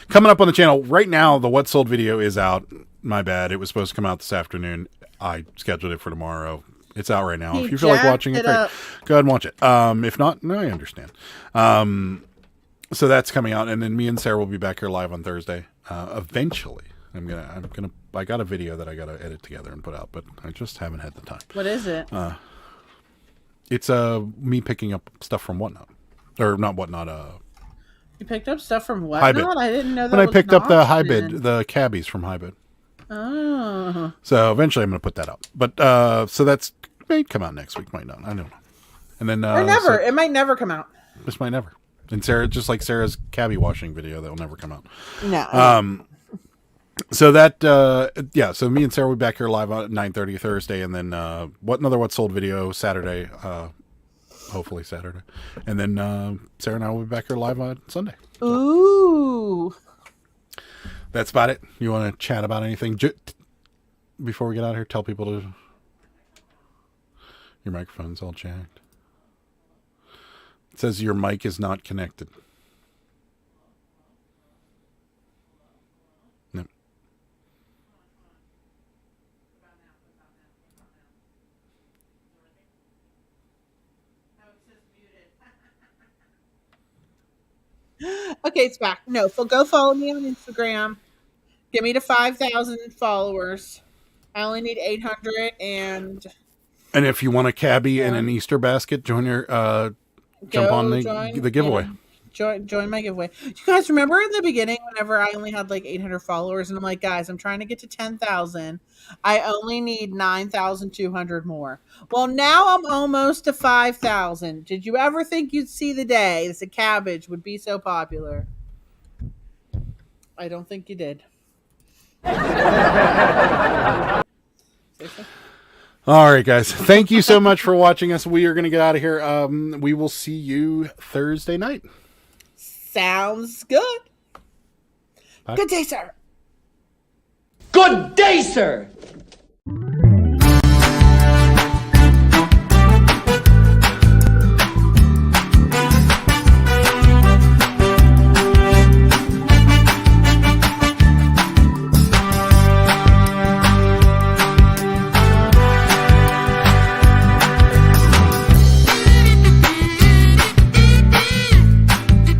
coming up on the channel right now, the What Sold video is out. My bad. It was supposed to come out this afternoon. I scheduled it for tomorrow. It's out right now. If you feel like watching it, great. Go ahead and watch it. If not, no, I understand. So that's coming out, and then me and Sarah will be back here live on Thursday. Eventually, I got a video that I gotta edit together and put out, but I just haven't had the time. What is it? It's me picking up stuff from Whatnot, or not Whatnot. You picked up stuff from Whatnot? Hybid. I didn't know that. When I was picked an up the option. Hybid, the cabbies from Hybid. Oh. So eventually I'm going to put that up. But so that's may come out next week, might not. I don't know. And then or never. It might never come out. This might never. And Sarah, just like Sarah's cabbie washing video, that will never come out. No. So that yeah. So me and Sarah will be back here live at 9:30 Thursday, and then What Sold video Saturday. Hopefully Saturday, and then Sarah and I will be back here live on Sunday. Ooh. That's about it. You want to chat about anything before we get out of here? Tell people to. Your microphone's all jacked. It says your mic is not connected. No. Okay, it's back. No, go follow me on Instagram. Get me to 5,000 followers. I only need 800 and if you want a cabbie and an Easter basket, join your jump on the giveaway. Join my giveaway. You guys remember in the beginning whenever I only had like 800 followers and I'm like, guys, I'm trying to get to 10,000. I only need 9,200 more. Well, now I'm almost to 5,000. Did you ever think you'd see the day that the cabbage would be so popular? I don't think you did. All right, guys. Thank you so much for watching us. We are going to get out of here. We will see you Thursday night. Sounds good. Bye. Good day, sir. Good day, sir.